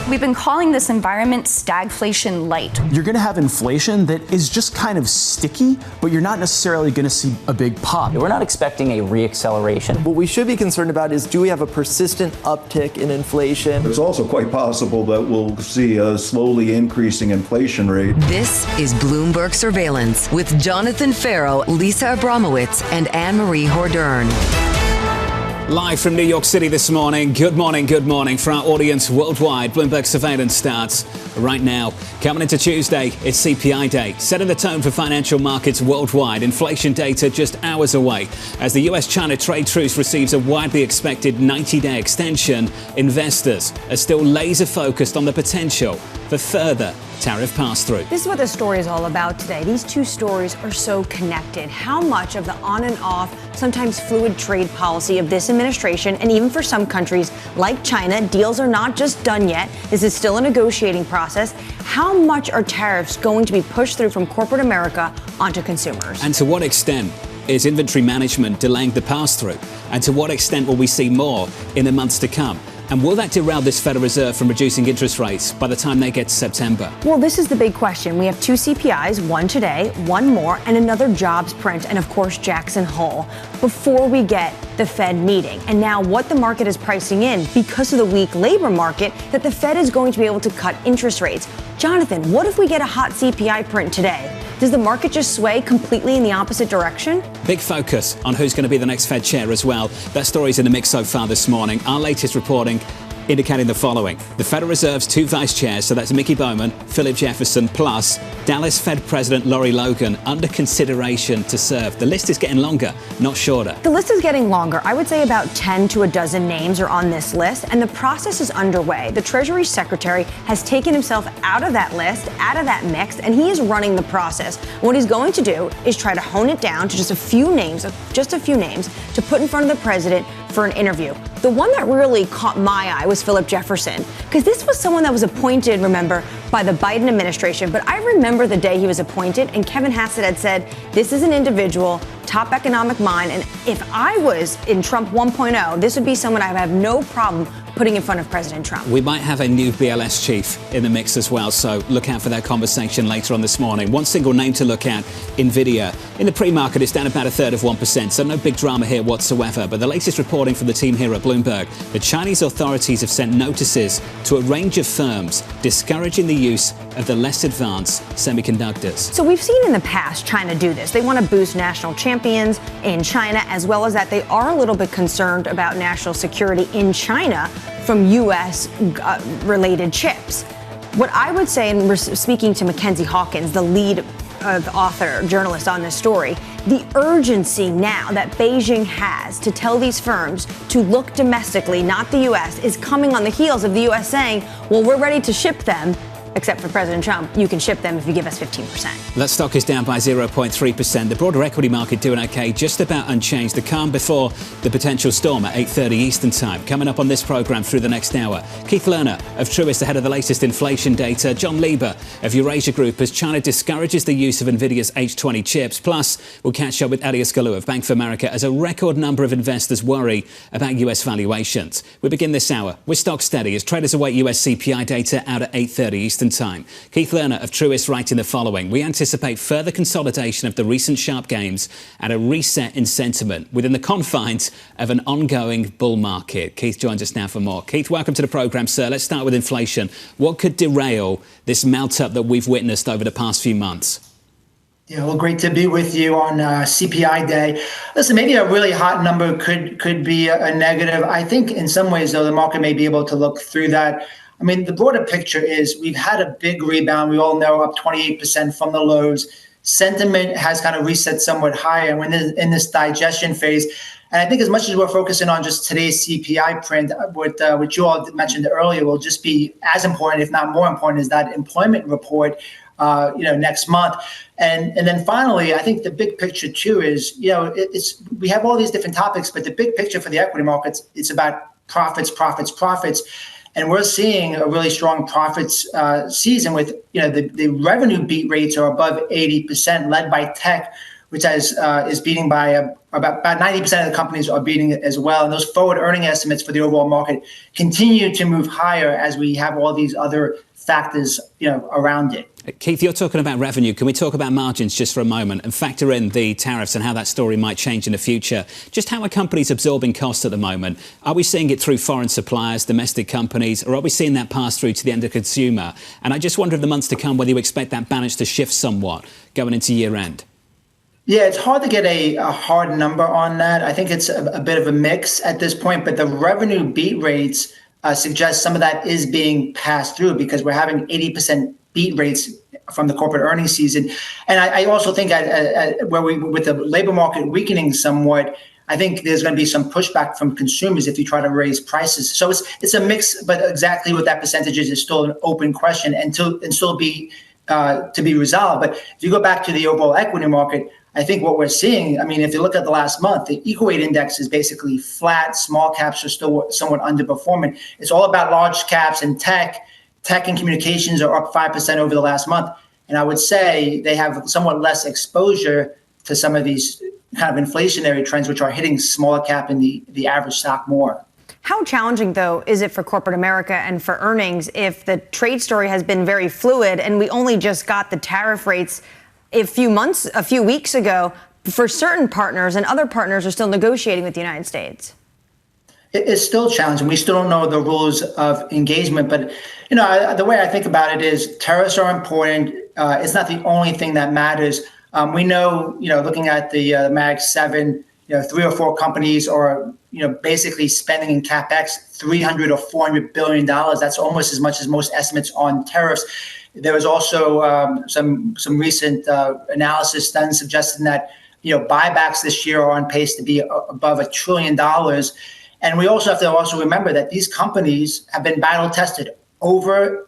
We've been calling this environment stagflation light. You're going to have inflation that is just kind of sticky, but you're not necessarily going to see a big pop. We're not expecting a reacceleration. What we should be concerned about is, do we have a persistent uptick in inflation? It's also quite possible that we'll see a slowly increasing inflation rate. This is Bloomberg Surveillance with Jonathan Ferro, Lisa Abramowicz, and Annmarie Hordern. Live from New York City this morning. Good morning for our audience worldwide. Bloomberg Surveillance starts right now. Coming into Tuesday, it's CPI day, setting the tone for financial markets worldwide. Inflation data just hours away. As the US-China trade truce receives a widely expected 90-day extension, investors are still laser focused on the potential for further tariff pass-through. This is what the story is all about today. These two stories are so connected. How much of the on and off, sometimes fluid trade policy of this administration, and even for some countries like China, deals are not just done yet. This is still a negotiating process. How much are tariffs going to be pushed through from corporate America onto consumers? And to what extent is inventory management delaying the pass-through? And to what extent will we see more in the months to come? And will that derail this Federal Reserve from reducing interest rates by the time they get to September? Well, this is the big question. We have two CPIs, one today, one more, and another jobs print, and of course, Jackson Hole, before we get the Fed meeting. And now what the market is pricing in, because of the weak labor market, that the Fed is going to be able to cut interest rates. Jonathan, what if we get a hot CPI print today? Does the market just sway completely in the opposite direction? Big focus on who's going to be the next Fed chair as well. That story's in the mix so far this morning. Our latest reporting indicating the following. The Federal Reserve's two vice chairs, so that's Mickey Bowman, Philip Jefferson, plus Dallas Fed President Lori Logan, under consideration to serve. The list is getting longer, not shorter. The list is getting longer. I would say about 10 to a dozen names are on this list, and the process is underway. The Treasury Secretary has taken himself out of that list, out of that mix, and he is running the process. What he's going to do is try to hone it down to just a few names to put in front of the president for an interview. The one that really caught my eye was Philip Jefferson, because this was someone that was appointed, remember, by the Biden administration. But I remember the day he was appointed, and Kevin Hassett had said, this is an individual, top economic mind, and if I was in Trump 1.0, this would be someone I would have no problem putting in front of President Trump. We might have a new BLS chief in the mix as well, so look out for that conversation later on this morning. One single name to look at, Nvidia. In the pre-market, it's down about a third of 1%, so no big drama here whatsoever. But the latest reporting from the team here at Bloomberg, the Chinese authorities have sent notices to a range of firms discouraging the use of the less advanced semiconductors. So we've seen in the past China do this. They want to boost national champions in China, as well as that they are a little bit concerned about national security in China from U.S. related chips. What I would say, and we're speaking to Mackenzie Hawkins, the lead author, journalist on this story, the urgency now that Beijing has to tell these firms to look domestically, not the U.S., is coming on the heels of the U.S. saying, well, we're ready to ship them. Except for President Trump, you can ship them if you give us 15%. That stock is down by 0.3%. The broader equity market doing okay, just about unchanged. The calm before the potential storm at 8:30 Eastern Time. Coming up on this program through the next hour, Keith Lerner of Truist ahead of the latest inflation data. John Lieber of Eurasia Group as China discourages the use of Nvidia's H20 chips. Plus, we'll catch up with Elyas Galou of Bank of America as a record number of investors worry about US valuations. We begin this hour with stock steady as traders await US CPI data out at 8:30 Eastern Time. Keith Lerner of Truist writing the following. We anticipate further consolidation of the recent sharp gains and a reset in sentiment within the confines of an ongoing bull market. Keith joins us now for more. Keith, welcome to the program, sir. Let's start with inflation. What could derail this melt-up that we've witnessed over the past few months? Yeah, well, great to be with you on CPI day. Listen, maybe a really hot number could be a negative. I think in some ways, though, the market may be able to look through that. I mean, the broader picture is we've had a big rebound. We all know up 28% from the lows. Sentiment has kind of reset somewhat higher, and we're in this digestion phase. And I think as much as we're focusing on just today's CPI print, what you all mentioned earlier will just be as important, if not more important, is that employment report, next month. And then finally, I think the big picture too is, we have all these different topics, but the big picture for the equity markets, it's about profits. And we're seeing a really strong profits season with, the revenue beat rates are above 80%, led by tech, which is beating by about 90% of the companies are beating it as well. And those forward earning estimates for the overall market continue to move higher as we have all these other factors, around it. Keith, you're talking about revenue. Can we talk about margins just for a moment and factor in the tariffs and how that story might change in the future? Just how are companies absorbing costs at the moment? Are we seeing it through foreign suppliers, domestic companies, or are we seeing that pass through to the end consumer? And I just wonder in the months to come whether you expect that balance to shift somewhat going into year end. Yeah, it's hard to get a hard number on that. I think it's a bit of a mix at this point, but the revenue beat rates suggest some of that is being passed through because we're having 80% beat rates from the corporate earnings season. And I also think with the labor market weakening somewhat, I think there's going to be some pushback from consumers if you try to raise prices. So it's a mix, but exactly what that percentage is still an open question and still be to be resolved. But if you go back to the overall equity market, I think what we're seeing, if you look at the last month, the equal weight index is basically flat. Small caps are still somewhat underperforming. It's all about large caps and tech. Tech and communications are up 5% over the last month. And I would say they have somewhat less exposure to some of these kind of inflationary trends, which are hitting smaller cap and the average stock more. How challenging, though, is it for corporate America and for earnings if the trade story has been very fluid and we only just got the tariff rates a few weeks ago for certain partners and other partners are still negotiating with the United States? It's still challenging. We still don't know the rules of engagement. But, the way I think about it is tariffs are important. It's not the only thing that matters. We know, looking at the Mag 7, 3 or 4 companies are, basically spending in CapEx $300 or $400 billion. That's almost as much as most estimates on tariffs. There was also some recent analysis done suggesting that, buybacks this year are on pace to be above $1 trillion. And we also have to remember that these companies have been battle tested over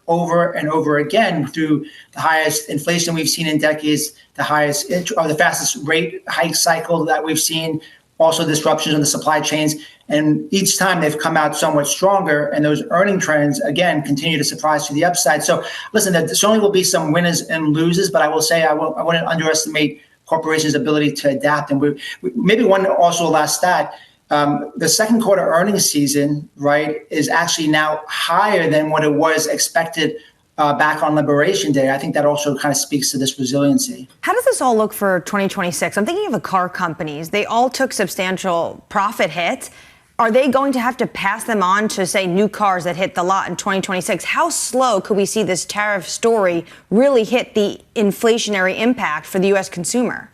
and over again through the highest inflation we've seen in decades, the fastest rate hike cycle that we've seen, also disruptions in the supply chains. And each time they've come out somewhat stronger, and those earning trends, again, continue to surprise to the upside. So listen, there certainly will be some winners and losers, but I will say I wouldn't underestimate corporations' ability to adapt. And maybe one also last stat. The second quarter earnings season, right, is actually now higher than what it was expected back on Liberation Day. I think that also kind of speaks to this resiliency. How does this all look for 2026? I'm thinking of the car companies. They all took substantial profit hits. Are they going to have to pass them on to, say, new cars that hit the lot in 2026? How slow could we see this tariff story really hit the inflationary impact for the U.S. consumer?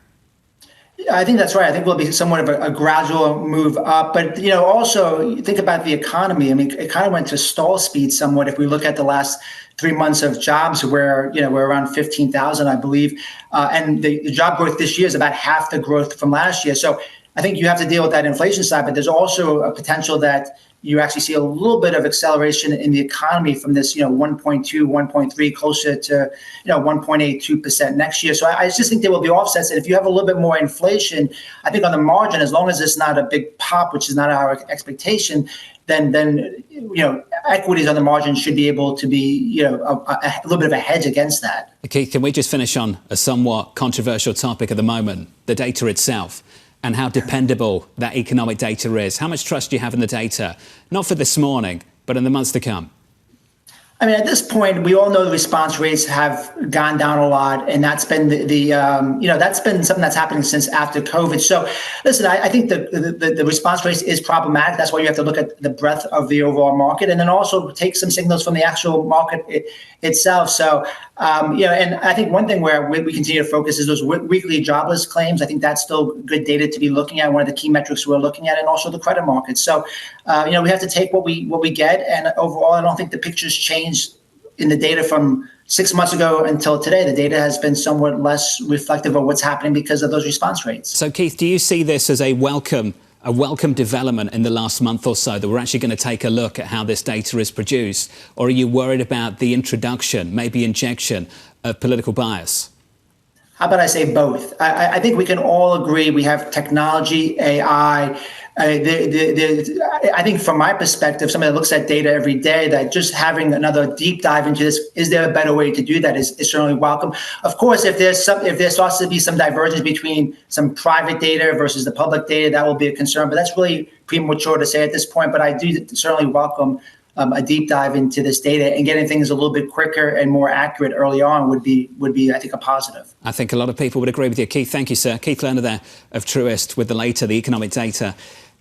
I think that's right. I think we'll be somewhat of a gradual move up. But, also you think about the economy. It kind of went to stall speed somewhat. If we look at the last 3 months of jobs where, we're around 15,000, I believe. And the job growth this year is about half the growth from last year. So I think you have to deal with that inflation side. But there's also a potential that you actually see a little bit of acceleration in the economy from this, 1.2, 1.3 closer to, 1.82% next year. So I just think there will be offsets. And if you have a little bit more inflation, I think on the margin, as long as it's not a big pop, which is not our expectation, then equities on the margin should be able to be, a little bit of a hedge against that. Keith, can we just finish on a somewhat controversial topic at the moment, the data itself? And how dependable that economic data is. How much trust do you have in the data? Not for this morning, but in the months to come. At this point, we all know the response rates have gone down a lot, and that's been that's been something that's happening since after COVID. So, listen, I think the response rate is problematic. That's why you have to look at the breadth of the overall market, and then also take some signals from the actual market itself. So, and I think one thing where we continue to focus is those weekly jobless claims. I think that's still good data to be looking at. One of the key metrics we're looking at, and also the credit market. So, we have to take what we get, and overall, I don't think the picture's changed in the data from 6 months ago until today. The data has been somewhat less reflective of what's happening because of those response rates. So, Keith, do you see this as a welcome development in the last month or so, that we're actually going to take a look at how this data is produced? Or are you worried about the introduction, maybe injection, of political bias? How about I say both? I think we can all agree we have technology, AI, I think from my perspective, somebody that looks at data every day, that just having another deep dive into this, is there a better way to do that, is certainly welcome. Of course, if there starts to be some divergence between some private data versus the public data, that will be a concern. But that's really premature to say at this point. But I do certainly welcome a deep dive into this data, and getting things a little bit quicker and more accurate early on would be, I think, a positive. I think a lot of people would agree with you. Keith, thank you, sir. Keith Lerner there of Truist with the economic data.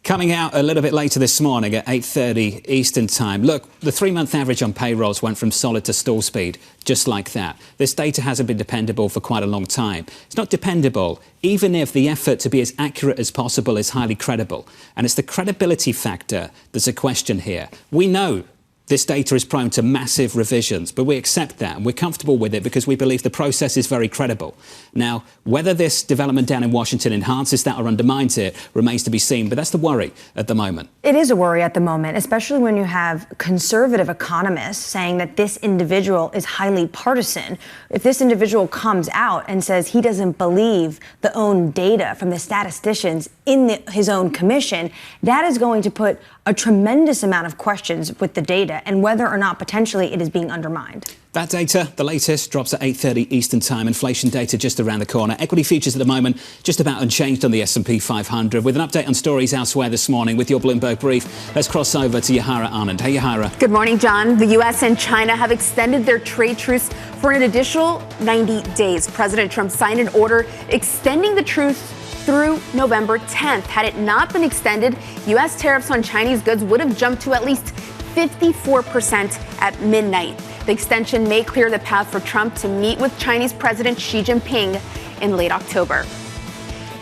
Coming out a little bit later this morning at 8:30 Eastern time. Look, the 3-month average on payrolls went from solid to stall speed, just like that. This data hasn't been dependable for quite a long time. It's not dependable, even if the effort to be as accurate as possible is highly credible. And it's the credibility factor that's a question here. We know this data is prone to massive revisions, but we accept that and we're comfortable with it because we believe the process is very credible. Now, whether this development down in Washington enhances that or undermines it remains to be seen, but that's the worry at the moment. It is a worry at the moment, especially when you have conservative economists saying that this individual is highly partisan. If this individual comes out and says he doesn't believe the own data from the statisticians in his own commission, that is going to put a tremendous amount of questions with the data and whether or not potentially it is being undermined. That data, the latest, drops at 8:30 Eastern time. Inflation data just around the corner. Equity futures at the moment just about unchanged on the S&P 500. With an update on stories elsewhere this morning with your Bloomberg Brief, let's cross over to Yahara Anand. Hey, Yahara. Good morning, John. The U.S. and China have extended their trade truce for an additional 90 days. President Trump signed an order extending the truce through November 10th. Had it not been extended, U.S. tariffs on Chinese goods would have jumped to at least 54% at midnight. The extension may clear the path for Trump to meet with Chinese President Xi Jinping in late October.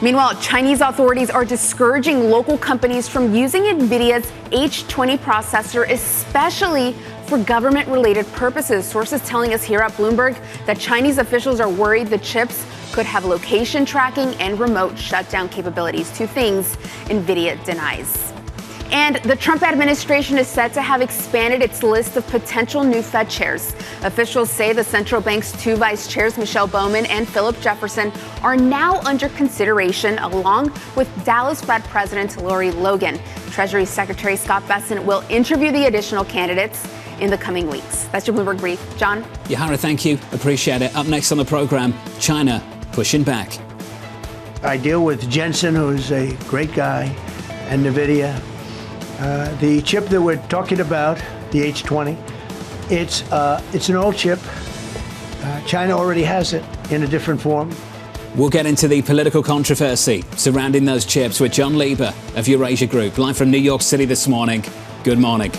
Meanwhile, Chinese authorities are discouraging local companies from using NVIDIA's H20 processor, especially for government-related purposes. Sources telling us here at Bloomberg that Chinese officials are worried the chips could have location tracking and remote shutdown capabilities, two things NVIDIA denies. And the Trump administration is set to have expanded its list of potential new Fed chairs. Officials say the central bank's two vice chairs, Michelle Bowman and Philip Jefferson, are now under consideration, along with Dallas Fed President Lori Logan. Treasury Secretary Scott Bessent will interview the additional candidates in the coming weeks. That's your Bloomberg Brief. John? Yahara, thank you. Appreciate it. Up next on the program, China pushing back. I deal with Jensen, who's a great guy, and NVIDIA. The chip that we're talking about, the H20, it's an old chip. China already has it in a different form. We'll get into the political controversy surrounding those chips with John Lieber of Eurasia Group, live from New York City this morning. Good morning.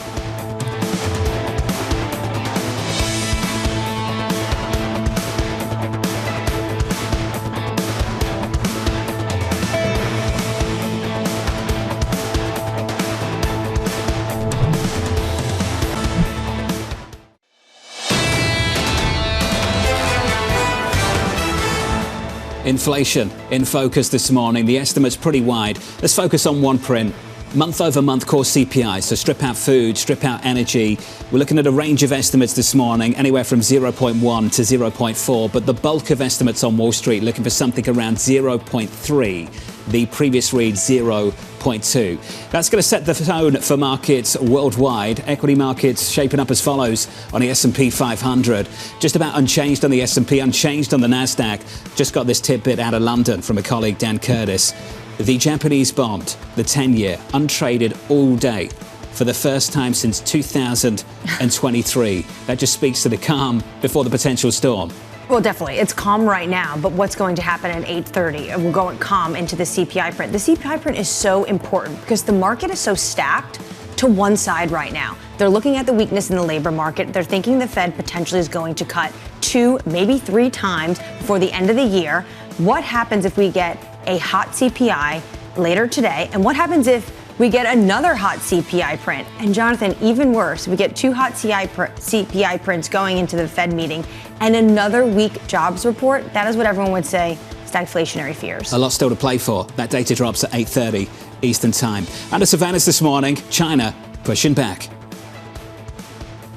Inflation in focus this morning. The estimate's pretty wide. Let's focus on one print. Month over month core CPI. So strip out food, strip out energy. We're looking at a range of estimates this morning, anywhere from 0.1 to 0.4. But the bulk of estimates on Wall Street looking for something around 0.3. The previous read 0.2. That's going to set the tone for markets worldwide. Equity markets shaping up as follows on the S&P 500. Just about unchanged on the S&P, unchanged on the Nasdaq. Just got this tidbit out of London from a colleague, Dan Curtis. The Japanese bond, the 10-year, untraded all day for the first time since 2023. That just speaks to the calm before the potential storm. Well, definitely. It's calm right now, but what's going to happen at 8:30? We're going calm into the CPI print. The CPI print is so important because the market is so stacked to one side right now. They're looking at the weakness in the labor market. They're thinking the Fed potentially is going to cut 2, maybe 3 times before the end of the year. What happens if we get a hot CPI later today? And what happens if we get another hot CPI print? And Jonathan, even worse, we get 2 hot CPI prints going into the Fed meeting and another weak jobs report. That is what everyone would say, stagflationary fears. A lot still to play for. That data drops at 8:30 Eastern time. Under surveillance this morning, China pushing back.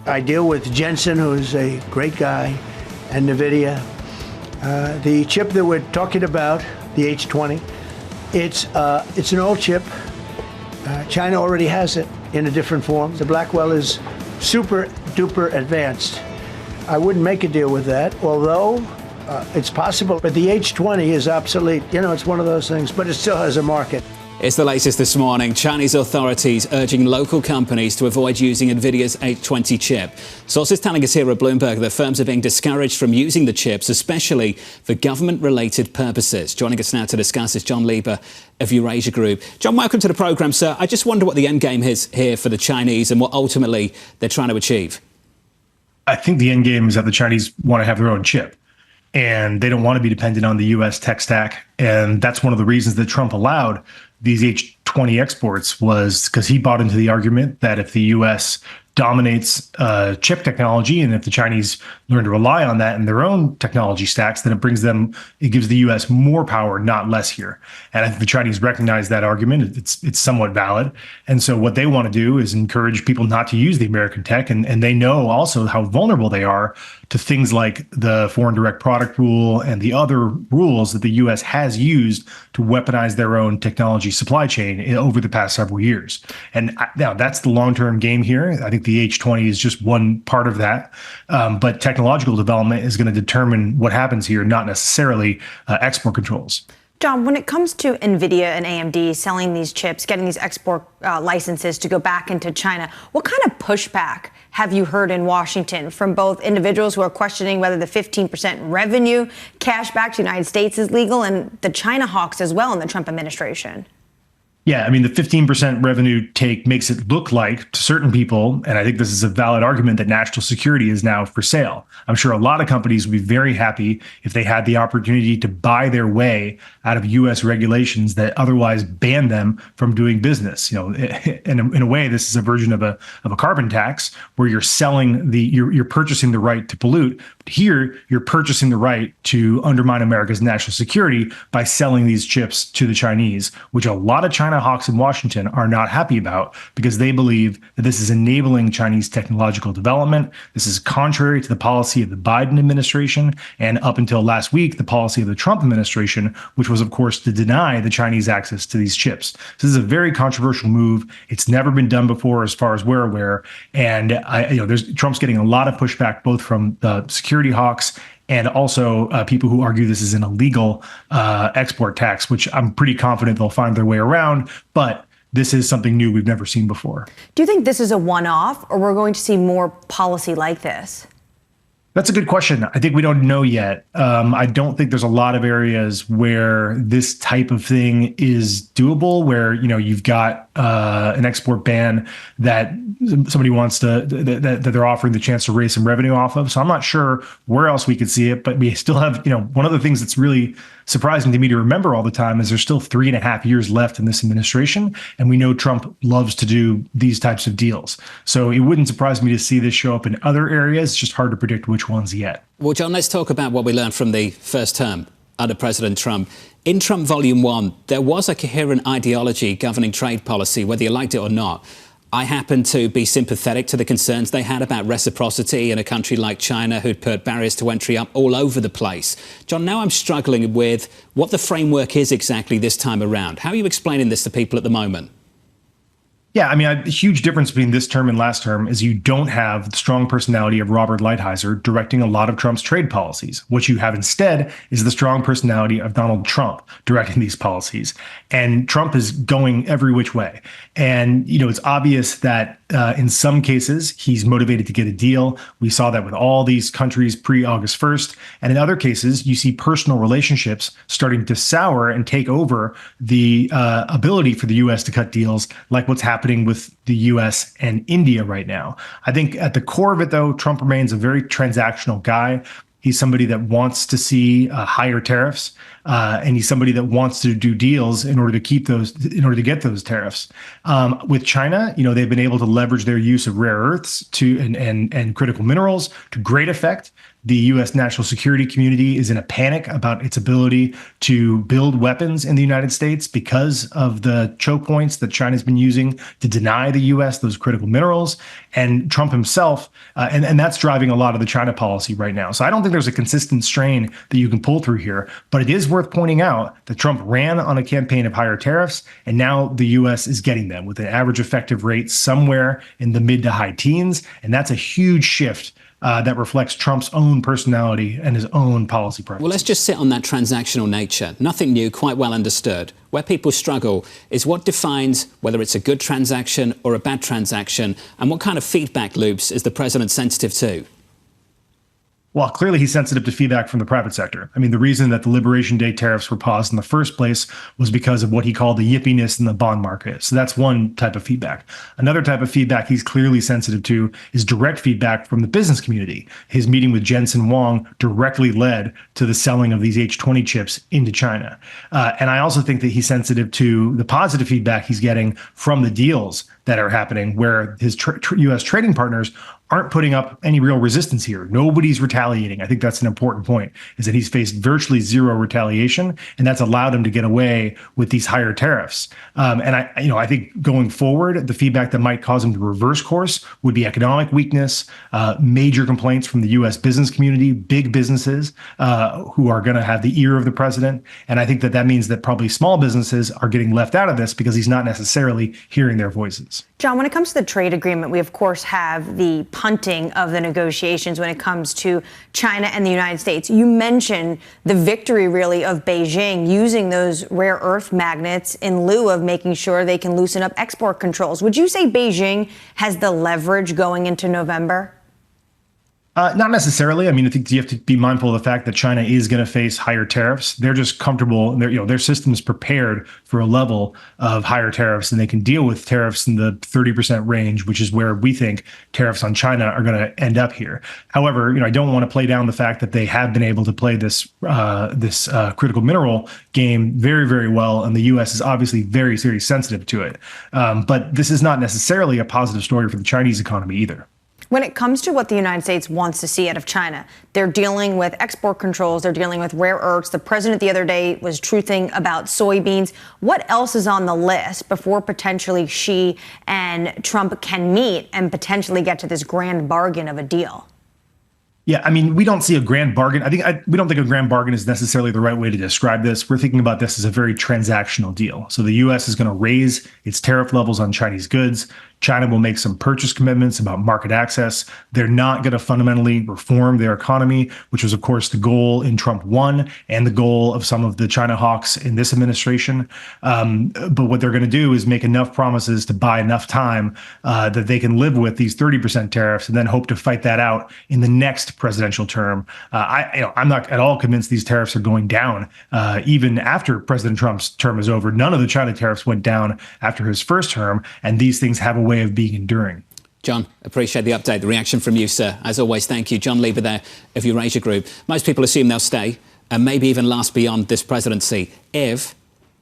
I deal with Jensen, who's a great guy, and NVIDIA. The chip that we're talking about, the H20, it's an old chip. China already has it in a different form. The Blackwell is super duper advanced. I wouldn't make a deal with that, although it's possible. But the H20 is obsolete. You know, it's one of those things, but it still has a market. It's the latest this morning. Chinese authorities urging local companies to avoid using NVIDIA's H20 chip. Sources telling us here at Bloomberg that firms are being discouraged from using the chips, especially for government-related purposes. Joining us now to discuss is John Lieber of Eurasia Group. John, welcome to the programme, sir. I just wonder what the end game is here for the Chinese and what ultimately they're trying to achieve. I think the end game is that the Chinese want to have their own chip. And they don't want to be dependent on the U.S. tech stack. And that's one of the reasons that Trump allowed these H20 exports, was because he bought into the argument that if the U.S. dominates chip technology and if the Chinese learn to rely on that in their own technology stacks, then it gives the U.S. more power, not less here. And I think the Chinese recognize that argument. It's somewhat valid. And so what they want to do is encourage people not to use the American tech. And they know also how vulnerable they are to things like the foreign direct product rule and the other rules that the U.S. has used to weaponize their own technology supply chain over the past several years. And now that's the long-term game here. I think the H20 is just one part of that. But technological development is going to determine what happens here, not necessarily export controls. John, when it comes to NVIDIA and AMD selling these chips, getting these export licenses to go back into China, what kind of pushback have you heard in Washington from both individuals who are questioning whether the 15% revenue cash back to the United States is legal and the China hawks as well in the Trump administration? Yeah, I mean, the 15% revenue take makes it look like to certain people, and I think this is a valid argument, that national security is now for sale. I'm sure a lot of companies would be very happy if they had the opportunity to buy their way out of U.S. regulations that otherwise ban them from doing business. You know, in a way, this is a version of a carbon tax where you're you're purchasing the right to pollute. But here, you're purchasing the right to undermine America's national security by selling these chips to the Chinese, which a lot of China hawks in Washington are not happy about because they believe that this is enabling Chinese technological development. This is contrary to the policy of the Biden administration and up until last week, the policy of the Trump administration, which was, of course, to deny the Chinese access to these chips. So this is a very controversial move. It's never been done before, as far as we're aware. And Trump's getting a lot of pushback, both from the security hawks and also people who argue this is an illegal export tax, which I'm pretty confident they'll find their way around. But this is something new we've never seen before. Do you think this is a one-off, or we're going to see more policy like this? That's a good question. I think we don't know yet. I don't think there's a lot of areas where this type of thing is doable, where, you know, you've got an export ban that somebody wants to, that they're offering the chance to raise some revenue off of. So I'm not sure where else we could see it, but we still have, you know, one of the things that's really surprising to me to remember all the time is there's still 3.5 years left in this administration. And we know Trump loves to do these types of deals. So it wouldn't surprise me to see this show up in other areas. It's just hard to predict which ones yet. Well, John, let's talk about what we learned from the first term under President Trump. In Trump Volume 1, there was a coherent ideology governing trade policy, whether you liked it or not. I happen to be sympathetic to the concerns they had about reciprocity in a country like China, who'd put barriers to entry up all over the place. John, now I'm struggling with what the framework is exactly this time around. How are you explaining this to people at the moment? Yeah, I mean, a huge difference between this term and last term is you don't have the strong personality of Robert Lighthizer directing a lot of Trump's trade policies. What you have instead is the strong personality of Donald Trump directing these policies. And Trump is going every which way. And, you know, it's obvious that in some cases, he's motivated to get a deal. We saw that with all these countries pre-August 1st. And in other cases, you see personal relationships starting to sour and take over the ability for the U.S. to cut deals, like what's happening with the U.S. and India right now. I think at the core of it, though, Trump remains a very transactional guy. He's somebody that wants to see higher tariffs, and he's somebody that wants to do deals in order to keep those, in order to get those tariffs. With China, you know, they've been able to leverage their use of rare earths and critical minerals to great effect. The U.S. national security community is in a panic about its ability to build weapons in the United States because of the choke points that China's been using to deny the U.S. those critical minerals. And Trump himself, and that's driving a lot of the China policy right now. So I don't think there's a consistent strain that you can pull through here. But it is worth pointing out that Trump ran on a campaign of higher tariffs, and now the U.S. is getting them with an average effective rate somewhere in the mid to high teens. And that's a huge shift that reflects Trump's own personality and his own policy preferences. Well, let's just sit on that transactional nature. Nothing new, quite well understood. Where people struggle is what defines whether it's a good transaction or a bad transaction, and what kind of feedback loops is the president sensitive to? Well, clearly he's sensitive to feedback from the private sector. I mean, the reason that the Liberation Day tariffs were paused in the first place was because of what he called the yippiness in the bond market. So that's one type of feedback. Another type of feedback he's clearly sensitive to is direct feedback from the business community. His meeting with Jensen Huang directly led to the selling of these H20 chips into China. And I also think that he's sensitive to the positive feedback he's getting from the deals that are happening, where his U.S. trading partners aren't putting up any real resistance here. Nobody's retaliating. I think that's an important point, is that he's faced virtually zero retaliation, and that's allowed him to get away with these higher tariffs. And I think going forward, the feedback that might cause him to reverse course would be economic weakness, major complaints from the U.S. business community, big businesses who are going to have the ear of the president. And I think that means that probably small businesses are getting left out of this because he's not necessarily hearing their voices. John, when it comes to the trade agreement, we, of course, have the punting of the negotiations when it comes to China and the United States. You mentioned the victory, really, of Beijing using those rare earth magnets in lieu of making sure they can loosen up export controls. Would you say Beijing has the leverage going into November? Not necessarily. I mean, I think you have to be mindful of the fact that China is going to face higher tariffs. They're just comfortable. Their system is prepared for a level of higher tariffs, and they can deal with tariffs in the 30% range, which is where we think tariffs on China are going to end up here. However, I don't want to play down the fact that they have been able to play this critical mineral game very, very well, and the U.S. is obviously very, very sensitive to it. But this is not necessarily a positive story for the Chinese economy either. When it comes to what the United States wants to see out of China, they're dealing with export controls, they're dealing with rare earths. The president the other day was truthing about soybeans. What else is on the list before potentially Xi and Trump can meet and potentially get to this grand bargain of a deal? Yeah, I mean, we don't see a grand bargain. We don't think a grand bargain is necessarily the right way to describe this. We're thinking about this as a very transactional deal. So the U.S. is going to raise its tariff levels on Chinese goods. China will make some purchase commitments about market access. They're not going to fundamentally reform their economy, which was, of course, the goal in Trump 1 and the goal of some of the China hawks in this administration. But what they're going to do is make enough promises to buy enough time that they can live with these 30% tariffs and then hope to fight that out in the next presidential term. I'm not at all convinced these tariffs are going down even after President Trump's term is over. None of the China tariffs went down after his first term, and these things have a way of being enduring. John, appreciate the update, the reaction from you, sir. As always, thank you. John Lieber there of Eurasia Group. Most people assume they'll stay and maybe even last beyond this presidency if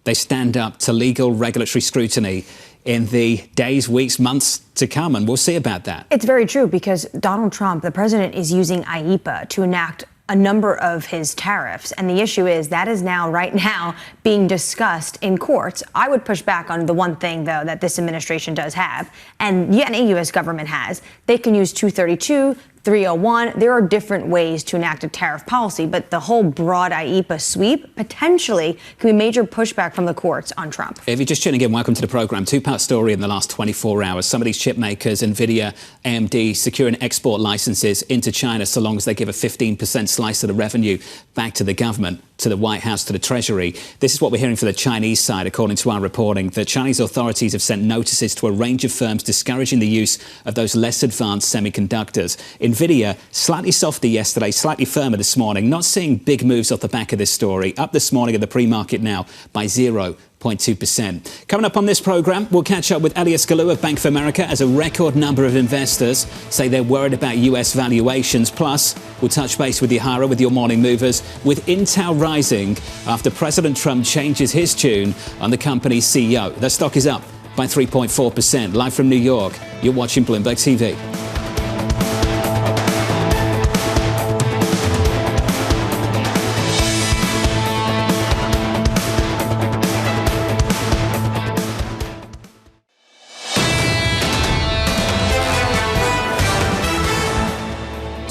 they stand up to legal regulatory scrutiny in the days, weeks, months to come, and we'll see about that. It's very true, because Donald Trump, the president, is using IEEPA to enact a number of his tariffs. And the issue is that is now, right now, being discussed in courts. I would push back on the one thing, though, that this administration does have, and any U.S. government has. They can use 232, 301. There are different ways to enact a tariff policy, but the whole broad IEEPA sweep potentially could be major pushback from the courts on Trump. If you're just tuning in, welcome to the program. Two-part story in the last 24 hours. Some of these chip makers, NVIDIA, AMD, securing export licenses into China so long as they give a 15% slice of the revenue back to the government, to the White House, to the Treasury. This is what we're hearing from the Chinese side, according to our reporting. The Chinese authorities have sent notices to a range of firms discouraging the use of those less advanced semiconductors. NVIDIA, slightly softer yesterday, slightly firmer this morning. Not seeing big moves off the back of this story. Up this morning at the pre-market now by 0.2%. Coming up on this program, we'll catch up with Elyas Galou of Bank of America as a record number of investors say they're worried about US valuations. Plus, we'll touch base with Ihara with your morning movers, with Intel rising after President Trump changes his tune on the company's CEO. The stock is up by 3.4%. Live from New York, you're watching Bloomberg TV.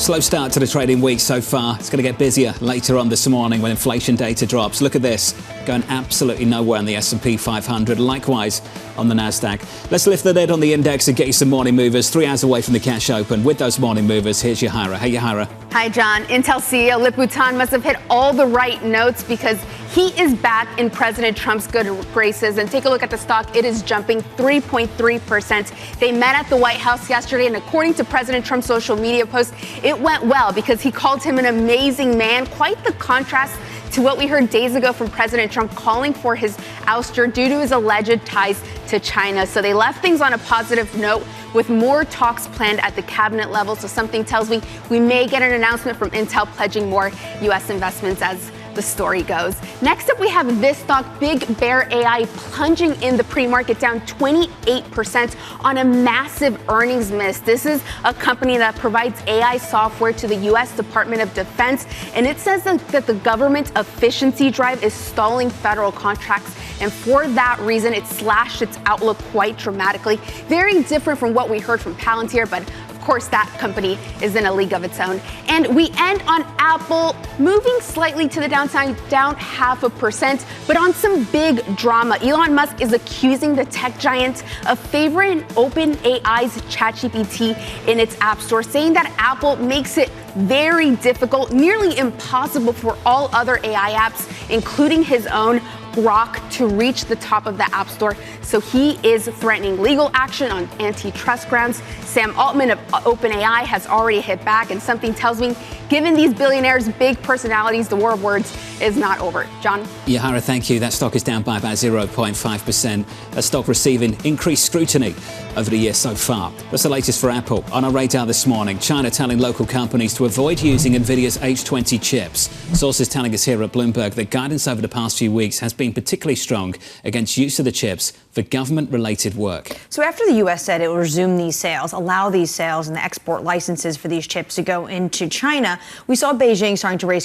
Slow start to the trading week so far. It's going to get busier later on this morning when inflation data drops. Look at this, going absolutely nowhere on the S&P 500. Likewise on the Nasdaq. Let's lift the lid on the index and get you some morning movers. 3 hours away from the cash open. With those morning movers, here's Yahira. Hey, Yahira. Hi, John. Intel CEO Lip Bhutan must have hit all the right notes because he is back in President Trump's good graces. And take a look at the stock. It is jumping 3.3%. They met at the White House yesterday, and according to President Trump's social media post, it went well because he called him an amazing man. Quite the contrast to what we heard days ago from President Trump calling for his ouster due to his alleged ties to China. So they left things on a positive note with more talks planned at the cabinet level. So something tells me we may get an announcement from Intel pledging more U.S. investments as the story goes. Next up, we have this stock, Big Bear AI, plunging in the pre-market, down 28% on a massive earnings miss. This is a company that provides AI software to the U.S. Department of Defense, and it says that the government efficiency drive is stalling federal contracts, and for that reason, it slashed its outlook quite dramatically. Very different from what we heard from Palantir, but of course, that company is in a league of its own. And we end on Apple, moving slightly to the downside, down 0.5%, but on some big drama. Elon Musk is accusing the tech giant of favoring OpenAI's ChatGPT in its app store, saying that Apple makes it very difficult, nearly impossible for all other AI apps, including his own, Grok, to reach the top of the App Store. So he is threatening legal action on antitrust grounds. Sam Altman of OpenAI has already hit back, and something tells me, given these billionaires' big personalities, the war of words is not over. John? Yahara, thank you. That stock is down by about 0.5%. A stock receiving increased scrutiny over the year so far. That's the latest for Apple. On our radar this morning, China telling local companies to avoid using NVIDIA's H20 chips. Sources telling us here at Bloomberg that guidance over the past few weeks has been particularly strong against use of the chips for government-related work. So after the U.S. said it will resume these sales, allow these sales and the export licenses for these chips to go into China, we saw Beijing starting to raise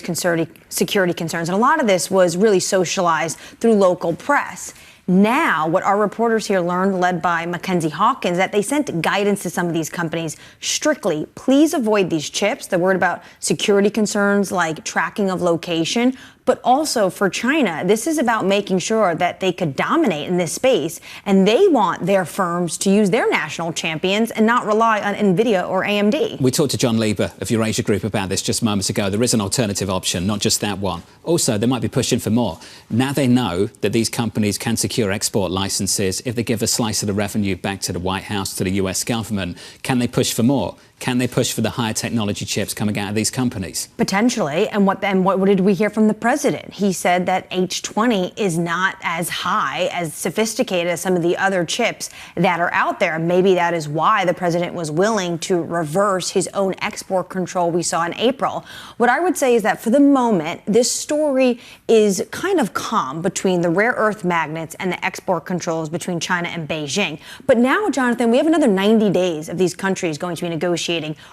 security concerns. And a lot of this was really socialized through local press. Now, what our reporters here learned, led by Mackenzie Hawkins, that they sent guidance to some of these companies strictly. Please avoid these chips. They're worried about security concerns like tracking of location. But also for China, this is about making sure that they could dominate in this space. And they want their firms to use their national champions and not rely on NVIDIA or AMD. We talked to John Lieber of Eurasia Group about this just moments ago. There is an alternative option, not just that one. Also, they might be pushing for more. Now they know that these companies can secure export licenses if they give a slice of the revenue back to the White House, to the US government. Can they push for more? Can they push for the higher technology chips coming out of these companies? Potentially. And what did we hear from the president? He said that H20 is not as high, as sophisticated as some of the other chips that are out there. Maybe that is why the president was willing to reverse his own export control we saw in April. What I would say is that for the moment, this story is kind of calm between the rare earth magnets and the export controls between China and Beijing. But now, Jonathan, we have another 90 days of these countries going to be negotiating.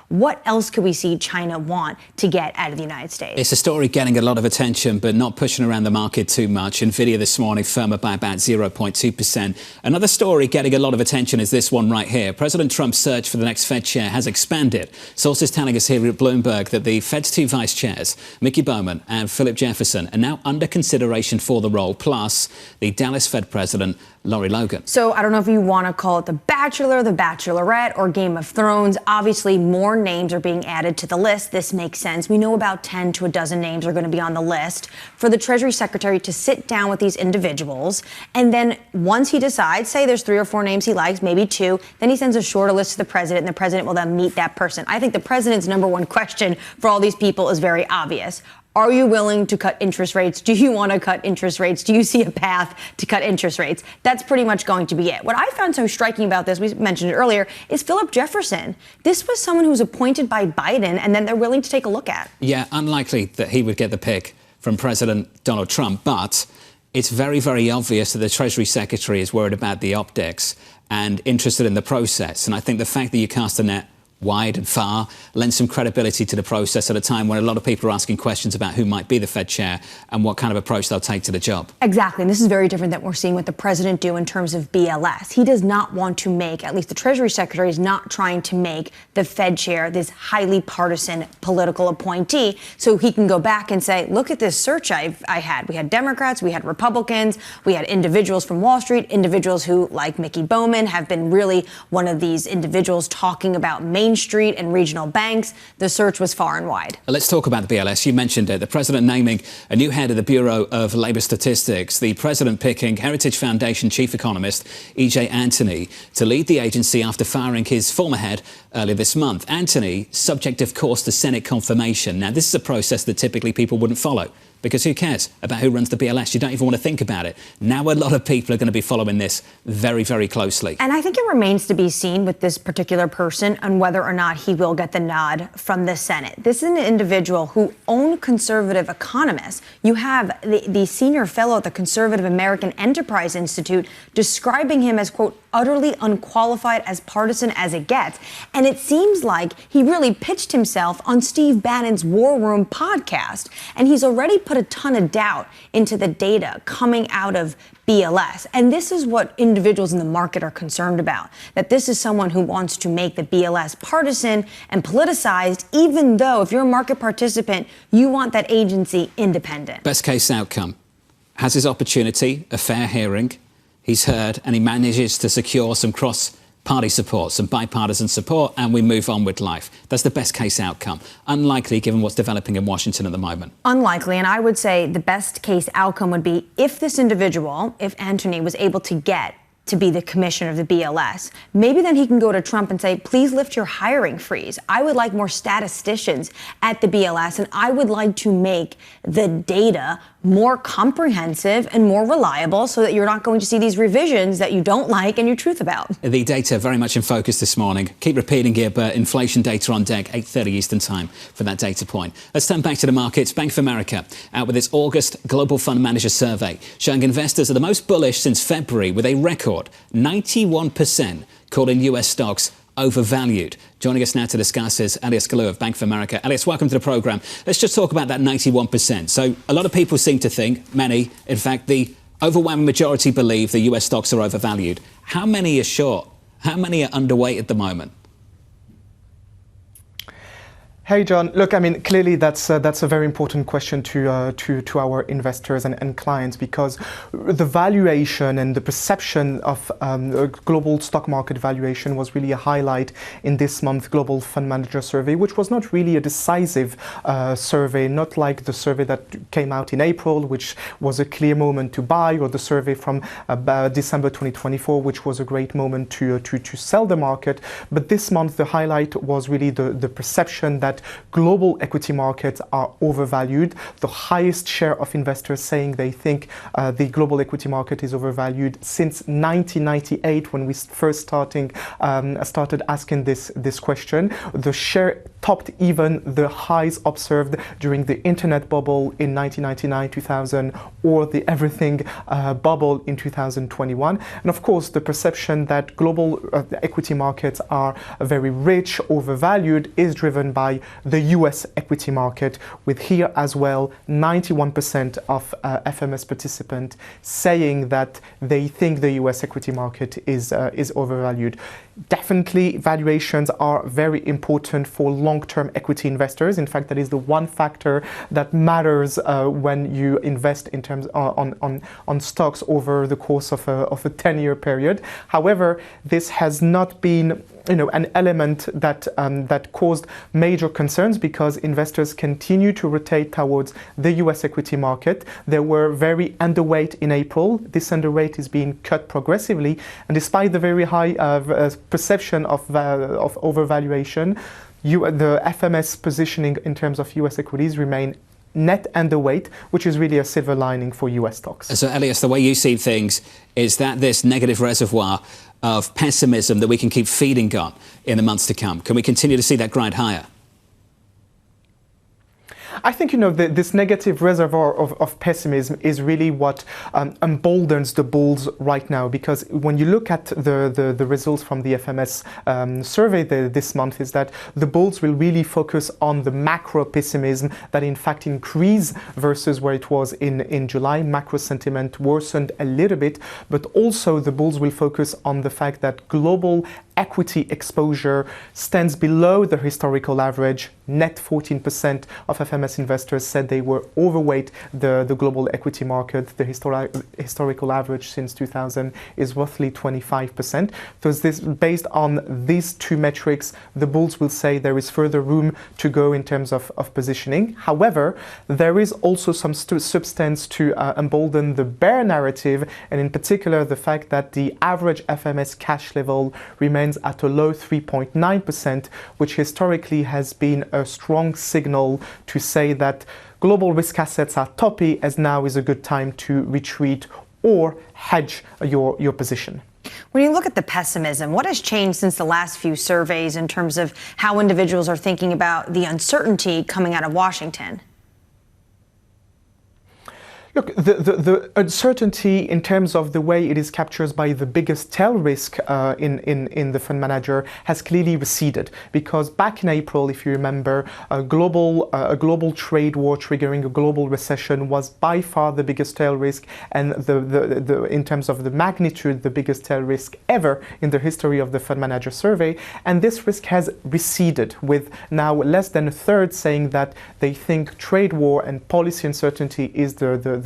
What else could we see China want to get out of the United States? It's a story getting a lot of attention, but not pushing around the market too much. NVIDIA this morning firmer by about 0.2%. Another story getting a lot of attention is this one right here. President Trump's search for the next Fed chair has expanded. Sources telling us here at Bloomberg that the Fed's two vice chairs, Mickey Bowman and Philip Jefferson, are now under consideration for the role, plus the Dallas Fed president, Lori Logan. So I don't know if you want to call it The Bachelor, The Bachelorette, or Game of Thrones. Obviously, more names are being added to the list. This makes sense. We know about 10 to a dozen names are going to be on the list for the Treasury Secretary to sit down with these individuals. And then once he decides, say there's 3 or 4 names he likes, maybe 2, then he sends a shorter list to the president, and the president will then meet that person. I think the president's number one question for all these people is very obvious. Are you willing to cut interest rates? Do you want to cut interest rates? Do you see a path to cut interest rates? That's pretty much going to be it. What I found so striking about this, we mentioned it earlier, is Philip Jefferson. This was someone who was appointed by Biden, and then they're willing to take a look at. Yeah, unlikely that he would get the pick from President Donald Trump, but it's very, very obvious that the Treasury Secretary is worried about the optics and interested in the process. And I think the fact that you cast a net wide and far, lend some credibility to the process at a time when a lot of people are asking questions about who might be the Fed chair and what kind of approach they'll take to the job. Exactly. And this is very different than what we're seeing what the president do in terms of BLS. He does not want to make, at least the Treasury Secretary is not trying to make the Fed chair this highly partisan political appointee so he can go back and say, look at this search I had. We had Democrats, we had Republicans, we had individuals from Wall Street, individuals who, like Mickey Bowman, have been really one of these individuals talking about Main Street and regional banks. The search was far and wide. Let's talk about the BLS. You mentioned it. The president naming a new head of the Bureau of Labor Statistics. The president picking Heritage Foundation chief economist E.J. Anthony to lead the agency after firing his former head earlier this month. Anthony, subject, of course, to Senate confirmation. Now, this is a process that typically people wouldn't follow, because who cares about who runs the BLS? You don't even want to think about it. Now a lot of people are going to be following this very, very closely. And I think it remains to be seen with this particular person on whether or not he will get the nod from the Senate. This is an individual who owned conservative economists. You have the senior fellow at the Conservative American Enterprise Institute describing him as, quote, utterly unqualified, as partisan as it gets. And it seems like he really pitched himself on Steve Bannon's War Room podcast. And he's already put a ton of doubt into the data coming out of BLS. And this is what individuals in the market are concerned about, that this is someone who wants to make the BLS partisan and politicized, even though if you're a market participant, you want that agency independent. Best case outcome, has his opportunity, a fair hearing, he's heard, and he manages to secure some cross-party support, some bipartisan support, and we move on with life. That's the best case outcome. Unlikely, given what's developing in Washington at the moment. Unlikely, and I would say the best case outcome would be if this individual, if Anthony was able to get to be the commissioner of the BLS, maybe then he can go to Trump and say, please lift your hiring freeze. I would like more statisticians at the BLS, and I would like to make the data more comprehensive and more reliable so that you're not going to see these revisions that you don't like and your truth about. The data very much in focus this morning. Keep repeating here, but inflation data on deck, 8:30 Eastern time for that data point. Let's turn back to the markets. Bank of America out with its August Global Fund Manager Survey, showing investors are the most bullish since February, with a record 91% calling US stocks overvalued. Joining us now to discuss is Elyas Galou of Bank of America. Elyas, welcome to the programme. Let's just talk about that 91%. So a lot of people seem to think, many, in fact, the overwhelming majority believe the US stocks are overvalued. How many are short? How many are underweight at the moment? Hey, John. Look, I mean, clearly that's a very important question to our investors and clients, because the valuation and the perception of global stock market valuation was really a highlight in this month's Global Fund Manager Survey, which was not really a decisive survey, not like the survey that came out in April, which was a clear moment to buy, or the survey from December 2024, which was a great moment to sell the market. But this month, the highlight was really the perception that global equity markets are overvalued. The highest share of investors saying they think the global equity market is overvalued since 1998, when we first started asking this question. The share topped even the highs observed during the internet bubble in 1999-2000, or the everything bubble in 2021. And of course, the perception that global equity markets are very rich, overvalued, is driven by the US equity market, with here as well 91% of FMS participants saying that they think the US equity market is overvalued. Definitely, valuations are very important for long-term equity investors. In fact, that is the one factor that matters when you invest in terms on stocks over the course of a 10-year period. However, this has not been an element that caused major concerns, because investors continue to rotate towards the US equity market. They were very underweight in April. This underweight is being cut progressively, and despite the very high perception of overvaluation, the FMS positioning in terms of US equities remain net underweight, which is really a silver lining for US stocks. So, Elyas, the way you see things is that this negative reservoir of pessimism that we can keep feeding on in the months to come, can we continue to see that grind higher? I think, this negative reservoir of pessimism is really what emboldens the bulls right now, because when you look at the results from the FMS survey this month, is that the bulls will really focus on the macro pessimism that in fact increased versus where it was in July. Macro sentiment worsened a little bit, but also the bulls will focus on the fact that global equity exposure stands below the historical average. Net 14% of FMS investors said they were overweight the global equity market. The historical average since 2000 is roughly 25%. So based on these two metrics, the bulls will say there is further room to go in terms of positioning. However, there is also some substance to embolden the bear narrative, and in particular the fact that the average FMS cash level remains at a low 3.9%, which historically has been a strong signal to say that global risk assets are toppy, as now is a good time to retreat or hedge your position. When you look at the pessimism, what has changed since the last few surveys in terms of how individuals are thinking about the uncertainty coming out of Washington? Look, the uncertainty in terms of the way it is captured by the biggest tail risk in the fund manager has clearly receded, because back in April, if you remember, a global trade war triggering a global recession was by far the biggest tail risk, and in terms of the magnitude, the biggest tail risk ever in the history of the fund manager survey. And this risk has receded, with now less than a third saying that they think trade war and policy uncertainty is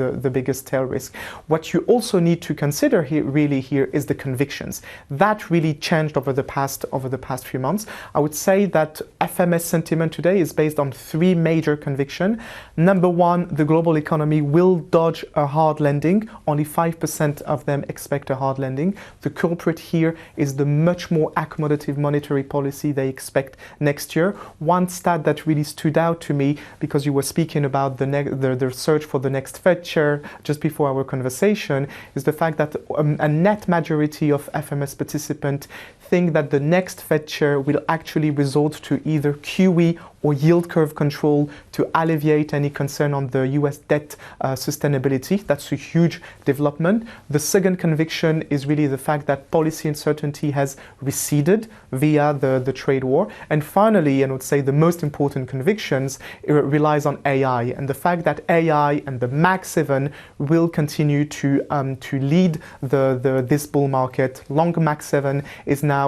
the biggest tail risk. What you also need to consider here is the convictions. That really changed over the past few months. I would say that FMS sentiment today is based on three major convictions. Number one, the global economy will dodge a hard landing. Only 5% of them expect a hard landing. The culprit here is the much more accommodative monetary policy they expect next year. One stat that really stood out to me, because you were speaking about the search for the next Fed chair just before our conversation, is the fact that a net majority of FMS participants think that the next Fed chair will actually resort to either QE or yield curve control to alleviate any concern on the US debt sustainability. That's a huge development. The second conviction is really the fact that policy uncertainty has receded via the trade war. And finally, and I would say the most important convictions, it relies on AI, and the fact that AI and the Mag 7 will continue to lead this bull market. Long Mag 7 is now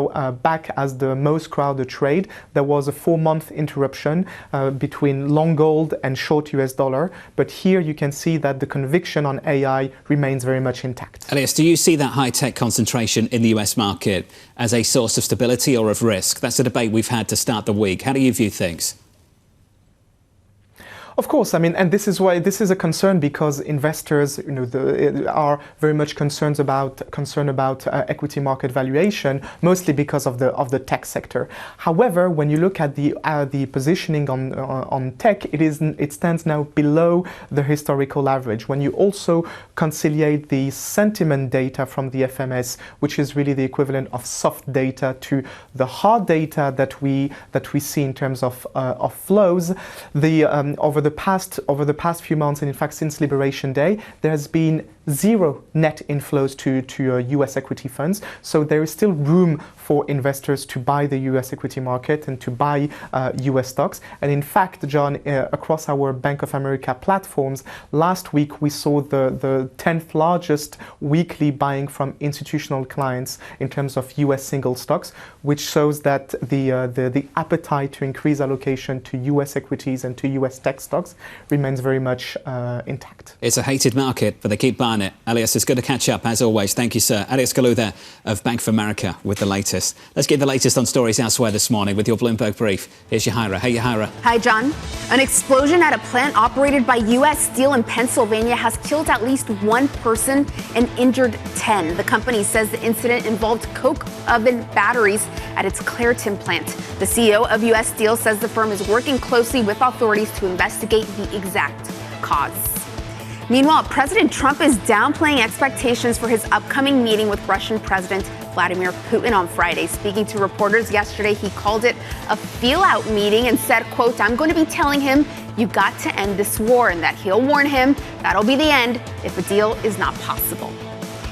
back as the most crowded trade. There was a 4-month interruption between long gold and short US dollar. But here you can see that the conviction on AI remains very much intact. Elyas, do you see that high-tech concentration in the US market as a source of stability or of risk? That's a debate we've had to start the week. How do you view things? Of course, I mean, and this is why this is a concern, because investors, are very much concerned about equity market valuation, mostly because of the tech sector. However, when you look at the positioning on tech, it stands now below the historical average. When you also conciliate the sentiment data from the FMS, which is really the equivalent of soft data, to the hard data that we see in terms of flows, over the past few months, and in fact since Liberation Day, there has been zero net inflows to US equity funds. So there is still room for investors to buy the US equity market and to buy US stocks. And in fact, John, across our Bank of America platforms, last week we saw the 10th largest weekly buying from institutional clients in terms of US single stocks, which shows that the appetite to increase allocation to US equities and to US tech stocks remains very much intact. It's a hated market, but they keep buying it. Elyas, it's good to catch up, as always. Thank you, sir. Elyas Galou there of Bank of America with the latest. Let's get the latest on stories elsewhere this morning with your Bloomberg Brief. Here's Sucharita. Hey, Sucharita. Hi, John. An explosion at a plant operated by U.S. Steel in Pennsylvania has killed at least one person and injured 10. The company says the incident involved coke oven batteries at its Clairton plant. The CEO of U.S. Steel says the firm is working closely with authorities to investigate the exact cause. Meanwhile, President Trump is downplaying expectations for his upcoming meeting with Russian President Vladimir Putin on Friday. Speaking to reporters yesterday, he called it a feel-out meeting and said, quote, "I'm going to be telling him you got to end this war," and that he'll warn him that'll be the end if a deal is not possible.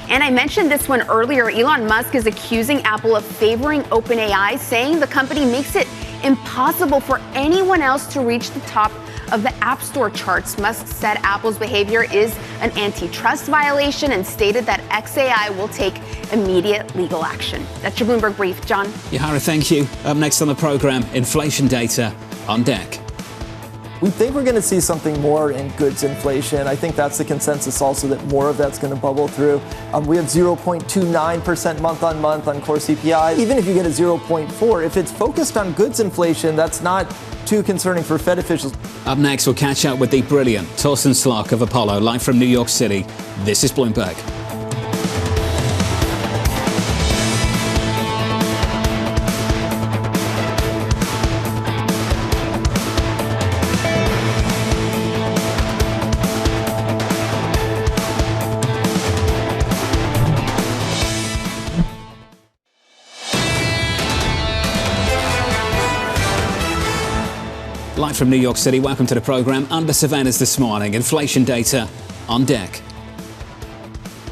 And I mentioned this one earlier. Elon Musk is accusing Apple of favoring OpenAI, saying the company makes it impossible for anyone else to reach the top of the App Store charts. Musk said Apple's behavior is an antitrust violation and stated that xAI will take immediate legal action. That's your Bloomberg Brief. John? Yahara, thank you. Up next on the program, inflation data on deck. We think we're going to see something more in goods inflation. I think that's the consensus also, that more of that's going to bubble through. We have 0.29% month on month on core CPI. Even if you get a 0.4, if it's focused on goods inflation, that's not too concerning for Fed officials. Up next, we'll catch up with the brilliant Torsten Slok of Apollo, live from New York City. This is Bloomberg. Live from New York City, welcome to the program. Under surveillance this morning, inflation data on deck.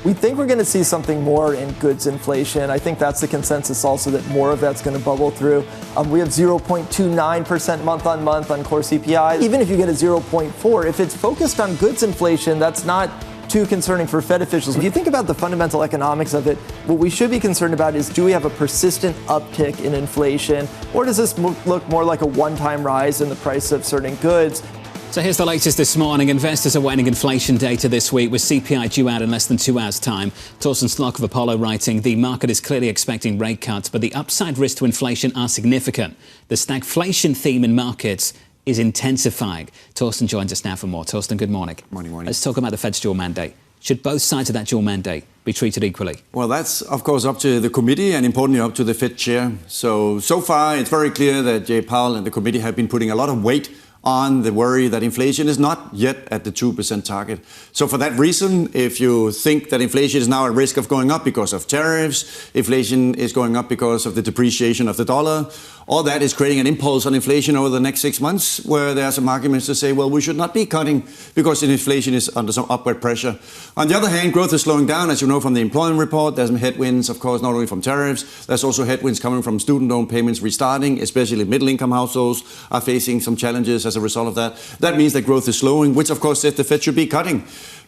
We think we're going to see something more in goods inflation. I think that's the consensus also, that more of that's going to bubble through. We have 0.29% month on month on core CPI. Even if you get a 0.4, if it's focused on goods inflation, that's not too concerning for Fed officials. If you think about the fundamental economics of it, what we should be concerned about is, do we have a persistent uptick in inflation, or does this look more like a one-time rise in the price of certain goods? So here's the latest this morning. Investors are waiting inflation data this week, with CPI due out in less than 2 hours' time. Torsten Slok of Apollo writing, the market is clearly expecting rate cuts, but the upside risks to inflation are significant. The stagflation theme in markets is intensifying. Torsten joins us now for more. Torsten, good morning. Morning. Let's talk about the Fed's dual mandate. Should both sides of that dual mandate be treated equally? Well, that's, of course, up to the committee and, importantly, up to the Fed chair. So far, it's very clear that Jay Powell and the committee have been putting a lot of weight on the worry that inflation is not yet at the 2% target. So for that reason, if you think that inflation is now at risk of going up because of tariffs, inflation is going up because of the depreciation of the dollar, all that is creating an impulse on inflation over the next 6 months, where there are some arguments to say, well, we should not be cutting because inflation is under some upward pressure. On the other hand, growth is slowing down, as you know, from the employment report. There's some headwinds, of course, not only from tariffs. There's also headwinds coming from student loan payments restarting, especially middle-income households are facing some challenges as a result of that. That means that growth is slowing, which, of course, says the Fed should be cutting.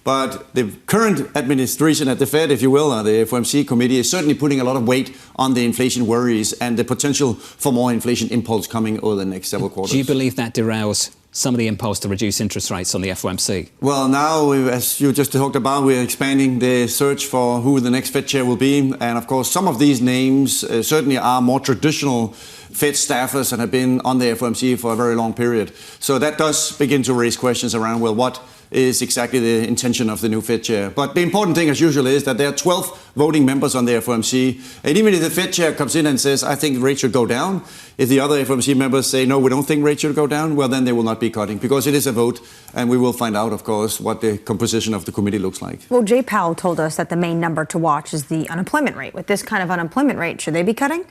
But the current administration at the Fed, if you will, or the FOMC committee, is certainly putting a lot of weight on the inflation worries and the potential for more inflation impulse coming over the next several quarters. Do you believe that derails some of the impulse to reduce interest rates on the FOMC? Well, now, as you just talked about, we're expanding the search for who the next Fed chair will be. And of course, some of these names certainly are more traditional Fed staffers and have been on the FOMC for a very long period. So that does begin to raise questions around, well, what is exactly the intention of the new Fed chair. But the important thing, as usual, is that there are 12 voting members on the FOMC. And even if the Fed chair comes in and says, I think rates should go down, if the other FOMC members say, no, we don't think rates should go down, well, then they will not be cutting, because it is a vote. And we will find out, of course, what the composition of the committee looks like. Well, Jay Powell told us that the main number to watch is the unemployment rate. With this kind of unemployment rate, should they be cutting?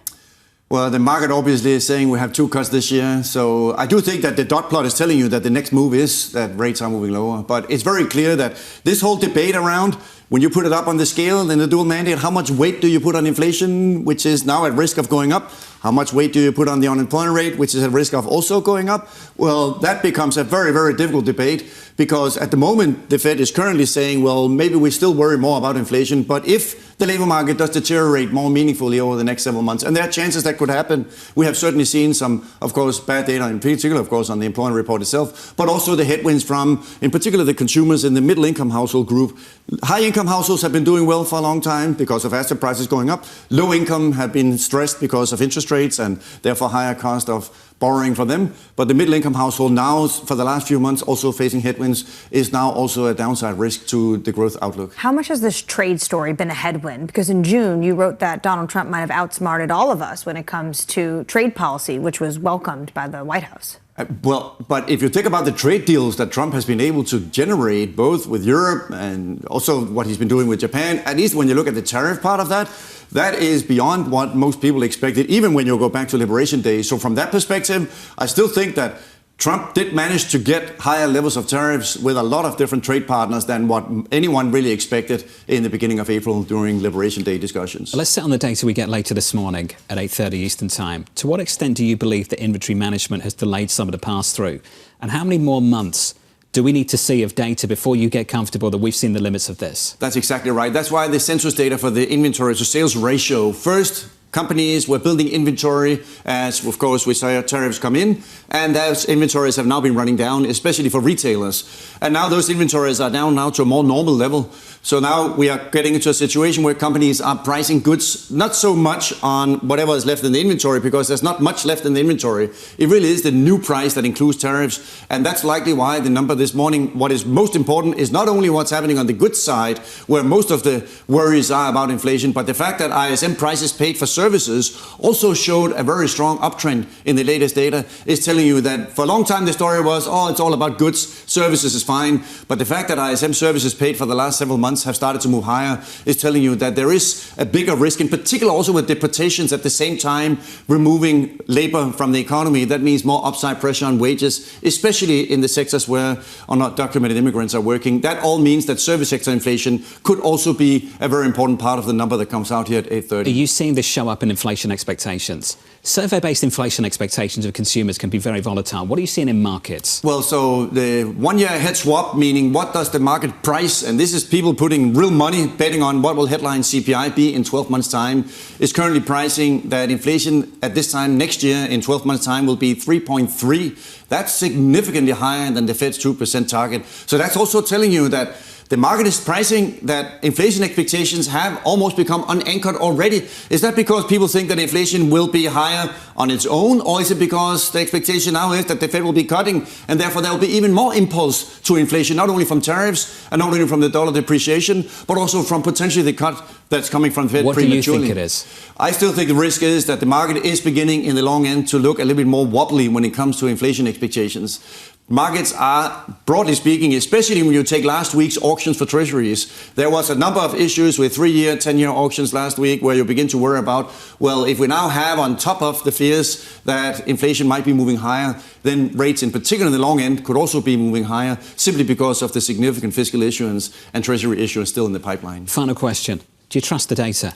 Well, the market obviously is saying we have 2 cuts this year. So I do think that the dot plot is telling you that the next move is that rates are moving lower. But it's very clear that this whole debate around, when you put it up on the scale in the dual mandate, how much weight do you put on inflation, which is now at risk of going up? How much weight do you put on the unemployment rate, which is at risk of also going up? Well, that becomes a very, very difficult debate, because at the moment, the Fed is currently saying, well, maybe we still worry more about inflation. But if the labor market does deteriorate more meaningfully over the next several months, and there are chances that could happen, we have certainly seen some, of course, bad data, in particular, of course, on the employment report itself, but also the headwinds from, in particular, the consumers in the middle-income household group. High-income households have been doing well for a long time because of asset prices going up. Low-income have been stressed because of interest rates and therefore higher cost of borrowing for them. But the middle-income household now, for the last few months, also facing headwinds, is now also a downside risk to the growth outlook. How much has this trade story been a headwind? Because in June, you wrote that Donald Trump might have outsmarted all of us when it comes to trade policy, which was welcomed by the White House. Well, but if you think about the trade deals that Trump has been able to generate, both with Europe and also what he's been doing with Japan, at least when you look at the tariff part of that, that is beyond what most people expected, even when you go back to Liberation Day. So from that perspective, I still think that Trump did manage to get higher levels of tariffs with a lot of different trade partners than what anyone really expected in the beginning of April during Liberation Day discussions. Let's sit on the data we get later this morning at 8:30 Eastern Time. To what extent do you believe that inventory management has delayed some of the pass-through? And how many more months do we need to see of data before you get comfortable that we've seen the limits of this? That's exactly right. That's why the census data for the inventory to sales ratio, first, companies were building inventory as, of course, we saw tariffs come in, and those inventories have now been running down, especially for retailers. And now those inventories are down now to a more normal level. So now we are getting into a situation where companies are pricing goods not so much on whatever is left in the inventory, because there's not much left in the inventory. It really is the new price that includes tariffs. And that's likely why the number this morning, what is most important is not only what's happening on the goods side, where most of the worries are about inflation, but the fact that ISM prices paid for services also showed a very strong uptrend in the latest data, is telling you that for a long time the story was, oh, it's all about goods, services is fine. But the fact that ISM services paid for the last several months have started to move higher is telling you that there is a bigger risk, in particular also with deportations at the same time, removing labor from the economy. That means more upside pressure on wages, especially in the sectors where undocumented immigrants are working. That all means that service sector inflation could also be a very important part of the number that comes out here at 8:30. Are you seeing this show up in inflation expectations? Survey-based inflation expectations of consumers can be very volatile. What are you seeing in markets? Well, so the one-year ahead swap, meaning what does the market price, and this is people putting real money betting on what will headline CPI be in 12 months' time, is currently pricing that inflation at this time next year in 12 months' time will be 3.3. That's significantly higher than the Fed's 2% target. So that's also telling you that the market is pricing that inflation expectations have almost become unanchored already. Is that because people think that inflation will be higher on its own, or is it because the expectation now is that the Fed will be cutting and therefore there will be even more impulse to inflation, not only from tariffs and not only from the dollar depreciation, but also from potentially the cut that's coming from the Fed prematurely? What do you think it is? I still think the risk is that the market is beginning in the long end to look a little bit more wobbly when it comes to inflation expectations. Markets are, broadly speaking, especially when you take last week's auctions for treasuries, there was a number of issues with 3-year, 10-year auctions last week where you begin to worry about, well, if we now have on top of the fears that inflation might be moving higher, then rates in particular in the long end could also be moving higher simply because of the significant fiscal issuance and treasury issuance still in the pipeline. Final question. Do you trust the data?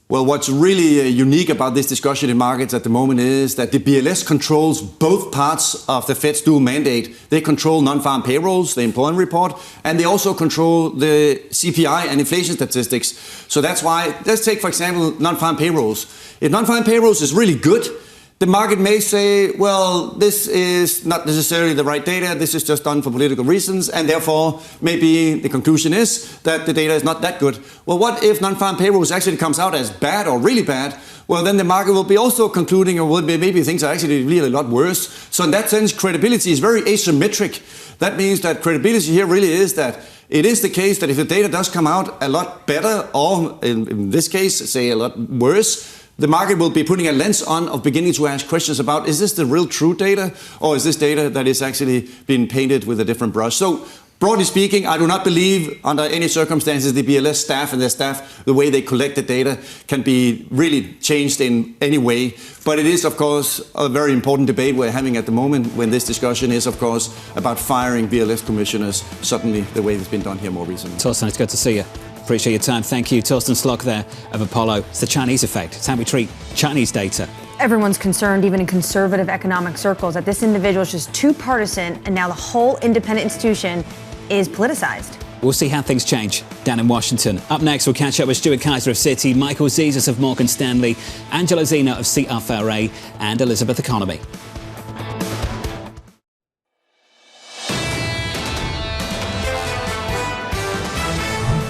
Well, what's really unique about this discussion in markets at the moment is that the BLS controls both parts of the Fed's dual mandate. They control non-farm payrolls, the employment report, and they also control the CPI and inflation statistics. So that's why, let's take, for example, non-farm payrolls. If non-farm payrolls is really good, the market may say, well, this is not necessarily the right data, this is just done for political reasons, and therefore maybe the conclusion is that the data is not that good. Well, what if non-farm payrolls actually comes out as bad or really bad? Well, then the market will be also concluding, or maybe things are actually really a lot worse. So in that sense, credibility is very asymmetric. That means that credibility here really is that it is the case that if the data does come out a lot better, or in this case, say a lot worse, the market will be putting a lens on of beginning to ask questions about, is this the real true data, or is this data that is actually being painted with a different brush? So, broadly speaking, I do not believe under any circumstances the BLS staff and their staff, the way they collect the data, can be really changed in any way. But it is, of course, a very important debate we're having at the moment when this discussion is, of course, about firing BLS commissioners, suddenly the way it's been done here more recently. Torsten, it's good to see you. Appreciate your time. Thank you. Torsten Slok there of Apollo. It's the Chinese effect. It's how we treat Chinese data. Everyone's concerned, even in conservative economic circles, that this individual is just too partisan, and now the whole independent institution is politicized. We'll see how things change down in Washington. Up next, we'll catch up with Stuart Kaiser of Citi, Michael Zezas of Morgan Stanley, Angelo Zino of CFRA, and Elizabeth Economy.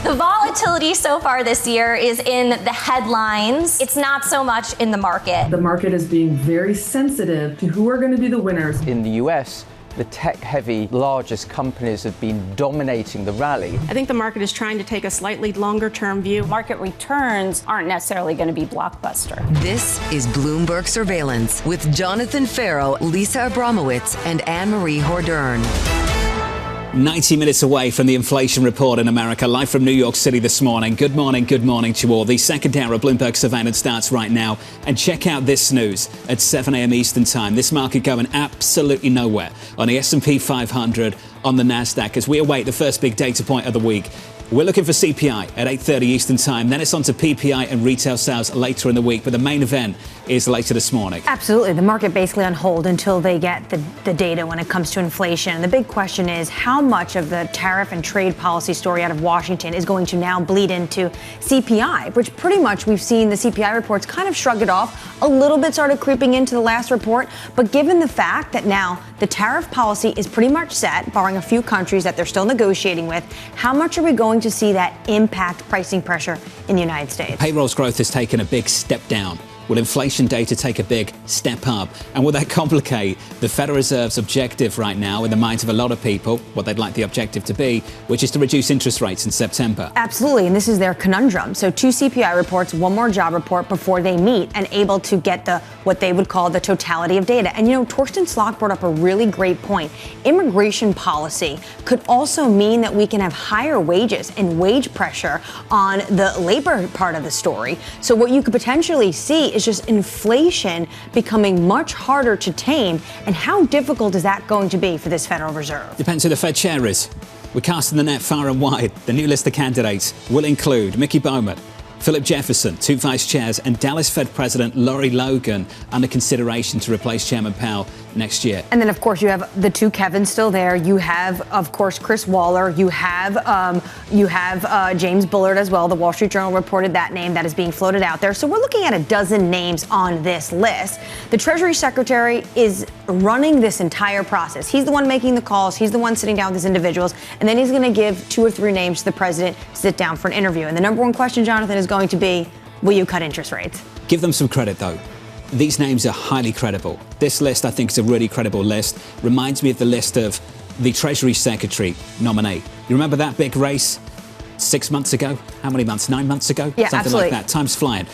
The volatility so far this year is in the headlines. It's not so much in the market. The market is being very sensitive to who are going to be the winners. In the US, the tech-heavy, largest companies have been dominating the rally. I think the market is trying to take a slightly longer-term view. Market returns aren't necessarily going to be blockbuster. This is Bloomberg Surveillance with Jonathan Ferro, Lisa Abramowicz, and Annmarie Hordern. 90 minutes away from the inflation report in America, live from New York City this morning. Good morning to you all. The second hour of Bloomberg Surveillance starts right now. And check out this news at 7 a.m. Eastern Time. This market going absolutely nowhere on the S&P 500, on the NASDAQ, as we await the first big data point of the week. We're looking for CPI at 8:30 Eastern Time. Then it's on to PPI and retail sales later in the week. But the main event is later this morning. Absolutely. The market basically on hold until they get the data when it comes to inflation. And the big question is how much of the tariff and trade policy story out of Washington is going to now bleed into CPI, which pretty much we've seen the CPI reports kind of shrug it off. A little bit started creeping into the last report. But given the fact that now the tariff policy is pretty much set, barring a few countries that they're still negotiating with, how much are we going to see that impact pricing pressure in the United States? Payrolls growth has taken a big step down. Will inflation data take a big step up? And will that complicate the Federal Reserve's objective right now in the minds of a lot of people, what they'd like the objective to be, which is to reduce interest rates in September? Absolutely, and this is their conundrum. So 2 CPI reports, 1 more job report before they meet and able to get what they would call the totality of data. And Torsten Slok brought up a really great point. Immigration policy could also mean that we can have higher wages and wage pressure on the labor part of the story. So what you could potentially see is just inflation becoming much harder to tame. And how difficult is that going to be for this Federal Reserve? Depends who the Fed chair is. We're casting the net far and wide. The new list of candidates will include Mickey Bowman, Philip Jefferson, 2 vice chairs, and Dallas Fed President Lori Logan under consideration to replace Chairman Powell next year. And then, of course, you have the 2 Kevins still there. You have, of course, Chris Waller. You have James Bullard as well. The Wall Street Journal reported that name that is being floated out there. So we're looking at a dozen names on this list. The Treasury Secretary is running this entire process. He's the one making the calls. He's the one sitting down with these individuals. And then he's going to give 2 or 3 names to the president to sit down for an interview. And the number one question, Jonathan, is going to be, will you cut interest rates? Give them some credit, though. These names are highly credible. This list, I think, is a really credible list. Reminds me of the list of the Treasury Secretary nominee. You remember that big race 6 months ago? How many months? 9 months ago? Yeah, something absolutely. like that. Time's flying.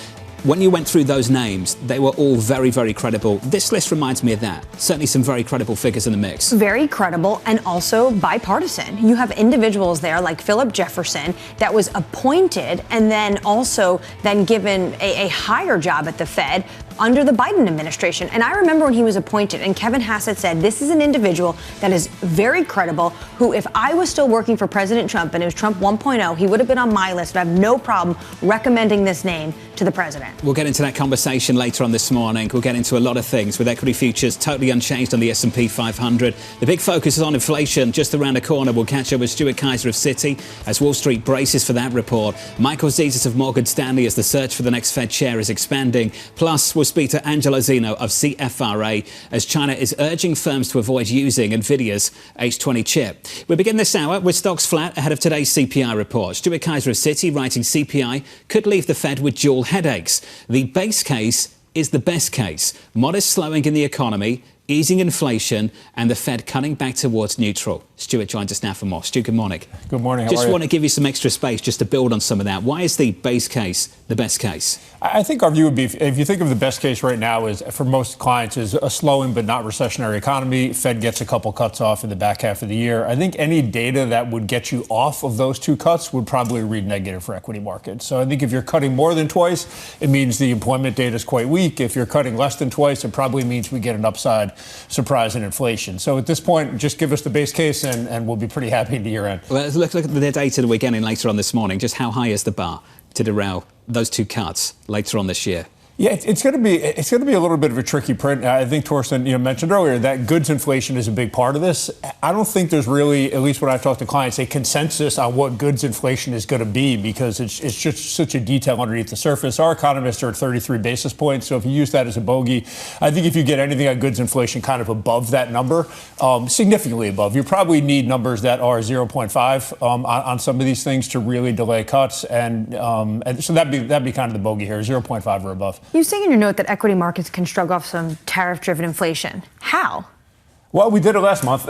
When you went through those names, they were all very, very credible. This list reminds me of that. Certainly some very credible figures in the mix. Very credible and also bipartisan. You have individuals there like Philip Jefferson that was appointed and then also then given a higher job at the Fed under the Biden administration. And I remember when he was appointed and Kevin Hassett said, this is an individual that is very credible, who if I was still working for President Trump and it was Trump 1.0, he would have been on my list. But I have no problem recommending this name to the president. We'll get into that conversation later on this morning. We'll get into a lot of things with equity futures totally unchanged on the S&P 500. The big focus is on inflation just around the corner. We'll catch up with Stuart Kaiser of Citi as Wall Street braces for that report. Michael Zezas of Morgan Stanley as the search for the next Fed chair is expanding. Plus, we'll speak to Angelo Zino of CFRA as China is urging firms to avoid using NVIDIA's H20 chip. We begin this hour with stocks flat ahead of today's CPI report. Stuart Kaiser of Citi writing CPI could leave the Fed with dual headaches. The base case is the best case. Modest slowing in the economy, easing inflation, and the Fed cutting back towards neutral. Stuart joins us now for more. Stu, good morning. Good morning. Just want to give you some extra space just to build on some of that. Why is the base case the best case? I think our view would be, if you think of the best case right now is, for most clients, is a slowing but not recessionary economy. Fed gets a couple cuts off in the back half of the year. I think any data that would get you off of those 2 cuts would probably read negative for equity markets. So I think if you're cutting more than twice, it means the employment data is quite weak. If you're cutting less than twice, it probably means we get an upside surprise in inflation. So at this point, just give us the base case and we'll be pretty happy at the year end. Well, let's look at the data that we're getting later on this morning. Just how high is the bar to derail those 2 cuts later on this year? Yeah, it's going to be a little bit of a tricky print. I think Torsten, mentioned earlier that goods inflation is a big part of this. I don't think there's really, at least when I talk to clients, a consensus on what goods inflation is going to be because it's just such a detail underneath the surface. Our economists are at 33 basis points, so if you use that as a bogey, I think if you get anything on goods inflation kind of above that number, significantly above, you probably need numbers that are 0.5 on some of these things to really delay cuts, and so that'd be kind of the bogey here, 0.5 or above. You say in your note that equity markets can shrug off some tariff-driven inflation. How? Well, we did it last month.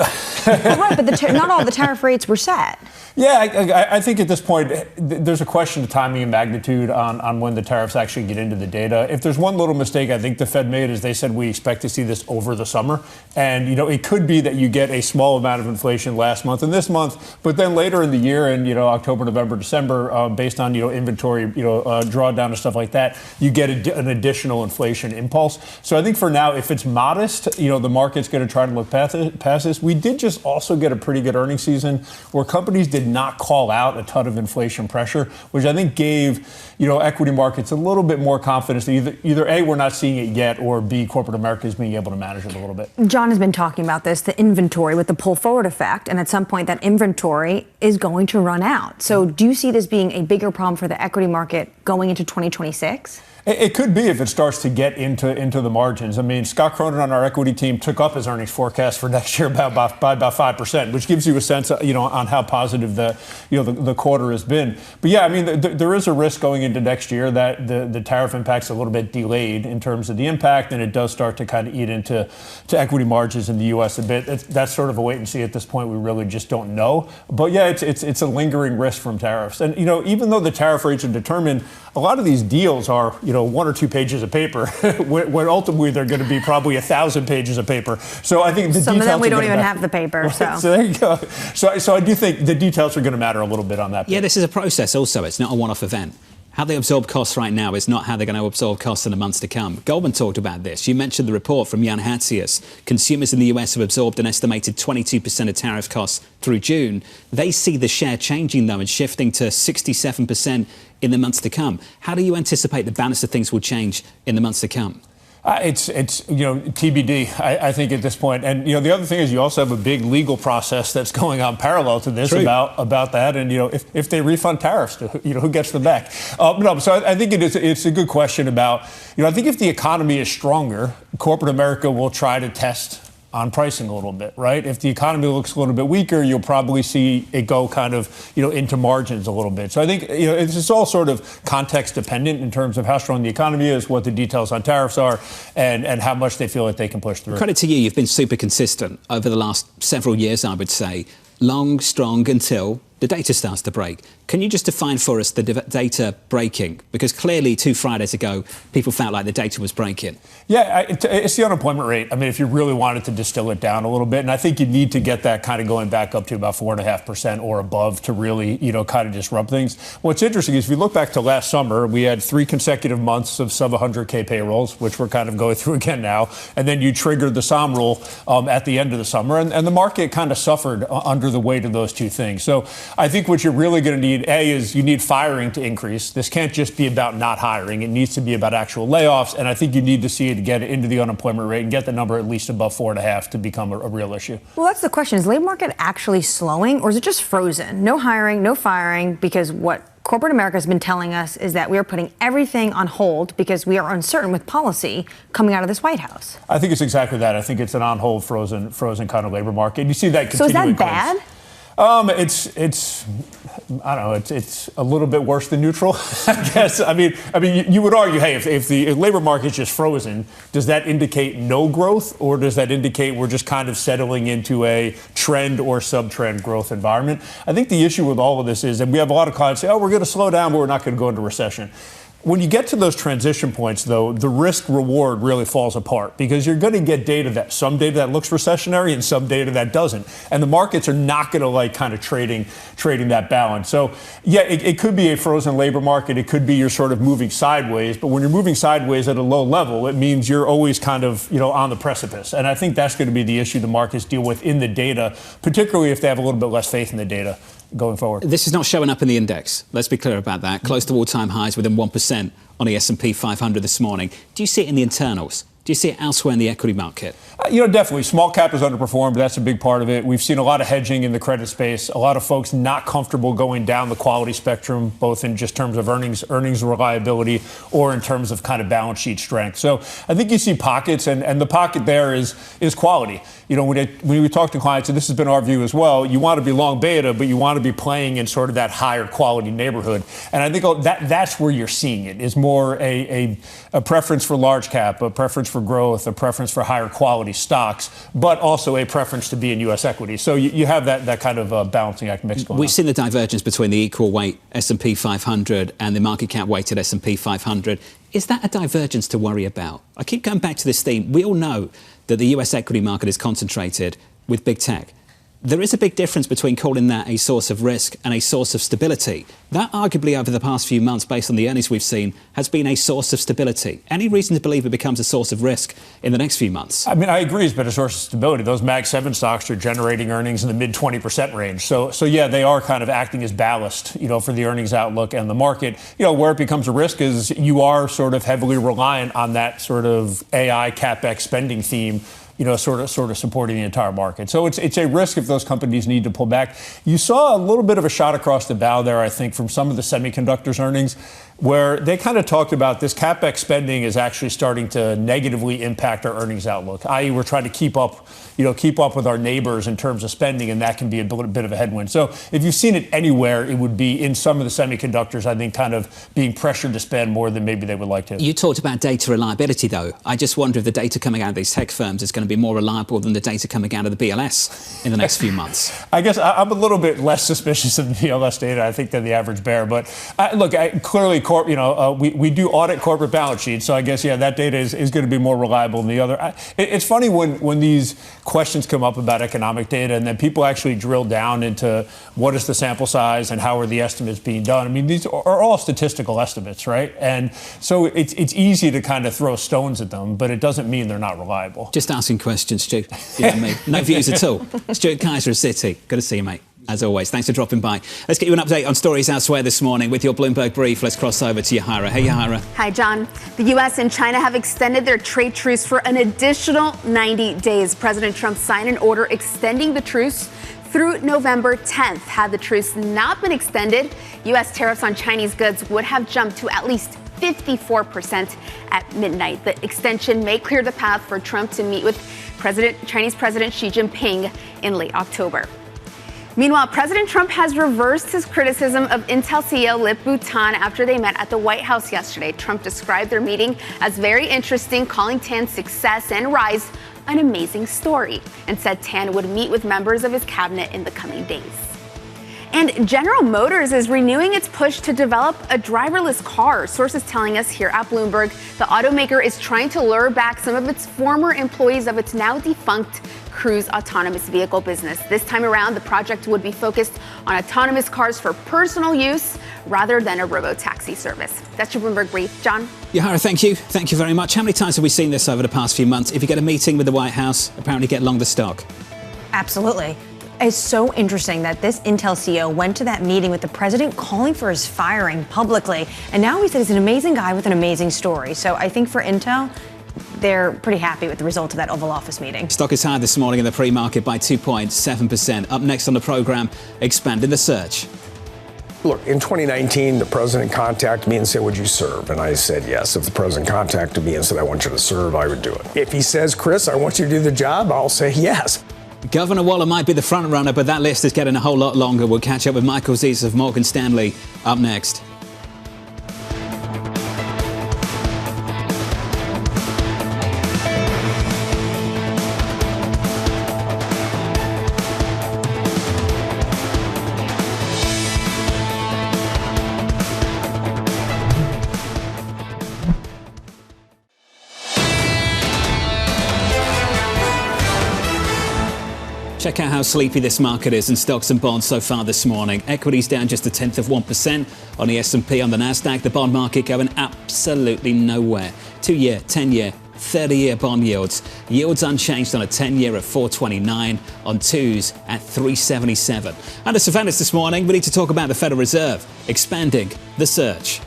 Right, but not all the tariff rates were set. Yeah, I think at this point, there's a question of timing and magnitude on when the tariffs actually get into the data. If there's one little mistake I think the Fed made is they said we expect to see this over the summer. And, it could be that you get a small amount of inflation last month and this month, but then later in the year in, October, November, December, based on, inventory, drawdown and stuff like that, you get an additional inflation impulse. So I think for now, if it's modest, the market's going to try to look past this. We did just also get a pretty good earnings season where companies did not call out a ton of inflation pressure, which I think gave, equity markets a little bit more confidence that either A, we're not seeing it yet, or B, corporate America is being able to manage it a little bit. John has been talking about this, the inventory with the pull forward effect, and at some point that inventory is going to run out. So do you see this being a bigger problem for the equity market going into 2026? It could be if it starts to get into the margins. I mean, Scott Cronin on our equity team took up his earnings forecast for next year by about 5%, which gives you a sense, on how positive the quarter has been. But yeah, I mean, there is a risk going into next year that the tariff impact's a little bit delayed in terms of the impact, and it does start to kind of eat into equity margins in the U.S. a bit. That's sort of a wait and see at this point. We really just don't know. But yeah, it's a lingering risk from tariffs. And even though the tariff rates are determined, a lot of these deals are, one or two pages of paper, when ultimately they're going to be probably 1,000 pages of paper. So I think some of them we don't even have the paper. So there you go. So I do think the details are going to matter a little bit on that. Yeah, this is a process also. It's not a one-off event. How they absorb costs right now is not how they're going to absorb costs in the months to come. Goldman talked about this. You mentioned the report from Jan Hatzius. Consumers in the US have absorbed an estimated 22% of tariff costs through June. They see the share changing, though, and shifting to 67% in the months to come. How do you anticipate the balance of things will change in the months to come? It's TBD, I think, at this point. And, the other thing is you also have a big legal process that's going on parallel to this about that. And, if they refund tariffs, who gets them back? So I think it's a good question about, I think if the economy is stronger, corporate America will try to test on pricing a little bit, right? If the economy looks a little bit weaker, you'll probably see it go kind of, into margins a little bit. So I think, it's all sort of context dependent in terms of how strong the economy is, what the details on tariffs are, and how much they feel like they can push through. Credit to you. You've been super consistent over the last several years, I would say. Long, strong until the data starts to break. Can you just define for us the data breaking? Because clearly 2 Fridays ago, people felt like the data was breaking. Yeah, it's the unemployment rate. I mean, if you really wanted to distill it down a little bit, and I think you need to get that kind of going back up to about 4.5% or above to really, kind of disrupt things. What's interesting is if you look back to last summer, we had 3 consecutive months of sub 100K payrolls, which we're kind of going through again now. And then you triggered the SOM rule at the end of the summer. And the market kind of suffered under the weight of those two things. So I think what you're really going to need, A, is you need firing to increase. This can't just be about not hiring. It needs to be about actual layoffs. And I think you need to see it get into the unemployment rate and get the number at least above 4.5 to become a real issue. Well, that's the question. Is the labor market actually slowing, or is it just frozen? No hiring, no firing, because what corporate America has been telling us is that we are putting everything on hold because we are uncertain with policy coming out of this White House. I think it's exactly that. I think it's an on-hold, frozen kind of labor market. And you see that continuing. So is that bad? It's I don't know. It's a little bit worse than neutral, I guess. I mean, you would argue, hey, if the labor market is just frozen, does that indicate no growth, or does that indicate we're just kind of settling into a trend or sub-trend growth environment? I think the issue with all of this is, and we have a lot of clients say, oh, we're going to slow down, but we're not going to go into recession. When you get to those transition points, though, the risk reward really falls apart because you're going to get some data that looks recessionary and some data that doesn't. And the markets are not going to like kind of trading that balance. So, yeah, it could be a frozen labor market. It could be you're sort of moving sideways. But when you're moving sideways at a low level, it means you're always kind of, on the precipice. And I think that's going to be the issue the markets deal with in the data, particularly if they have a little bit less faith in the data going forward. This is not showing up in the index. Let's be clear about that. Close to all-time highs within 1% on the S&P 500 this morning. Do you see it in the internals? Do you see it elsewhere in the equity market? Definitely. Small cap has underperformed. That's a big part of it. We've seen a lot of hedging in the credit space. A lot of folks not comfortable going down the quality spectrum, both in just terms of earnings reliability, or in terms of kind of balance sheet strength. So I think you see pockets, and the pocket there is quality. When we talk to clients, and this has been our view as well, you want to be long beta, but you want to be playing in sort of that higher quality neighborhood. And I think that's where you're seeing it, is more a preference for large cap, a preference for growth, a preference for higher quality. quality stocks, but also a preference to be in U.S. equity. So you have that kind of balancing act mix going on. We've seen the divergence between the equal weight S&P 500 and the market cap weighted S&P 500. Is that a divergence to worry about? I keep going back to this theme. We all know that the US equity market is concentrated with big tech. There is a big difference between calling that a source of risk and a source of stability. That arguably over the past few months, based on the earnings we've seen, has been a source of stability. Any reason to believe it becomes a source of risk in the next few months? I mean, I agree it's been a source of stability. Those Mag 7 stocks are generating earnings in the mid 20% range. So yeah, they are kind of acting as ballast, for the earnings outlook and the market. Where it becomes a risk is you are sort of heavily reliant on that sort of AI CapEx spending theme, sort of supporting the entire market. So it's a risk if those companies need to pull back. You saw a little bit of a shot across the bow there, I think, from some of the semiconductors earnings, where they kind of talked about this CapEx spending is actually starting to negatively impact our earnings outlook, i.e. we're trying to keep up with our neighbors in terms of spending, and that can be a bit of a headwind. So if you've seen it anywhere, it would be in some of the semiconductors, I think, kind of being pressured to spend more than maybe they would like to. You talked about data reliability, though. I just wonder if the data coming out of these tech firms is going to be more reliable than the data coming out of the BLS in the next few months. I guess I'm a little bit less suspicious of the BLS data, I think, than the average bear. But clearly, we do audit corporate balance sheets, so I guess, that data is going to be more reliable than the other. It's funny when these questions come up about economic data and then people actually drill down into what is the sample size and how are the estimates being done. I mean, these are all statistical estimates, right? And so it's easy to kind of throw stones at them, but it doesn't mean they're not reliable. Just asking questions, Stu. No views at all. Stuart Kaiser of Citi. Good to see you, mate. As always, thanks for dropping by. Let's get you an update on stories elsewhere this morning with your Bloomberg brief. Let's cross over to Yahara. Hey, Yahara. Hi, John. The U.S. and China have extended their trade truce for an additional 90 days. President Trump signed an order extending the truce through November 10th. Had the truce not been extended, U.S. tariffs on Chinese goods would have jumped to at least 54% at midnight. The extension may clear the path for Trump to meet with Chinese President Xi Jinping in late October. Meanwhile, President Trump has reversed his criticism of Intel CEO Lip Bhutan after they met at the White House yesterday. Trump described their meeting as very interesting, calling Tan's success and rise an amazing story, and said Tan would meet with members of his cabinet in the coming days. And General Motors is renewing its push to develop a driverless car. Sources telling us here at Bloomberg, the automaker is trying to lure back some of its former employees of its now defunct Cruise autonomous vehicle business. This time around, the project would be focused on autonomous cars for personal use rather than a robo-taxi service. That's your Bloomberg brief. John? Yahara, thank you. Thank you very much. How many times have we seen this over the past few months? If you get a meeting with the White House, apparently get long the stock. Absolutely. It's so interesting that this Intel CEO went to that meeting with the president calling for his firing publicly. And now he said he's an amazing guy with an amazing story. So I think for Intel, they're pretty happy with the result of that Oval Office meeting. Stock is higher this morning in the pre-market by 2.7%. Up next on the program, expanding the search. Look, in 2019, the president contacted me and said, would you serve? And I said, yes. If the president contacted me and said, I want you to serve, I would do it. If he says, Chris, I want you to do the job, I'll say yes. Governor Waller might be the front runner, but that list is getting a whole lot longer. We'll catch up with Michael Zezas of Morgan Stanley up next. Check out how sleepy this market is in stocks and bonds so far this morning. Equities down just 0.1% on the S&P. On the Nasdaq, the bond market going absolutely nowhere. 2-year, 10-year, 30-year bond yields. Yields unchanged on a 10-year at 4.29, on 2s at 3.77. Under surveillance this morning, we need to talk about the Federal Reserve expanding the search.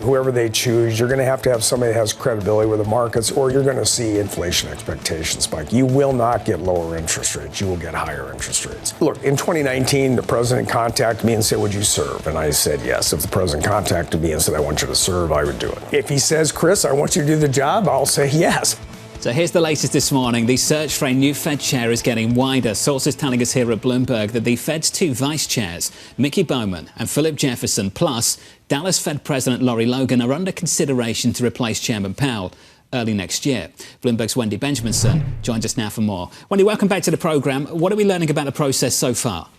Whoever they choose, you're going to have somebody that has credibility with the markets, or you're going to see inflation expectations spike. You will not get lower interest rates. You will get higher interest rates. Look, in 2019, the president contacted me and said, would you serve? And I said, yes. If the president contacted me and said, I want you to serve, I would do it. If he says, Chris, I want you to do the job, I'll say yes. So here's the latest this morning. The search for a new Fed chair is getting wider. Sources telling us here at Bloomberg that the Fed's two vice chairs, Mickey Bowman and Philip Jefferson, plus Dallas Fed President Lori Logan, are under consideration to replace Chairman Powell early next year. Bloomberg's Wendy Benjaminson joins us now for more. Wendy, welcome back to the programme. What are we learning about the process so far?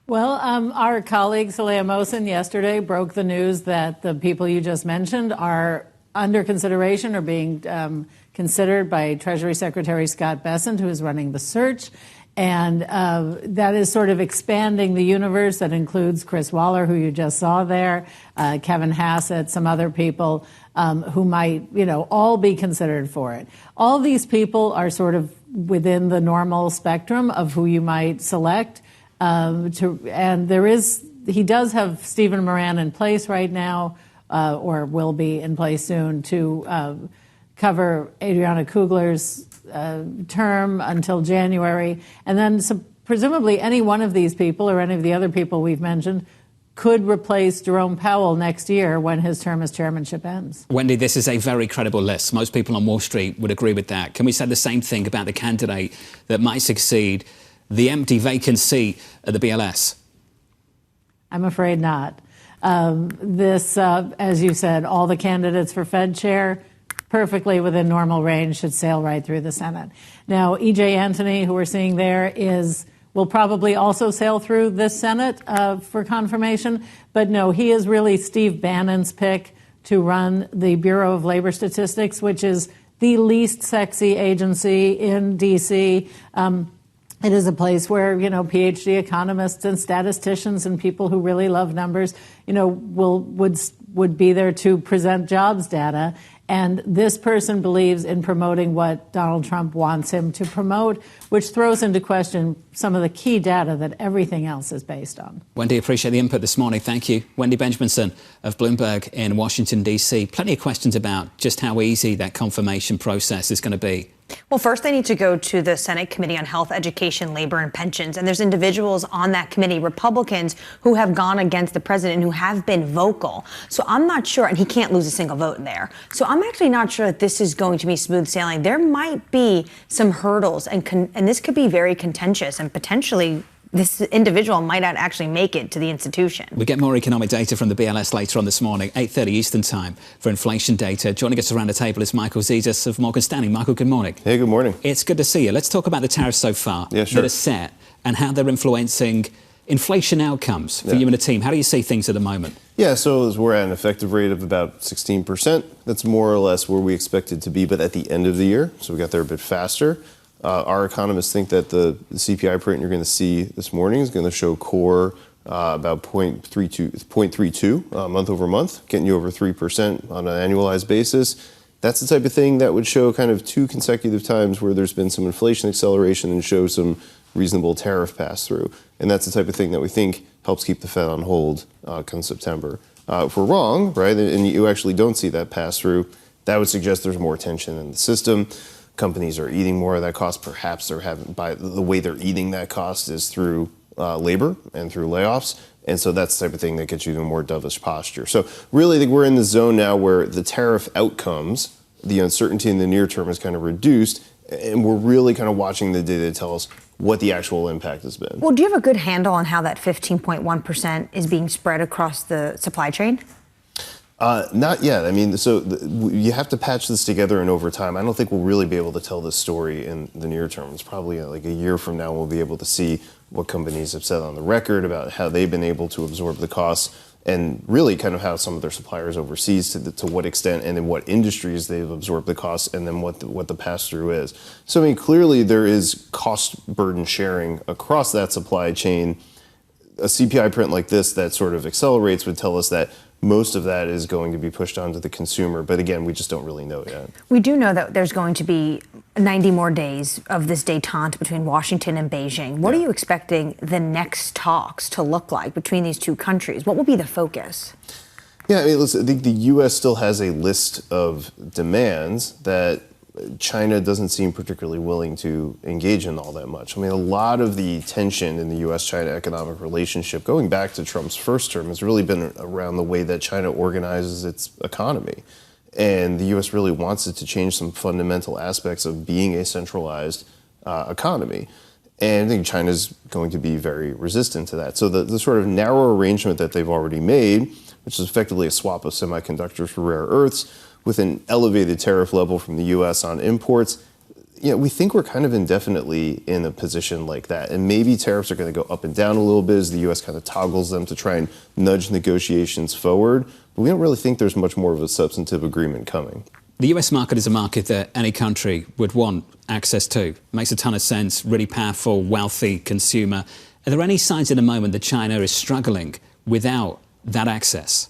Well, our colleague Saleha Mohsen yesterday broke the news that the people you just mentioned are under consideration or being considered by Treasury Secretary Scott Bessent, who is running the search. And that is sort of expanding the universe. That includes Chris Waller, who you just saw there, Kevin Hassett, some other people who might, all be considered for it. All these people are sort of within the normal spectrum of who you might select. And he does have Stephen Moran in place right now, or will be in place soon, to cover Adriana Kugler's term until January. And then presumably any one of these people or any of the other people we've mentioned could replace Jerome Powell next year when his term as chairmanship ends. Wendy, this is a very credible list. Most people on Wall Street would agree with that. Can we say the same thing about the candidate that might succeed the empty vacant seat at the BLS? I'm afraid not. As you said, all the candidates for Fed chair, perfectly within normal range, should sail right through the Senate. Now, E.J. Antony, who we're seeing there, will probably also sail through this Senate for confirmation. But no, he is really Steve Bannon's pick to run the Bureau of Labor Statistics, which is the least sexy agency in D.C. It is a place where, PhD economists and statisticians and people who really love numbers, would be there to present jobs data. And this person believes in promoting what Donald Trump wants him to promote, which throws into question some of the key data that everything else is based on. Wendy, appreciate the input this morning. Thank you. Wendy Benjaminson of Bloomberg in Washington, D.C. Plenty of questions about just how easy that confirmation process is going to be. Well, first they need to go to the Senate Committee on Health, Education, Labor, and Pensions. And there's individuals on that committee, Republicans, who have gone against the president, who have been vocal. So I'm not sure, and he can't lose a single vote in there. So I'm actually not sure that this is going to be smooth sailing. There might be some hurdles, and this could be very contentious, and potentially this individual might not actually make it to the institution. We get more economic data from the BLS later on this morning, 8:30 Eastern time, for inflation data. Joining us around the table is Michael Zezas of Morgan Stanley. Michael, good morning. Hey, good morning. It's good to see you. Let's talk about the tariffs so far that are set and how they're influencing inflation outcomes for you and the team. How do you see things at the moment? Yeah, so we're at an effective rate of about 16%. That's more or less where we expected to be, but at the end of the year. So we got there a bit faster. Our economists think that the CPI print you're going to see this morning is going to show core about 0.32 month over month, getting you over 3% on an annualized basis. That's the type of thing that would show kind of 2 consecutive times where there's been some inflation acceleration and show some reasonable tariff pass-through. And that's the type of thing that we think helps keep the Fed on hold come September. If we're wrong, right, and you actually don't see that pass-through, that would suggest there's more tension in the system. Companies are eating more of that cost. Perhaps they're having, by the way they're eating that cost is through labor and through layoffs. And so that's the type of thing that gets you to a more dovish posture. So really, I think we're in the zone now where the tariff outcomes, the uncertainty in the near term is kind of reduced. And we're really kind of watching the data to tell us what the actual impact has been. Well, do you have a good handle on how that 15.1% is being spread across the supply chain? Not yet. I mean, you have to patch this together, and over time, I don't think we'll really be able to tell this story in the near term. It's probably like a year from now we'll be able to see what companies have said on the record about how they've been able to absorb the costs, and really kind of how some of their suppliers overseas to what extent and in what industries they've absorbed the costs, and then what the pass-through is. So, I mean, clearly there is cost burden sharing across that supply chain. A CPI print like this that sort of accelerates would tell us that most of that is going to be pushed onto the consumer. But again, we just don't really know yet. We do know that there's going to be 90 more days of this détente between Washington and Beijing. What are you expecting the next talks to look like between these two countries? What will be the focus? Yeah, I mean, listen, I think the U.S. still has a list of demands that China doesn't seem particularly willing to engage in all that much. I mean, a lot of the tension in the U.S.-China economic relationship, going back to Trump's first term, has really been around the way that China organizes its economy. And the U.S. really wants it to change some fundamental aspects of being a centralized economy. And I think China's going to be very resistant to that. So the sort of narrow arrangement that they've already made, which is effectively a swap of semiconductors for rare earths, with an elevated tariff level from the U.S. on imports, we think we're kind of indefinitely in a position like that. And maybe tariffs are going to go up and down a little bit as the U.S. kind of toggles them to try and nudge negotiations forward. But we don't really think there's much more of a substantive agreement coming. The US market is a market that any country would want access to. Makes a ton of sense, really powerful, wealthy consumer. Are there any signs at the moment that China is struggling without that access?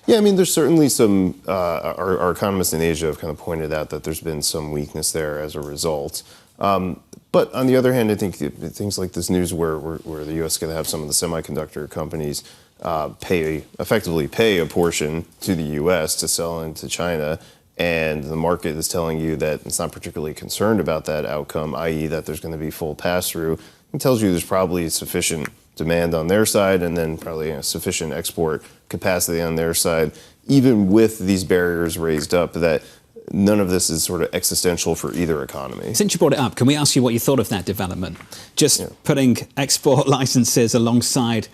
Yeah, I mean, there's certainly some, our economists in Asia have kind of pointed out that there's been some weakness there as a result. But on the other hand, I think things like this news where the U.S. is going to have some of the semiconductor companies effectively pay a portion to the U.S. to sell into China, and the market is telling you that it's not particularly concerned about that outcome, i.e. that there's going to be full pass-through, it tells you there's probably sufficient demand on their side and then probably sufficient export capacity on their side, even with these barriers raised up, that none of this is sort of existential for either economy. Since you brought it up, can we ask you what you thought of that development? Just putting export licenses alongside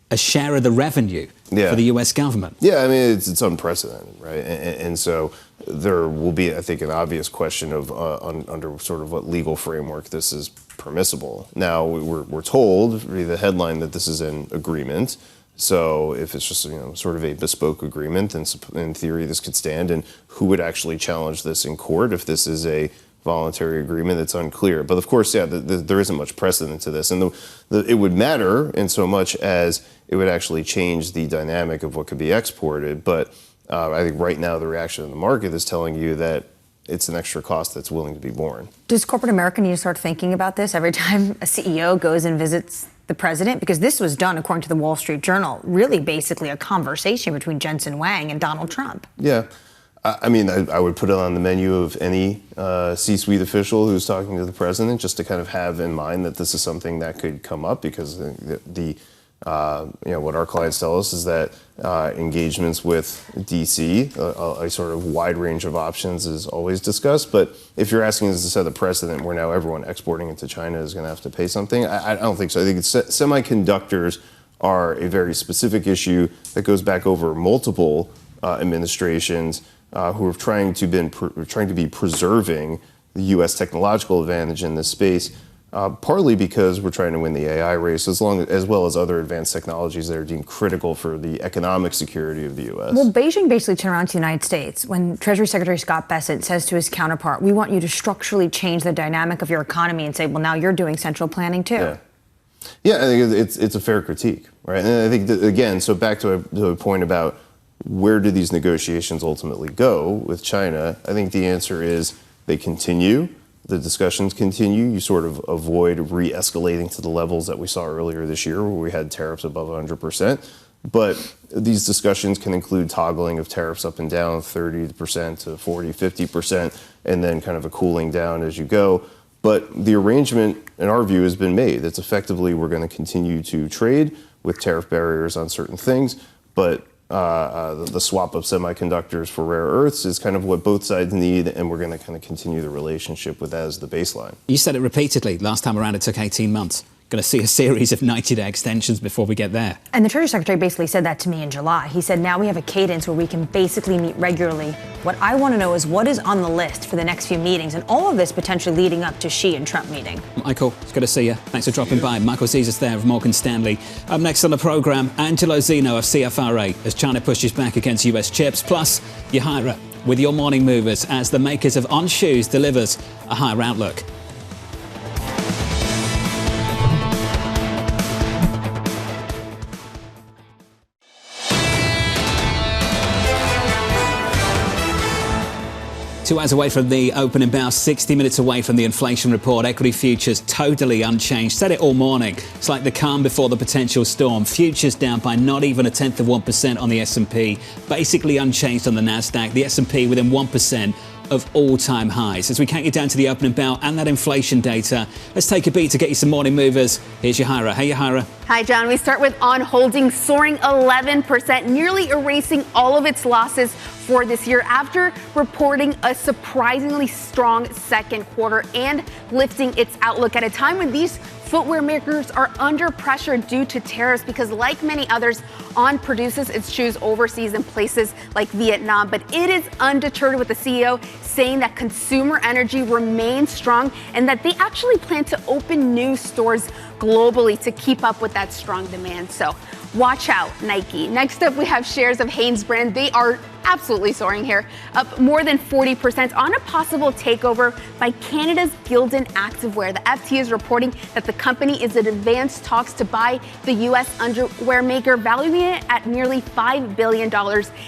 a share of the revenue for the U.S. government. Yeah, I mean, it's unprecedented, right? And so there will be, I think, an obvious question of under sort of what legal framework this is permissible. Now, we're told, read the headline, that this is an agreement. So if it's just, sort of a bespoke agreement, then in theory this could stand. And who would actually challenge this in court if this is a voluntary agreement? It's unclear. But of course, there isn't much precedent to this. And it would matter in so much as it would actually change the dynamic of what could be exported. But I think right now the reaction in the market is telling you that it's an extra cost that's willing to be borne. Does corporate America need to start thinking about this every time a CEO goes and visits the president? Because this was done, according to the Wall Street Journal, really basically a conversation between Jensen Huang and Donald Trump. Yeah. I mean, I would put it on the menu of any C-suite official who's talking to the president, just to kind of have in mind that this is something that could come up, because what our clients tell us is that engagements with DC, a sort of wide range of options is always discussed. But if you're asking us to set a precedent where now everyone exporting into China is going to have to pay something, I don't think so. I think semiconductors are a very specific issue that goes back over multiple administrations who are trying to be preserving the U.S. technological advantage in this space. Partly because we're trying to win the AI race, as well as other advanced technologies that are deemed critical for the economic security of the U.S. Well, Beijing basically turned around to the United States when Treasury Secretary Scott Bessent says to his counterpart, we want you to structurally change the dynamic of your economy, and say, well, now you're doing central planning too. Yeah, I think it's a fair critique, right? And I think, again, so back to a point about where do these negotiations ultimately go with China, I think the answer is they continue. The discussions continue. You sort of avoid re-escalating to the levels that we saw earlier this year, where we had tariffs above 100%. But these discussions can include toggling of tariffs up and down 30% to 40, 50%, and then kind of a cooling down as you go. But the arrangement, in our view, has been made. It's effectively we're going to continue to trade with tariff barriers on certain things, but the swap of semiconductors for rare earths is kind of what both sides need, and we're going to kind of continue the relationship with that as the baseline. You said it repeatedly. Last time around, it took 18 months. Going to see a series of 90-day extensions before we get there. And the Treasury Secretary basically said that to me in July. He said, now we have a cadence where we can basically meet regularly. What I want to know is what is on the list for the next few meetings, and all of this potentially leading up to Xi and Trump meeting. Michael, it's good to see you. Thanks for dropping by. Michael Zezas there of Morgan Stanley. Up next on the programme, Angelo Zino of CFRA as China pushes back against US chips. Plus, Elyas with your morning movers as the makers of On Shoes delivers a higher outlook. Two hours away from the opening bell, 60 minutes away from the inflation report. Equity futures totally unchanged. Said it all morning. It's like the calm before the potential storm. Futures down by not even 0.1% on the S&P. Basically unchanged on the Nasdaq. The S&P within 1% of all-time highs. As we count you down to the opening bell and that inflation data, let's take a beat to get you some morning movers. Here's Elyas. Hey, Elyas. Hi, John. We start with On Holding soaring 11%, nearly erasing all of its losses for this year after reporting a surprisingly strong second quarter and lifting its outlook at a time when these footwear makers are under pressure due to tariffs because, like many others, On produces its shoes overseas in places like Vietnam. But it is undeterred, with the CEO saying that consumer energy remains strong and that they actually plan to open new stores globally to keep up with that strong demand. So watch out, Nike. Next up, we have shares of Hanes brand. They are absolutely soaring here, up more than 40% on a possible takeover by Canada's Gildan Activewear. The FT is reporting that the company is in advanced talks to buy the U.S. underwear maker, valuing it at nearly $5 billion,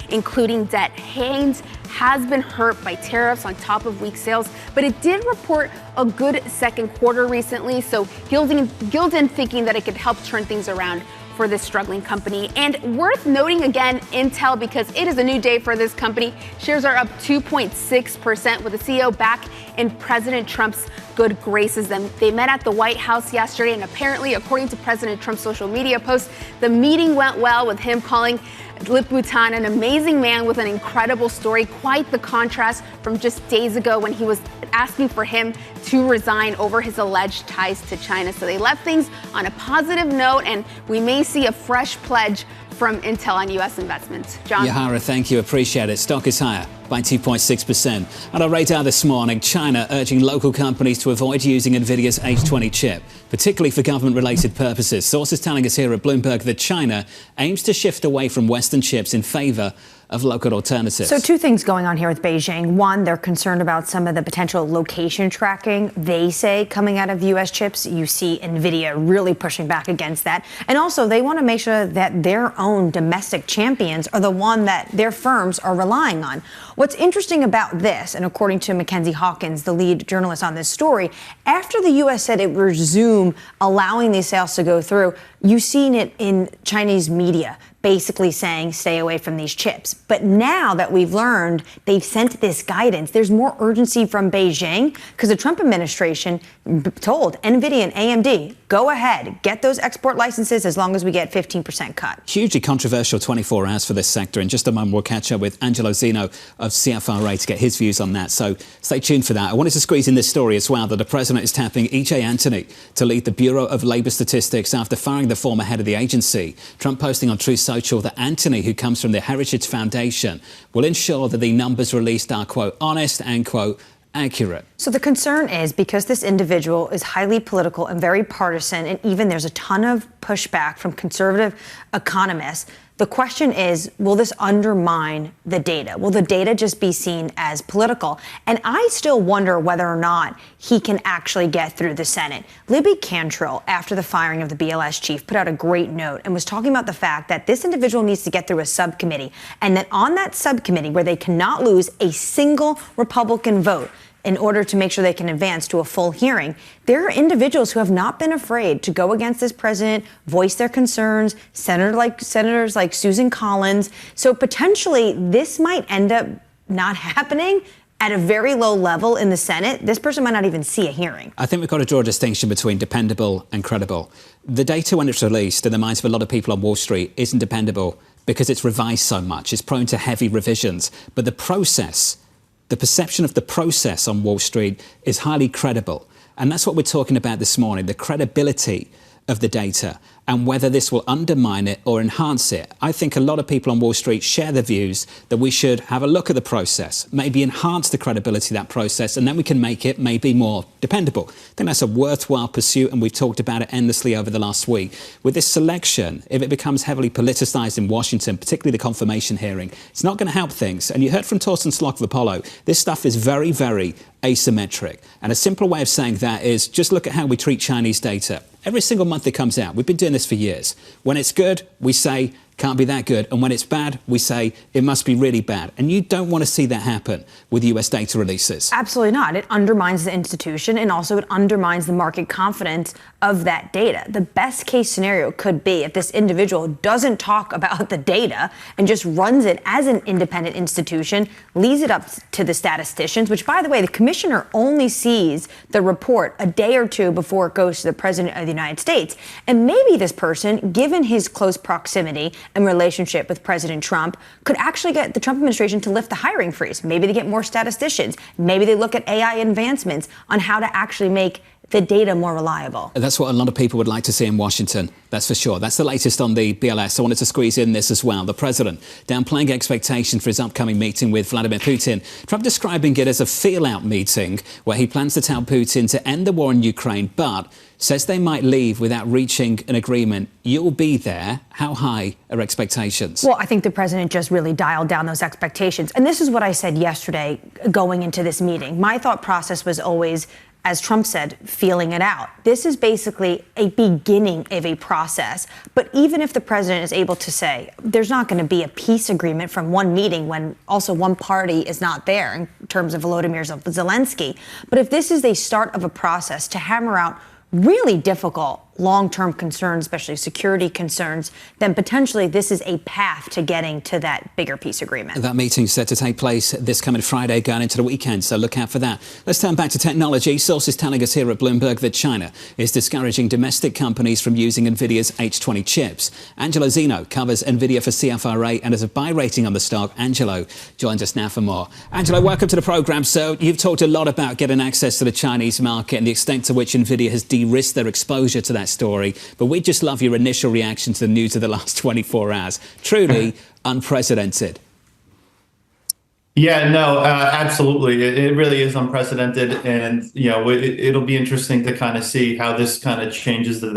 including debt. Hanes has been hurt by tariffs on top of weak sales, but it did report a good second quarter recently, so Gildan thinking that it could help turn things around for this struggling company. And worth noting again, Intel, because it is a new day for this company. Shares are up 2.6% with the CEO back in President Trump's good graces. And they met at the White House yesterday, and apparently, according to President Trump's social media post, the meeting went well, with him calling Lip-Bu-Tan an amazing man with an incredible story. Quite the contrast from just days ago when he was asking for him to resign over his alleged ties to China. So they left things on a positive note, and we may see a fresh pledge from Intel on U.S. investments. John? Yahara, thank you. Appreciate it. Stock is higher by 2.6%. On our radar this morning, China urging local companies to avoid using NVIDIA's H20 chip, particularly for government-related purposes. Sources telling us here at Bloomberg that China aims to shift away from Western chips in favor of local alternatives. So two things going on here with Beijing. One, they're concerned about some of the potential location tracking, they say, coming out of U.S. chips. You see NVIDIA really pushing back against that. And also, they want to make sure that their own domestic champions are the one that their firms are relying on. What's interesting about this, and according to Mackenzie Hawkins, the lead journalist on this story, after the U.S. said it would resume allowing these sales to go through, you've seen it in Chinese media basically saying stay away from these chips. But now that we've learned they've sent this guidance, there's more urgency from Beijing, because the Trump administration told NVIDIA and AMD, go ahead, get those export licenses as long as we get 15% cut. Hugely controversial 24 hours for this sector. In just a moment, we'll catch up with Angelo Zino of CFRA to get his views on that. So stay tuned for that. I wanted to squeeze in this story as well, that the president is tapping E.J. Antony to lead the Bureau of Labor Statistics after firing the former head of the agency. Trump posting on Truist Social that Antony, who comes from the Heritage Foundation, will ensure that the numbers released are, quote, honest and, quote, accurate. So the concern is, because this individual is highly political and very partisan, and even there's a ton of pushback from conservative economists, the question is, will this undermine the data? Will the data just be seen as political? And I still wonder whether or not he can actually get through the Senate. Libby Cantrell, after the firing of the BLS chief, put out a great note and was talking about the fact that this individual needs to get through a subcommittee, and that on that subcommittee, where they cannot lose a single Republican vote in order to make sure they can advance to a full hearing, there are individuals who have not been afraid to go against this president, voice their concerns, senators like Susan Collins. So potentially this might end up not happening at a very low level in the Senate. This person might not even see a hearing. I think we've got to draw a distinction between dependable and credible. The data, when it's released, in the minds of a lot of people on Wall Street, isn't dependable because it's revised so much. It's prone to heavy revisions. But the process, the perception of the process on Wall Street is highly credible. And that's what we're talking about this morning, the credibility of the data and whether this will undermine it or enhance it. I think a lot of people on Wall Street share the views that we should have a look at the process, maybe enhance the credibility of that process, and then we can make it maybe more dependable. I think that's a worthwhile pursuit, and we've talked about it endlessly over the last week. With this selection, if it becomes heavily politicized in Washington, particularly the confirmation hearing, it's not going to help things. And you heard from Torsten Slok of Apollo, this stuff is very, very asymmetric. And a simple way of saying that is just look at how we treat Chinese data. Every single month it comes out. We've been doing this for years. When it's good, we say, can't be that good. And when it's bad, we say, it must be really bad. And you don't want to see that happen with US data releases. Absolutely not. It undermines the institution, and also it undermines the market confidence of that data. The best case scenario could be if this individual doesn't talk about the data and just runs it as an independent institution, leaves it up to the statisticians, which, by the way, the commissioner only sees the report a day or two before it goes to the president of the United States. And maybe this person, given his close proximity and relationship with President Trump could actually get the Trump administration to lift the hiring freeze. Maybe they get more statisticians. Maybe they look at AI advancements on how to actually make the data more reliable. That's what a lot of people would like to see in Washington, that's for sure. That's the latest on the BLS. I wanted to squeeze in this as well. The president downplaying expectations for his upcoming meeting with Vladimir Putin. Trump describing it as a feel-out meeting where he plans to tell Putin to end the war in Ukraine, but says they might leave without reaching an agreement. You'll be there. How high are expectations? Well, I think the president just really dialed down those expectations. And this is what I said yesterday going into this meeting. My thought process was always, as Trump said, feeling it out. This is basically a beginning of a process. But even if the president is able to say there's not going to be a peace agreement from one meeting when also one party is not there in terms of Volodymyr Zelensky, but if this is a start of a process to hammer out really difficult long-term concerns, especially security concerns, then potentially this is a path to getting to that bigger peace agreement. That meeting's set to take place this coming Friday going into the weekend, so look out for that. Let's turn back to technology. Sources telling us here at Bloomberg that China is discouraging domestic companies from using NVIDIA's H20 chips. Angelo Zino covers NVIDIA for CFRA and has a buy rating on the stock. Angelo joins us now for more. Angelo, welcome to the programme. So you've talked a lot about getting access to the Chinese market and the extent to which NVIDIA has de-risked their exposure to that story, but we'd just love your initial reaction to the news of the last 24 hours. Truly unprecedented. Yeah, no, absolutely. It really is unprecedented. And, you know, it'll be interesting to kind of see how this kind of changes the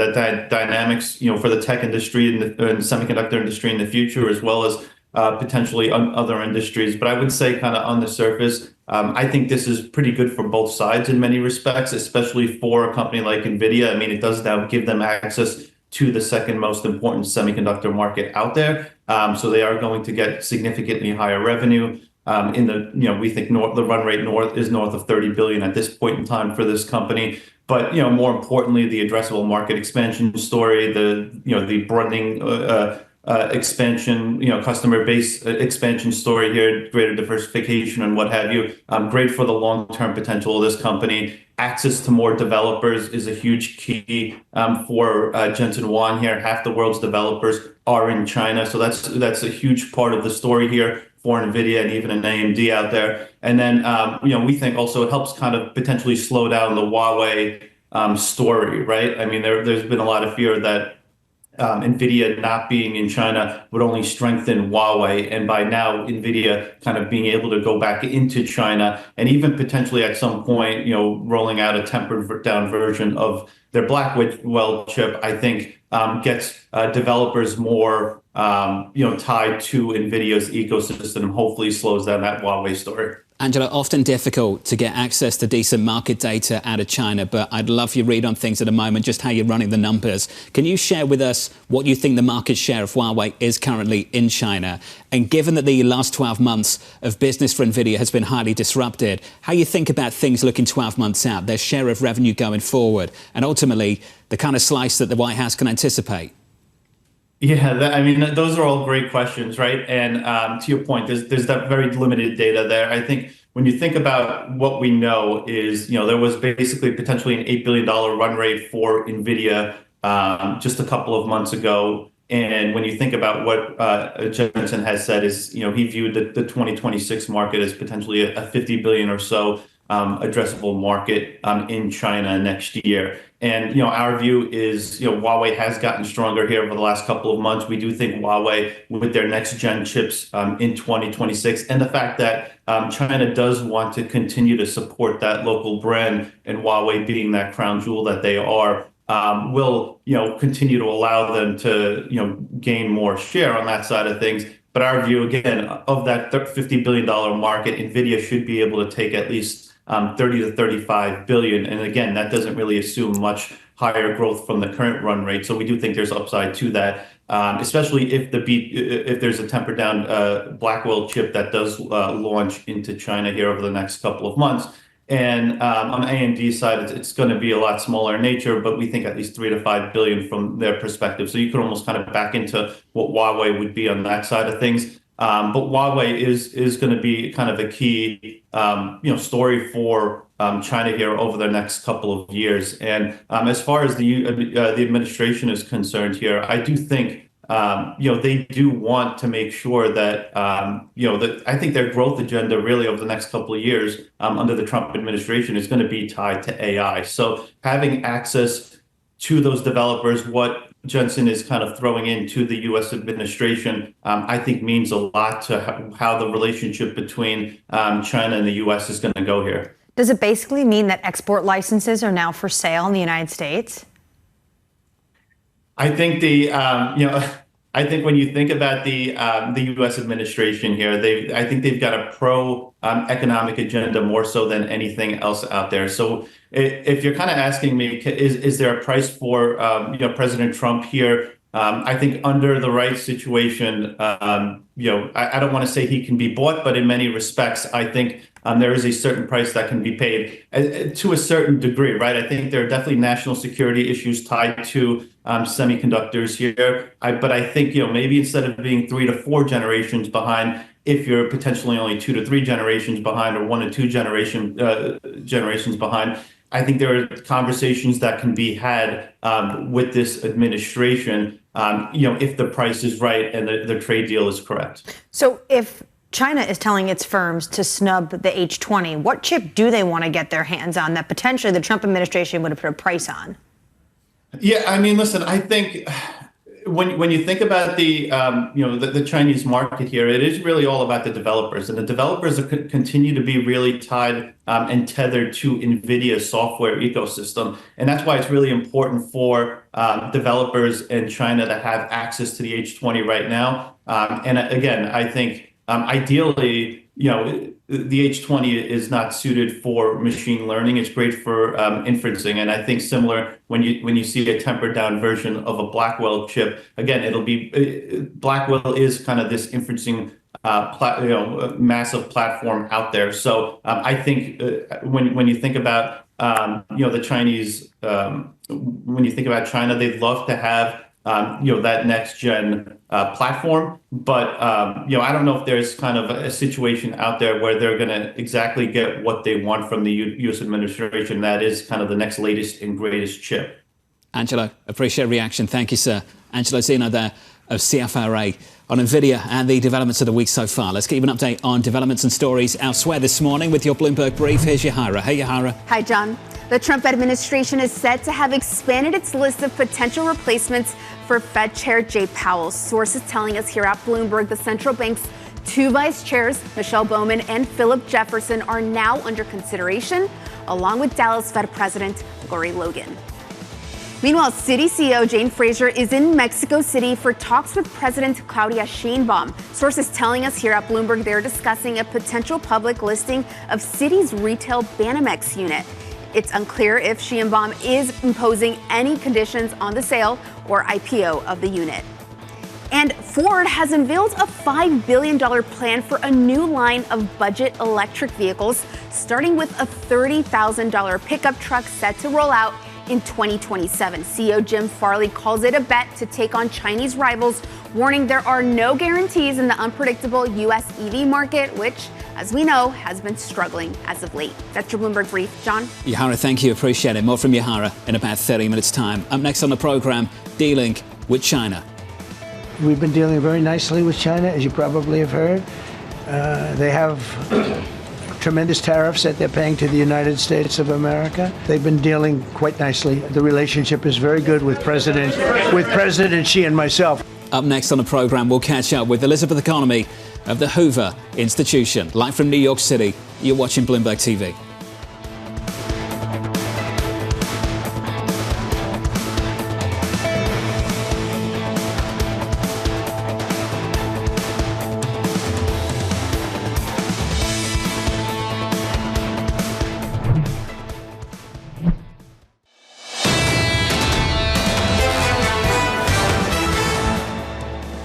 dynamics, you know, for the tech industry and the semiconductor industry in the future, as well as potentially other industries. But I would say kind of on the surface, I think this is pretty good for both sides in many respects, especially for a company like NVIDIA. I mean, it does now give them access to the second most important semiconductor market out there. So they are going to get significantly higher revenue. In the, you know, we think the run rate is north of 30 billion at this point in time for this company. But, you know, more importantly, the addressable market expansion story, the broadening expansion, you know, customer base expansion story here, greater diversification and what have you. Great for the long-term potential of this company. Access to more developers is a huge key for Jensen Huang here. Half the world's developers are in China, so that's a huge part of the story here for NVIDIA and even an AMD out there. And then, you know, we think also it helps kind of potentially slow down the Huawei story, right? I mean, there's been a lot of fear that NVIDIA not being in China would only strengthen Huawei. And by now, NVIDIA kind of being able to go back into China and even potentially at some point, you know, rolling out a tempered down version of their Blackwell chip, I think gets developers more, you know, tied to NVIDIA's ecosystem and hopefully slows down that Huawei story. Angelo, often difficult to get access to decent market data out of China, but I'd love your read on things at the moment, just how you're running the numbers. Can you share with us what you think the market share of Huawei is currently in China? And given that the last 12 months of business for NVIDIA has been highly disrupted, how you think about things looking 12 months out, their share of revenue going forward, and ultimately the kind of slice that the White House can anticipate? Yeah, I mean, those are all great questions, right? And to your point, there's that very limited data there. I think when you think about what we know is, you know, there was basically potentially an $8 billion run rate for NVIDIA just a couple of months ago. And when you think about what Jensen has said is, you know, he viewed the 2026 market as potentially a 50 billion or so addressable market in China next year. And, you know, our view is, you know, Huawei has gotten stronger here over the last couple of months. We do think Huawei with their next gen chips in 2026 and the fact that China does want to continue to support that local brand and Huawei being that crown jewel that they are, will, you know, continue to allow them to, you know, gain more share on that side of things. But our view, again, of that $50 billion market, NVIDIA should be able to take at least 30 to 35 billion. And again, that doesn't really assume much higher growth from the current run rate. So we do think there's upside to that, especially if if there's a tempered down Blackwell chip that does launch into China here over the next couple of months. And on the AMD side, it's going to be a lot smaller in nature, but we think at least 3 to 5 billion from their perspective. So you could almost kind of back into what Huawei would be on that side of things. But Huawei is going to be kind of a key, you know, story for China here over the next couple of years. And as far as the administration is concerned here, I do think they do want to make sure that, that I think their growth agenda really over the next couple of years under the Trump administration is going to be tied to AI. So having access to those developers, what Jensen is kind of throwing into the U.S. administration, I think means a lot to how the relationship between China and the U.S. is going to go here. Does it basically mean that export licenses are now for sale in the United States? I think I think when you think about the U.S. administration here, I think they've got a pro-economic agenda more so than anything else out there. So if you're kind of asking me, is there a price for President Trump here? I think under the right situation, I don't want to say he can be bought, but in many respects, I think there is a certain price that can be paid to a certain degree, right? I think there are definitely national security issues tied to semiconductors here. But I think, maybe instead of being 3 to 4 generations behind, if you're potentially only 2 to 3 generations behind or 1 to 2 generations behind, I think there are conversations that can be had with this administration, if the price is right and the trade deal is correct. So if China is telling its firms to snub the H20, what chip do they want to get their hands on that potentially the Trump administration would have put a price on? Yeah, I mean, listen, I think when you think about the Chinese market here, it is really all about the developers, and the developers continue to be really tied and tethered to NVIDIA's software ecosystem, and that's why it's really important for developers in China to have access to the H20 right now. And again, I think ideally, the H20 is not suited for machine learning. It's great for inferencing, and I think similar when you see a tempered down version of a Blackwell chip. Again, it'll be Blackwell is kind of this inferencing massive platform out there. So I think when you think about the Chinese, when you think about China, they'd love to have that next gen platform. But, I don't know if there's kind of a situation out there where they're going to exactly get what they want from the U.S. administration. That is kind of the next latest and greatest chip. Angelo, appreciate reaction. Thank you, sir. Angelo Zino there of CFRA on NVIDIA and the developments of the week so far. Let's give you an update on developments and stories elsewhere this morning with your Bloomberg Brief. Here's Yahira. Hey, Yahira. Hi, John. The Trump administration is said to have expanded its list of potential replacements for Fed Chair Jay Powell. Sources telling us here at Bloomberg the central bank's 2 vice chairs, Michelle Bowman and Philip Jefferson, are now under consideration, along with Dallas Fed President Lori Logan. Meanwhile, Citi CEO Jane Fraser is in Mexico City for talks with President Claudia Sheinbaum. Sources telling us here at Bloomberg they're discussing a potential public listing of Citi's retail Banamex unit. It's unclear if Sheinbaum is imposing any conditions on the sale or IPO of the unit. And Ford has unveiled a $5 billion plan for a new line of budget electric vehicles, starting with a $30,000 pickup truck set to roll out in 2027. CEO Jim Farley calls it a bet to take on Chinese rivals, warning there are no guarantees in the unpredictable U.S. EV market, which, as we know, has been struggling as of late. That's your Bloomberg Brief. John? Yahira, thank you. Appreciate it. More from Yahira in about 30 minutes' time. Up next on the program, dealing with China. We've been dealing very nicely with China, as you probably have heard. They have tremendous tariffs that they're paying to the United States of America. They've been dealing quite nicely. The relationship is very good with President Xi and myself. Up next on the program, we'll catch up with Elizabeth Economy of the Hoover Institution. Live from New York City, you're watching Bloomberg TV.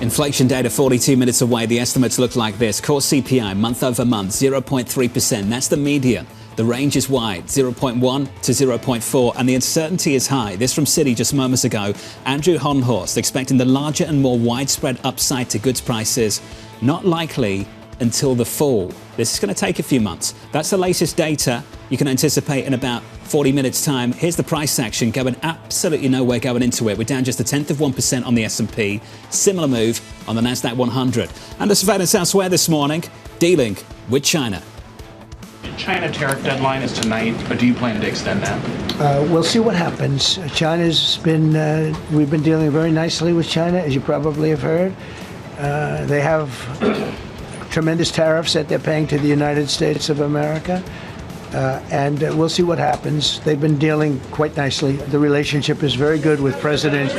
Inflation data 42 minutes away. The estimates look like this. Core CPI month over month 0.3%. That's the median. The range is wide, 0.1 to 0.4, and the uncertainty is high. This from Citi just moments ago. Andrew Honhorst expecting the larger and more widespread upside to goods prices not likely until the fall. This is going to take a few months. That's the latest data you can anticipate in about 40 minutes' time. Here's the price action going absolutely nowhere going into it. We're down just 0.1% on the S&P. Similar move on the Nasdaq 100. And the surveillance elsewhere this morning, dealing with China. China tariff deadline is tonight, but do you plan to extend that? We'll see what happens. We've been dealing very nicely with China, as you probably have heard. They have tremendous tariffs that they're paying to the United States of America. And we'll see what happens. They've been dealing quite nicely. The relationship is very good with President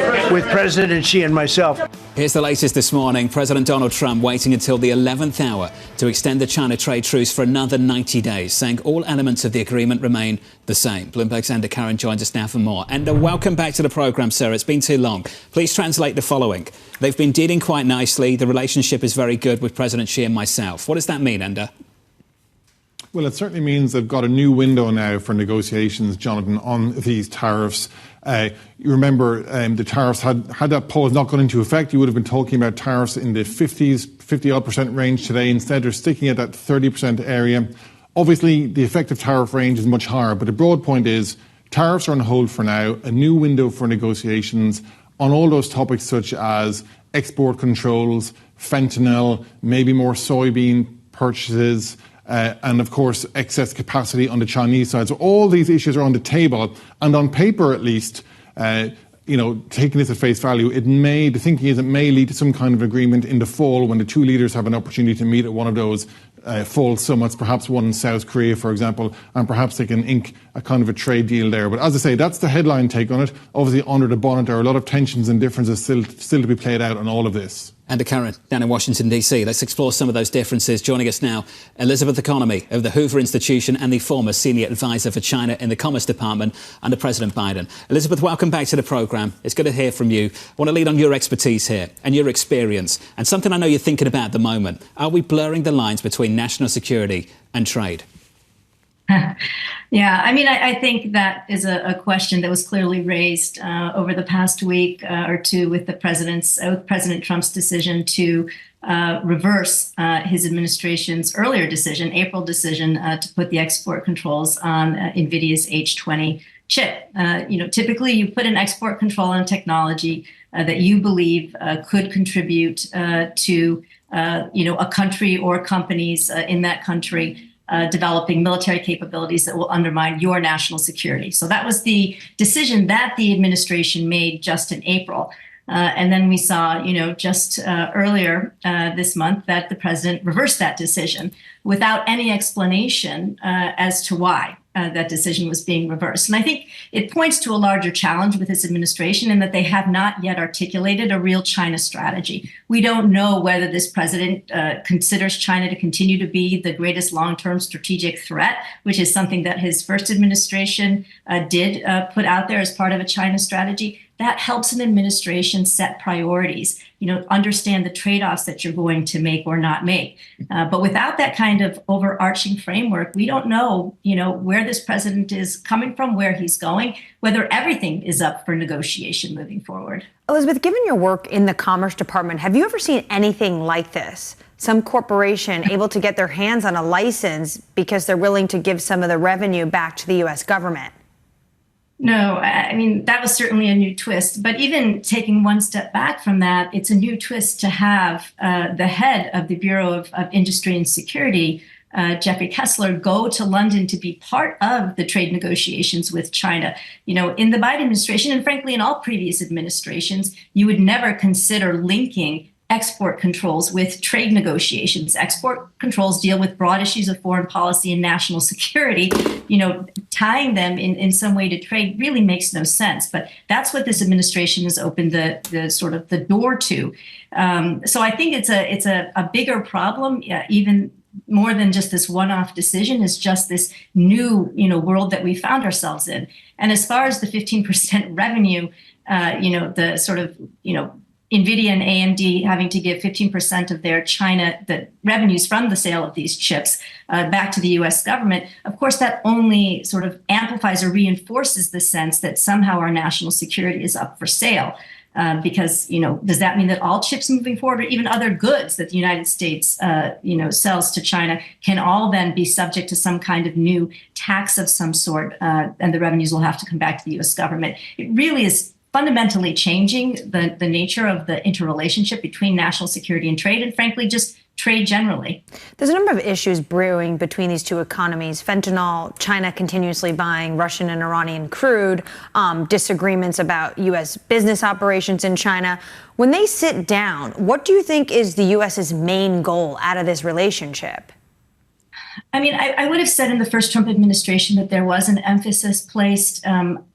Xi and myself. Here's the latest this morning. President Donald Trump waiting until the 11th hour to extend the China trade truce for another 90 days, saying all elements of the agreement remain the same. Bloomberg's Ender Karen joins us now for more. Ender, welcome back to the programme, sir. It's been too long. Please translate the following. They've been dealing quite nicely. The relationship is very good with President Xi and myself. What does that mean, Ender? Well, it certainly means they've got a new window now for negotiations, Jonathan, on these tariffs. You remember the tariffs, had that pause not gone into effect, you would have been talking about tariffs in the 50-odd% range today. Instead, they're sticking at that 30% area. Obviously, the effective tariff range is much higher, but the broad point is tariffs are on hold for now, a new window for negotiations on all those topics such as export controls, fentanyl, maybe more soybean purchases, and of course, excess capacity on the Chinese side. So all these issues are on the table, and on paper at least, taking this at face value, the thinking is it may lead to some kind of agreement in the fall when the two leaders have an opportunity to meet at one of those fall summits, perhaps one in South Korea, for example, and perhaps they can ink a kind of a trade deal there. But as I say, that's the headline take on it. Obviously, under the bonnet, there are a lot of tensions and differences still to be played out on all of this. And Karen, down in Washington, D.C. Let's explore some of those differences. Joining us now, Elizabeth Economy of the Hoover Institution and the former senior advisor for China in the Commerce Department under President Biden. Elizabeth, welcome back to the programme. It's good to hear from you. I want to lean on your expertise here and your experience and something I know you're thinking about at the moment. Are we blurring the lines between national security and trade? Yeah, I mean, I think that is a question that was clearly raised over the past week or two with President Trump's decision to reverse his administration's earlier decision, April decision, to put the export controls on NVIDIA's H20 chip. Typically you put an export control on technology that you believe could contribute to, a country or companies in that country developing military capabilities that will undermine your national security. So that was the decision that the administration made just in April. And then we saw, just earlier this month that the president reversed that decision without any explanation as to why that decision was being reversed. And I think it points to a larger challenge with this administration in that they have not yet articulated a real China strategy. We don't know whether this president considers China to continue to be the greatest long-term strategic threat, which is something that his first administration did put out there as part of a China strategy. That helps an administration set priorities, understand the trade-offs that you're going to make or not make. But without that kind of overarching framework, we don't know, where this president is coming from, where he's going, whether everything is up for negotiation moving forward. Elizabeth, given your work in the Commerce Department, have you ever seen anything like this? Some corporation able to get their hands on a license because they're willing to give some of the revenue back to the U.S. government? No, I mean, that was certainly a new twist. But even taking one step back from that, it's a new twist to have the head of the Bureau of Industry and Security, Jeffrey Kessler, go to London to be part of the trade negotiations with China. In the Biden administration, and frankly, in all previous administrations, you would never consider linking export controls with trade negotiations. Export controls deal with broad issues of foreign policy and national security. Tying them in some way to trade really makes no sense. But that's what this administration has opened the sort of the door to. So I think it's a bigger problem, even more than just this one-off decision, is just this new world that we found ourselves in. And as far as the 15% revenue, the sort of NVIDIA and AMD having to give 15% of their the revenues from the sale of these chips back to the U.S. government, of course, that only sort of amplifies or reinforces the sense that somehow our national security is up for sale. Because, does that mean that all chips moving forward, or even other goods that the United States, sells to China, can all then be subject to some kind of new tax of some sort, and the revenues will have to come back to the U.S. government? It really is fundamentally changing the nature of the interrelationship between national security and trade, and frankly, just trade generally. There's a number of issues brewing between these two economies. Fentanyl, China continuously buying Russian and Iranian crude, disagreements about U.S. business operations in China. When they sit down, what do you think is the U.S.'s main goal out of this relationship? I mean, I would have said in the first Trump administration that there was an emphasis placed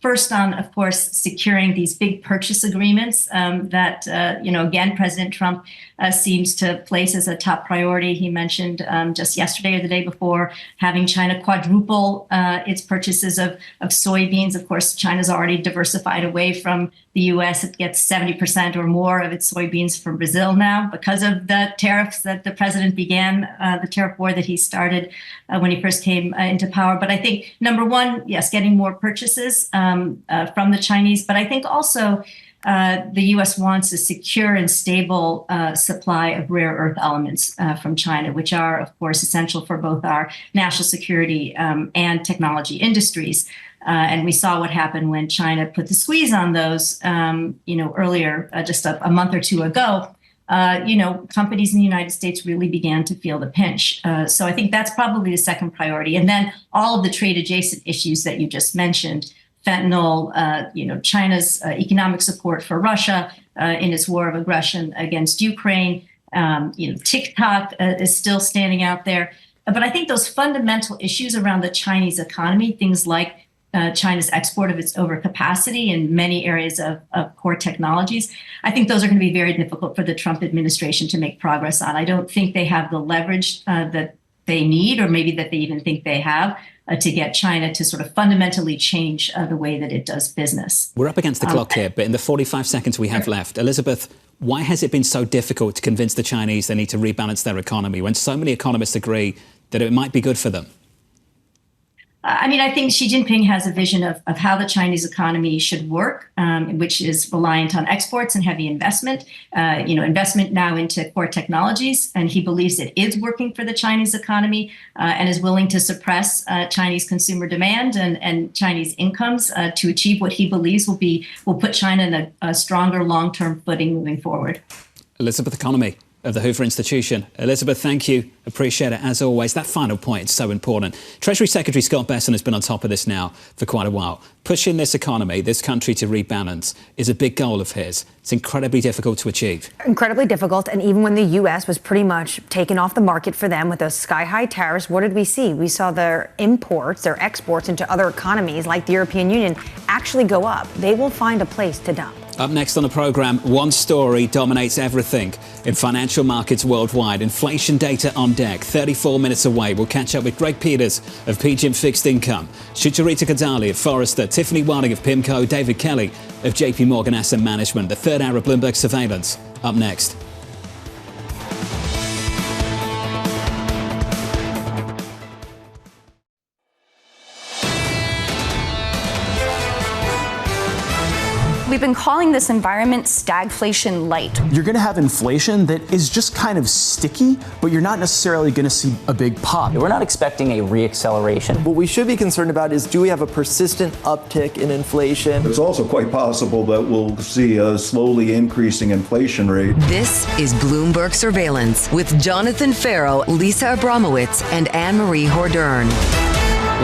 first on, of course, securing these big purchase agreements that, again, President Trump seems to place as a top priority. He mentioned just yesterday or the day before having China quadruple its purchases of soybeans. Of course, China's already diversified away from the U.S. It gets 70% or more of its soybeans from Brazil now because of the tariffs that the president began, the tariff war that he started when he first came into power. But I think, number one, yes, getting more purchases from the Chinese. But I think also the U.S. wants a secure and stable supply of rare earth elements from China, which are, of course, essential for both our national security and technology industries. And we saw what happened when China put the squeeze on those, earlier, just a month or two ago. Companies in the United States really began to feel the pinch. So I think that's probably the second priority. And then all of the trade adjacent issues that you just mentioned, fentanyl, China's economic support for Russia in its war of aggression against Ukraine. TikTok is still standing out there. But I think those fundamental issues around the Chinese economy, things like China's export of its overcapacity in many areas of core technologies, I think those are going to be very difficult for the Trump administration to make progress on. I don't think they have the leverage that they need, or maybe that they even think they have, to get China to sort of fundamentally change the way that it does business. We're up against the clock here, but in the 45 seconds we have left, Elizabeth, why has it been so difficult to convince the Chinese they need to rebalance their economy when so many economists agree that it might be good for them? I think Xi Jinping has a vision of how the Chinese economy should work, which is reliant on exports and heavy investment, investment now into core technologies. And he believes it is working for the Chinese economy and is willing to suppress Chinese consumer demand and Chinese incomes to achieve what he believes will put China in a stronger long-term footing moving forward. Elizabeth Economy of the Hoover Institution. Elizabeth, thank you. Appreciate it, as always. That final point is so important. Treasury Secretary Scott Bessent has been on top of this now for quite a while. Pushing this economy, this country to rebalance is a big goal of his. It's incredibly difficult to achieve. Incredibly difficult. And even when the U.S. was pretty much taken off the market for them with those sky-high tariffs, what did we see? We saw their imports, their exports into other economies like the European Union actually go up. They will find a place to dump. Up next on the programme, one story dominates everything in financial markets worldwide. Inflation data on deck, 34 minutes away. We'll catch up with Greg Peters of PGIM Fixed Income, Sucharita Kodali of Forrester, Tiffany of Pimco, David Kelly of JPMorgan Asset Management. The third hour of Bloomberg Surveillance, up next. We've been calling this environment stagflation light. You're going to have inflation that is just kind of sticky, but you're not necessarily going to see a big pop. We're not expecting a reacceleration. What we should be concerned about is, do we have a persistent uptick in inflation? It's also quite possible that we'll see a slowly increasing inflation rate. This is Bloomberg Surveillance with Jonathan Ferro, Lisa Abramowicz, and Annmarie Hordern.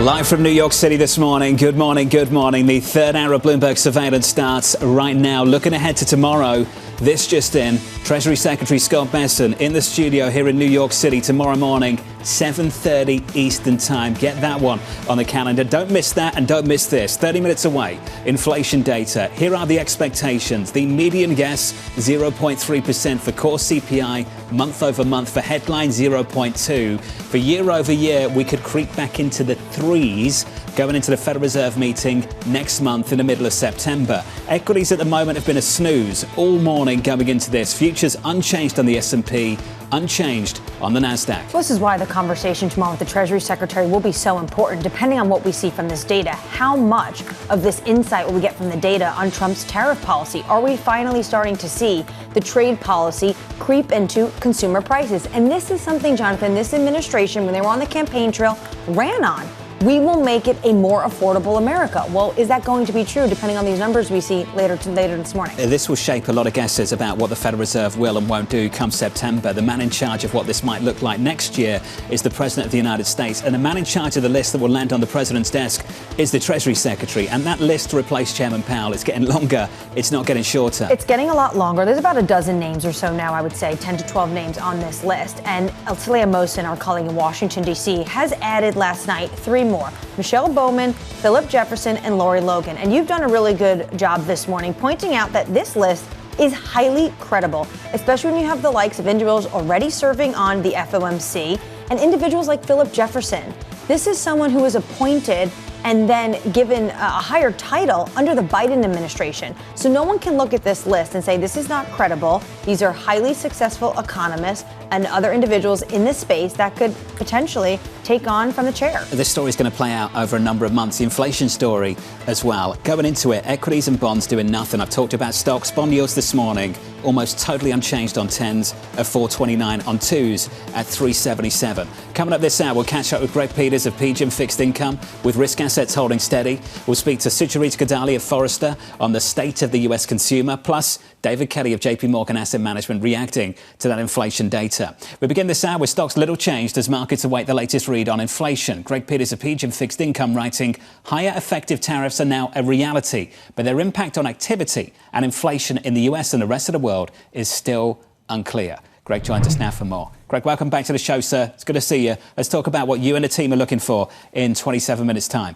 Live from New York City this morning. Good morning, good morning. The third hour of Bloomberg Surveillance starts right now. Looking ahead to tomorrow, this just in, Treasury Secretary Scott Bessent in the studio here in New York City tomorrow morning, 7:30 Eastern Time. Get that one on the calendar. Don't miss that and don't miss this. 30 minutes away, inflation data. Here are the expectations. The median guess, 0.3% for core CPI, month over month for headline 0.2. For year over year, we could creep back into the threes going into the Federal Reserve meeting next month in the middle of September. Equities at the moment have been a snooze all morning going into this. Futures unchanged on the S&P, unchanged on the NASDAQ. This is why the conversation tomorrow with the Treasury Secretary will be so important, depending on what we see from this data. How much of this insight will we get from the data on Trump's tariff policy? Are we finally starting to see the trade policy creep into consumer prices? And this is something, Jonathan, this administration, when they were on the campaign trail, ran on. We will make it a more affordable America. Well, is that going to be true, depending on these numbers we see later this morning? This will shape a lot of guesses about what the Federal Reserve will and won't do come September. The man in charge of what this might look like next year is the President of the United States. And the man in charge of the list that will land on the President's desk is the Treasury Secretary. And that list to replace Chairman Powell is getting longer. It's not getting shorter. It's getting a lot longer. There's about a dozen names or so now, I would say, 10 to 12 names on this list. And Elyas, our colleague in Washington, D.C., has added last night 3 more. Michelle Bowman, Philip Jefferson, and Lori Logan. And you've done a really good job this morning pointing out that this list is highly credible, especially when you have the likes of individuals already serving on the FOMC and individuals like Philip Jefferson. This is someone who was appointed and then given a higher title under the Biden administration. So no one can look at this list and say this is not credible. These are highly successful economists and other individuals in this space that could potentially take on from the chair. This story is going to play out over a number of months. The inflation story as well. Going into it, equities and bonds doing nothing. I've talked about stocks. Bond yields this morning, almost totally unchanged on 10s at 4.29, on 2s at 3.77. Coming up this hour, we'll catch up with Greg Peters of PGIM Fixed Income, with risk assets holding steady. We'll speak to Sucharita Kodali of Forrester on the state of the US consumer, plus David Kelly of JPMorgan Asset Management reacting to that inflation data. We begin this hour with stocks little changed as markets await the latest read on inflation. Greg Peters of PGIM Fixed Income writing, higher effective tariffs are now a reality, but their impact on activity and inflation in the US and the rest of the world is still unclear. Greg joins us now for more. Greg, welcome back to the show, sir. It's good to see you. Let's talk about what you and the team are looking for in 27 minutes' time.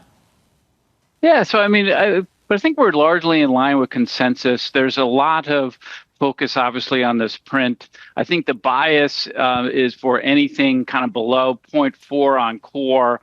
Yeah, so I think we're largely in line with consensus. There's a lot of focus, obviously, on this print. I think the bias is for anything kind of below 0.4 on core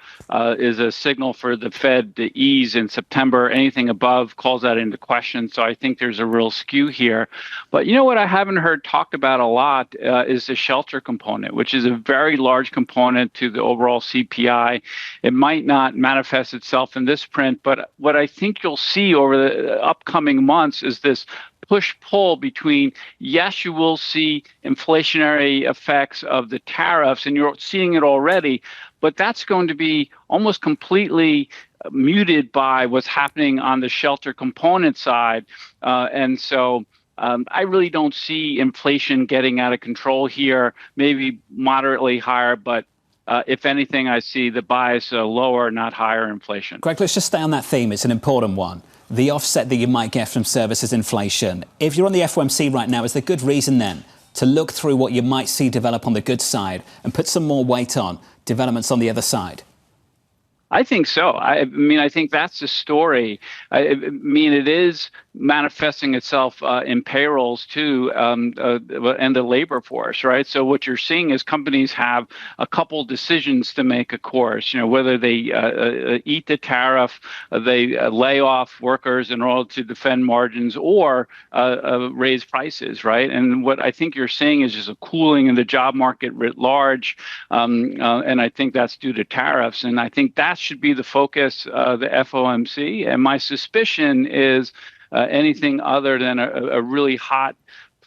is a signal for the Fed to ease in September. Anything above calls that into question. So I think there's a real skew here. But you know what I haven't heard talked about a lot is the shelter component, which is a very large component to the overall CPI. It might not manifest itself in this print, but what I think you'll see over the upcoming months is this push-pull between, yes, you will see inflationary effects of the tariffs, and you're seeing it already, but that's going to be almost completely muted by what's happening on the shelter component side. And so I really don't see inflation getting out of control here, maybe moderately higher, but if anything, I see the bias lower, not higher inflation. Greg, let's just stay on that theme. It's an important one. The offset that you might get from services inflation. If you're on the FOMC right now, is there good reason then to look through what you might see develop on the good side and put some more weight on developments on the other side? I think so. I mean, I think that's the story. I mean, it is manifesting itself in payrolls too, and the labor force, right? So what you're seeing is companies have a couple decisions to make, of course, whether they eat the tariff, they lay off workers in order to defend margins, or raise prices, right? And what I think you're seeing is just a cooling in the job market writ large, and I think that's due to tariffs. And I think that should be the focus of the FOMC. And my suspicion is anything other than a really hot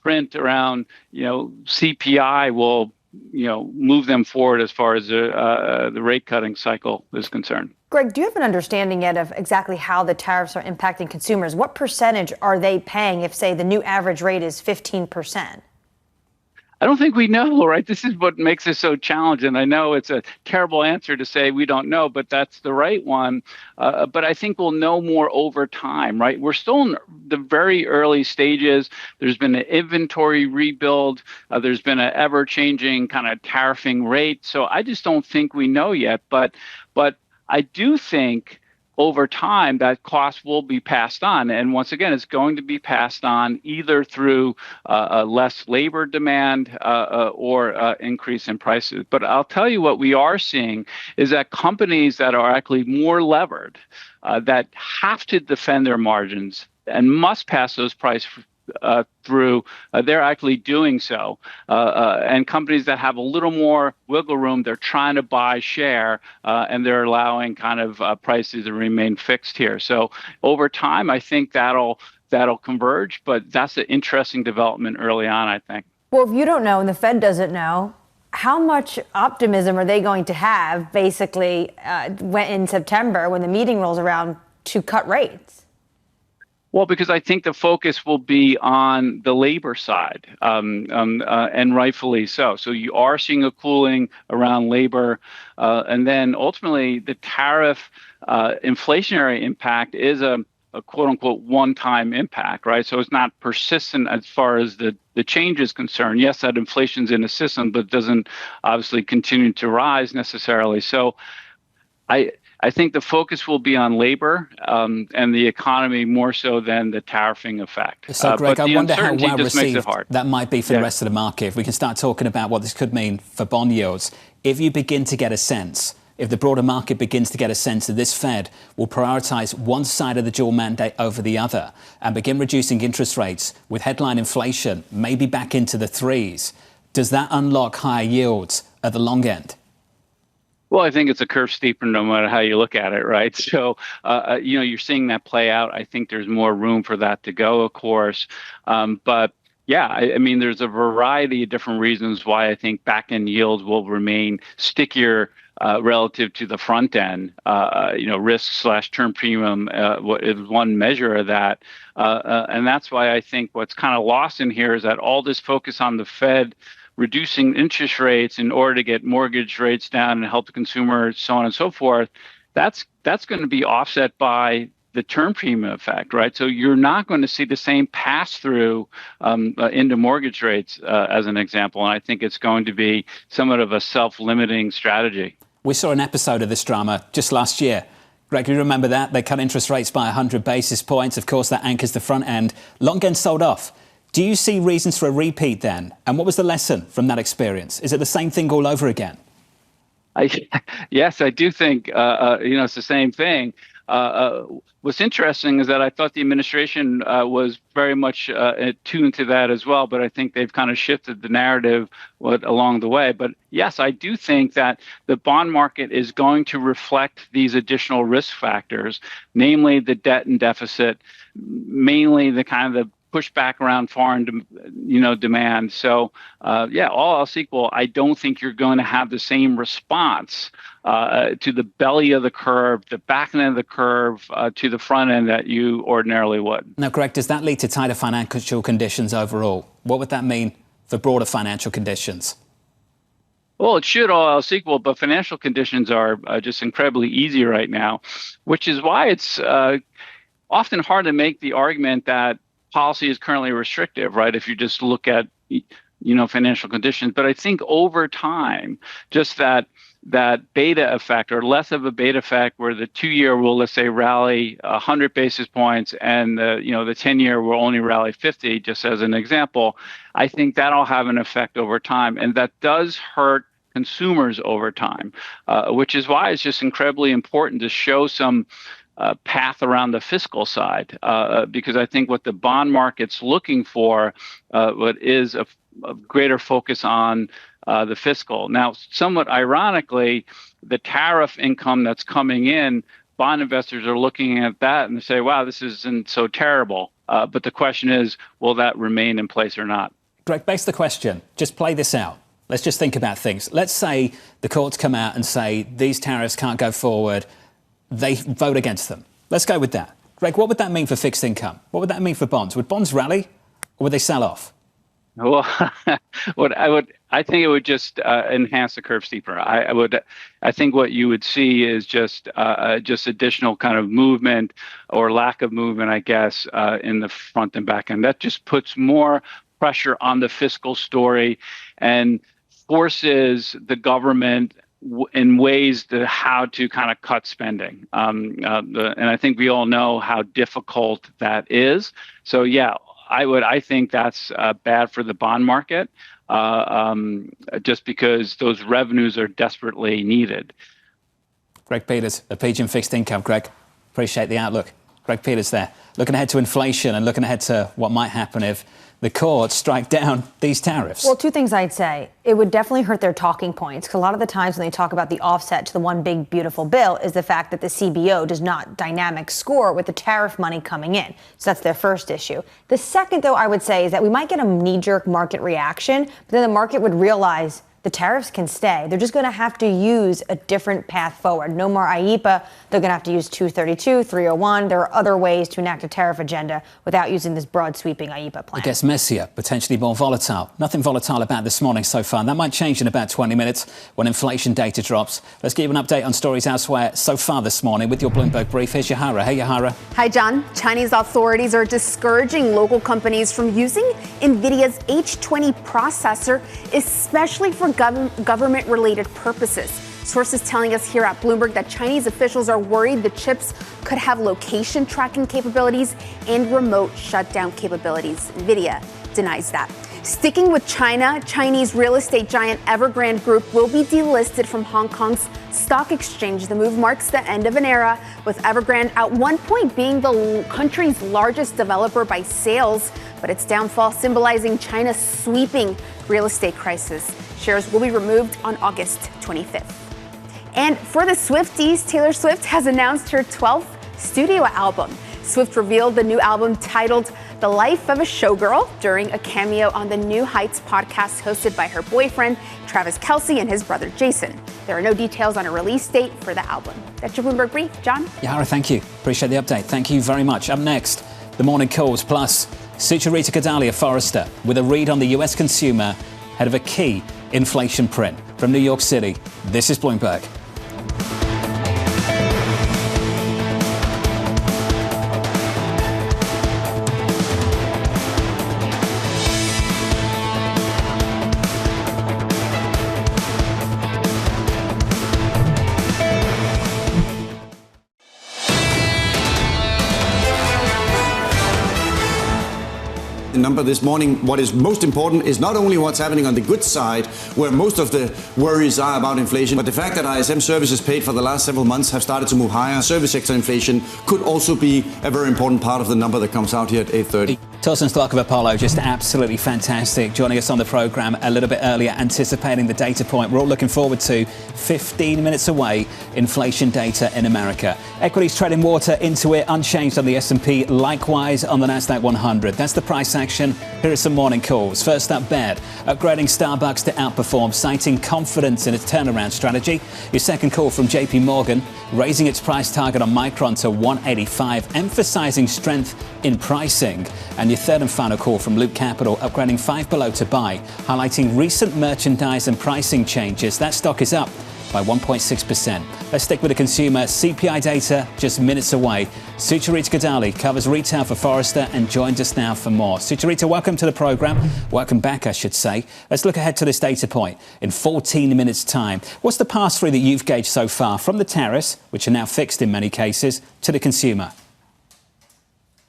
print around, CPI will, move them forward as far as the rate cutting cycle is concerned. Greg, do you have an understanding yet of exactly how the tariffs are impacting consumers? What percentage are they paying if, say, the new average rate is 15%? I don't think we know, right? This is what makes it so challenging. I know it's a terrible answer to say we don't know, but that's the right one. But I think we'll know more over time, right? We're still in the very early stages. There's been an inventory rebuild. There's been an ever-changing kind of tariffing rate. So I just don't think we know yet. But I do think over time, that cost will be passed on. And once again, it's going to be passed on either through less labor demand or increase in prices. But I'll tell you what we are seeing is that companies that are actually more levered, that have to defend their margins and must pass those price through, they're actually doing so. And companies that have a little more wiggle room, they're trying to buy share, and they're allowing kind of prices to remain fixed here. So over time, I think that'll converge, but that's an interesting development early on, I think. Well, if you don't know and the Fed doesn't know, how much optimism are they going to have basically in September when the meeting rolls around to cut rates? Well, because I think the focus will be on the labor side, and rightfully so. So you are seeing a cooling around labor. And then ultimately, the tariff inflationary impact is a quote unquote one-time impact, right? So it's not persistent as far as the change is concerned. Yes, that inflation's in the system, but doesn't obviously continue to rise necessarily. So I think the focus will be on labor and the economy more so than the tariffing effect. So, Greg, I wonder how well received that might be for the rest of the market. If we can start talking about what this could mean for bond yields, if you begin to get a sense, if the broader market begins to get a sense that this Fed will prioritize one side of the dual mandate over the other and begin reducing interest rates with headline inflation maybe back into the threes, does that unlock higher yields at the long end? Well, I think it's a curve steeper no matter how you look at it, right? So, you're seeing that play out. I think there's more room for that to go, of course. But yeah, I mean, there's a variety of different reasons why I think back-end yields will remain stickier relative to the front end. Risk/term premium is one measure of that. And that's why I think what's kind of lost in here is that all this focus on the Fed reducing interest rates in order to get mortgage rates down and help the consumer, so on and so forth, that's going to be offset by the term premium effect, right? So you're not going to see the same pass-through into mortgage rates, as an example. And I think it's going to be somewhat of a self-limiting strategy. We saw an episode of this drama just last year. Greg, you remember that? They cut interest rates by 100 basis points. Of course, that anchors the front end. Long end sold off. Do you see reasons for a repeat then? And what was the lesson from that experience? Is it the same thing all over again? Yes, I do think, it's the same thing. What's interesting is that I thought the administration was very much attuned to that as well, but I think they've kind of shifted the narrative along the way. But yes, I do think that the bond market is going to reflect these additional risk factors, namely the debt and deficit, mainly the kind of the pushback around foreign, demand. So, all else equal, I don't think you're going to have the same response to the belly of the curve, the back end of the curve, to the front end that you ordinarily would. Now, Greg, does that lead to tighter financial conditions overall? What would that mean for broader financial conditions? Well, it should, all else equal, but financial conditions are just incredibly easy right now, which is why it's often hard to make the argument that policy is currently restrictive, right? If you just look at, financial conditions. But I think over time, just that beta effect, or less of a beta effect, where the 2-year will, let's say, rally 100 basis points and the 10-year will only rally 50, just as an example, I think that'll have an effect over time. And that does hurt consumers over time, which is why it's just incredibly important to show some path around the fiscal side, because I think what the bond market's looking for what is a greater focus on the fiscal. Now, somewhat ironically, the tariff income that's coming in, bond investors are looking at that and they say, wow, this isn't so terrible. But the question is, will that remain in place or not? Greg, base the question. Just play this out. Let's just think about things. Let's say the courts come out and say these tariffs can't go forward. They vote against them. Let's go with that. Greg, what would that mean for fixed income? What would that mean for bonds? Would bonds rally or would they sell off? Well, I think it would just enhance the curve steeper. I think what you would see is just additional kind of movement or lack of movement, I guess, in the front and back end. That just puts more pressure on the fiscal story and forces the government in ways to how to kind of cut spending. And I think we all know how difficult that is. So yeah, I think that's bad for the bond market, just because those revenues are desperately needed. Greg Peters at PGIM Fixed Income. Greg, appreciate the outlook. Greg Peters there, looking ahead to inflation and looking ahead to what might happen if the courts strike down these tariffs. Well, two things I'd say. It would definitely hurt their talking points, because a lot of the times when they talk about the offset to the one big beautiful bill is the fact that the CBO does not dynamic score with the tariff money coming in. So that's their first issue. The second, though, I would say is that we might get a knee-jerk market reaction, but then the market would realize the tariffs can stay. They're just going to have to use a different path forward. No more IEEPA. They're going to have to use 232, 301. There are other ways to enact a tariff agenda without using this broad sweeping IEEPA plan. It gets messier, potentially more volatile. Nothing volatile about this morning so far. That might change in about 20 minutes when inflation data drops. Let's give you an update on stories elsewhere so far this morning with your Bloomberg brief. Here's Yahara. Hey, Yahara. Hi, John. Chinese authorities are discouraging local companies from using NVIDIA's H20 processor, especially for government-related purposes. Sources telling us here at Bloomberg that Chinese officials are worried the chips could have location tracking capabilities and remote shutdown capabilities. NVIDIA denies that. Sticking with China, Chinese real estate giant Evergrande Group will be delisted from Hong Kong's stock exchange. The move marks the end of an era, with Evergrande at one point being the country's largest developer by sales, but its downfall symbolizing China's sweeping real estate crisis. Shares will be removed on August 25th. And for the Swifties, Taylor Swift has announced her 12th studio album. Swift revealed the new album titled The Life of a Showgirl during a cameo on the New Heights podcast hosted by her boyfriend, Travis Kelce, and his brother, Jason. There are no details on a release date for the album. That's your Bloomberg Brief. John? Yahara, thank you. Appreciate the update. Thank you very much. Up next, the morning calls, plus Sucharita Kodali of Forrester with a read on the US consumer ahead of a key inflation print. From New York City, this is Bloomberg. Number this morning, what is most important is not only what's happening on the goods side, where most of the worries are about inflation, but the fact that ISM services paid for the last several months have started to move higher. Service sector inflation could also be a very important part of the number that comes out here at 8:30. Torsten Slok of Apollo, just absolutely fantastic, joining us on the programme a little bit earlier, anticipating the data point we're all looking forward to. 15 minutes away, inflation data in America. Equities trading water into it, unchanged on the S&P, likewise on the Nasdaq 100. That's the price action. Here are some morning calls. First up, Baird, upgrading Starbucks to outperform, citing confidence in its turnaround strategy. Your second call from JPMorgan, raising its price target on Micron to 185, emphasizing strength in pricing. And your third and final call from Loop Capital, upgrading 5 below to buy, highlighting recent merchandise and pricing changes. That stock is up by 1.6%. Let's stick with the consumer. CPI data just minutes away. Sucharita Kodali covers retail for Forrester and joins us now for more. Sucharita, welcome to the program. Welcome back, I should say. Let's look ahead to this data point in 14 minutes' time. What's the pass-through that you've gauged so far from the tariffs, which are now fixed in many cases, to the consumer?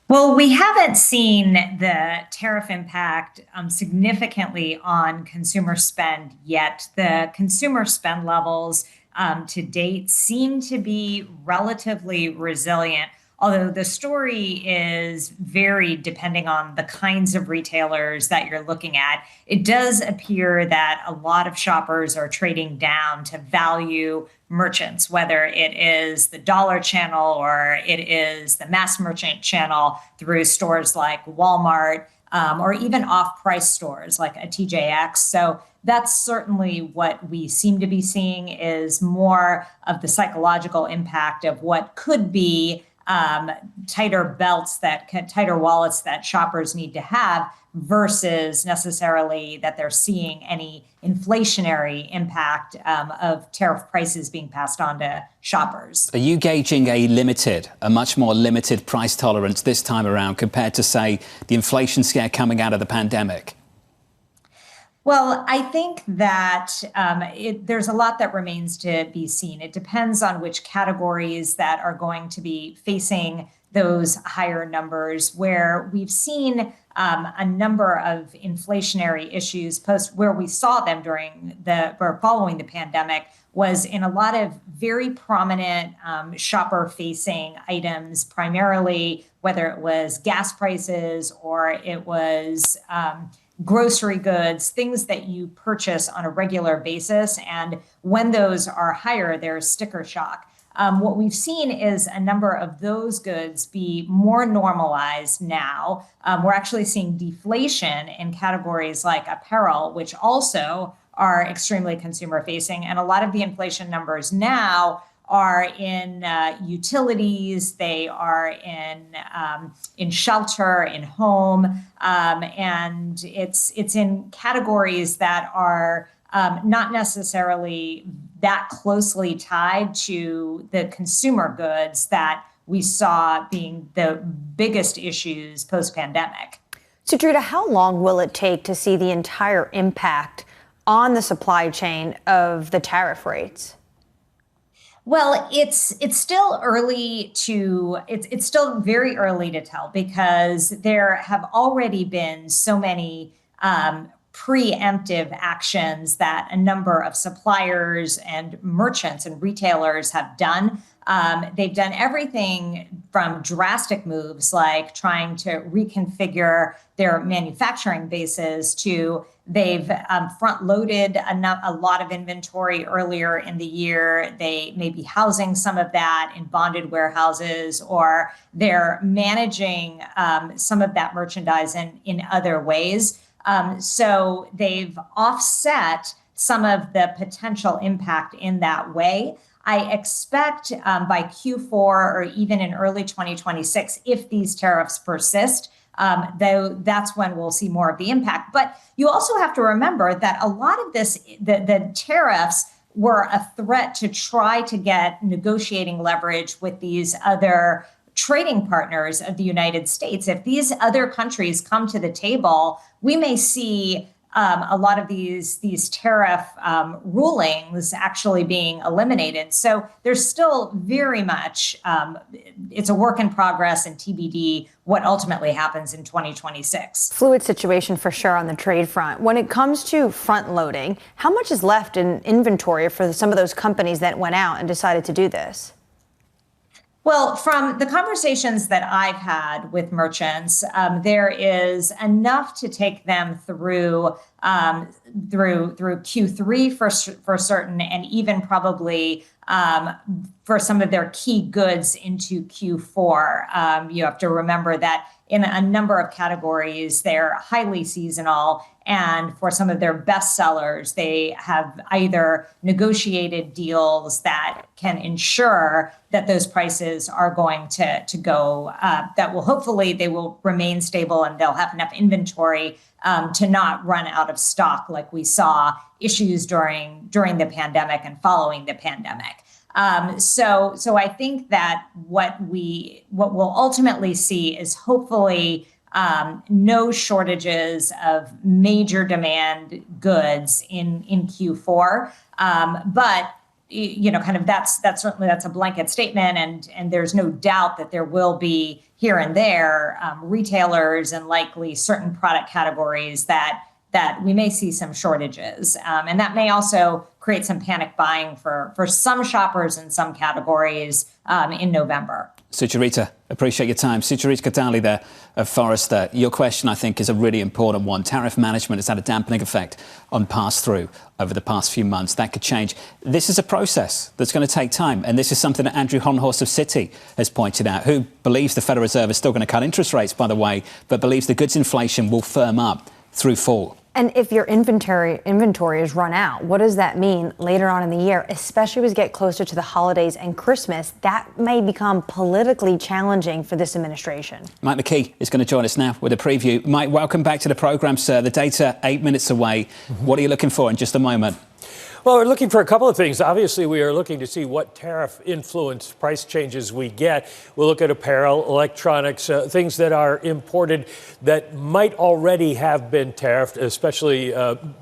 Well, we haven't seen the tariff impact significantly on consumer spend yet. The consumer spend levels to date seem to be relatively resilient, although the story is varied depending on the kinds of retailers that you're looking at. It does appear that a lot of shoppers are trading down to value merchants, whether it is the dollar channel or it is the mass merchant channel through stores like Walmart or even off-price stores like a TJX. So that's certainly what we seem to be seeing, is more of the psychological impact of what could be tighter wallets that shoppers need to have, versus necessarily that they're seeing any inflationary impact of tariff prices being passed on to shoppers. Are you gauging a much more limited price tolerance this time around compared to, say, the inflation scare coming out of the pandemic? Well, I think that there's a lot that remains to be seen. It depends on which categories that are going to be facing those higher numbers, where we've seen a number of inflationary issues where we saw them following the pandemic was in a lot of very prominent shopper-facing items, primarily whether it was gas prices or it was grocery goods, things that you purchase on a regular basis. And when those are higher, there's sticker shock. What we've seen is a number of those goods be more normalized now. We're actually seeing deflation in categories like apparel, which also are extremely consumer facing. And a lot of the inflation numbers now are in utilities, they are in shelter, in home, and it's in categories that are not necessarily that closely tied to the consumer goods that we saw being the biggest issues post-pandemic. Sucharita, how long will it take to see the entire impact on the supply chain of the tariff rates? Well, it's still it's still very early to tell, because there have already been so many preemptive actions that a number of suppliers and merchants and retailers have done. They've done everything from drastic moves like trying to reconfigure their manufacturing bases to they've front-loaded a lot of inventory earlier in the year. They may be housing some of that in bonded warehouses, or they're managing some of that merchandise in other ways. So they've offset some of the potential impact in that way. I expect by Q4 or even in early 2026, if these tariffs persist, though that's when we'll see more of the impact. But you also have to remember that a lot of this, the tariffs were a threat to try to get negotiating leverage with these other trading partners of the United States. If these other countries come to the table, we may see a lot of these tariff rulings actually being eliminated. So there's still very much, it's a work in progress and TBD what ultimately happens in 2026. Fluid situation for sure on the trade front. When it comes to front loading, how much is left in inventory for some of those companies that went out and decided to do this? Well, from the conversations that I've had with merchants, there is enough to take them through Q3 for certain, and even probably for some of their key goods into Q4. You have to remember that in a number of categories, they're highly seasonal. And for some of their best sellers, they have either negotiated deals that can ensure that those prices are going to go, that will hopefully they will remain stable and they'll have enough inventory to not run out of stock like we saw issues during the pandemic and following the pandemic. So I think that what we'll ultimately see is hopefully no shortages of major demand goods in Q4. But kind of that's a blanket statement, and there's no doubt that there will be here and there retailers and likely certain product categories that we may see some shortages, and that may also create some panic buying for some shoppers in some categories in November. Sucharita, appreciate your time. Sucharita Kodali there of Forrester. Your question, I think, is a really important one. Tariff management has had a dampening effect on pass-through over the past few months. That could change. This is a process that's going to take time. And this is something that Andrew Honhorst of Citi has pointed out, who believes the Federal Reserve is still going to cut interest rates, by the way, but believes the goods inflation will firm up through fall. And if your inventory is run out, what does that mean later on in the year, especially as we get closer to the holidays and Christmas? That may become politically challenging for this administration. Mike McKee is going to join us now with a preview. Mike, welcome back to the programme, sir. The data 8 minutes away. What are you looking for in just a moment? Well, we're looking for a couple of things. Obviously, we are looking to see what tariff-influenced price changes we get. We'll look at apparel, electronics, things that are imported that might already have been tariffed, especially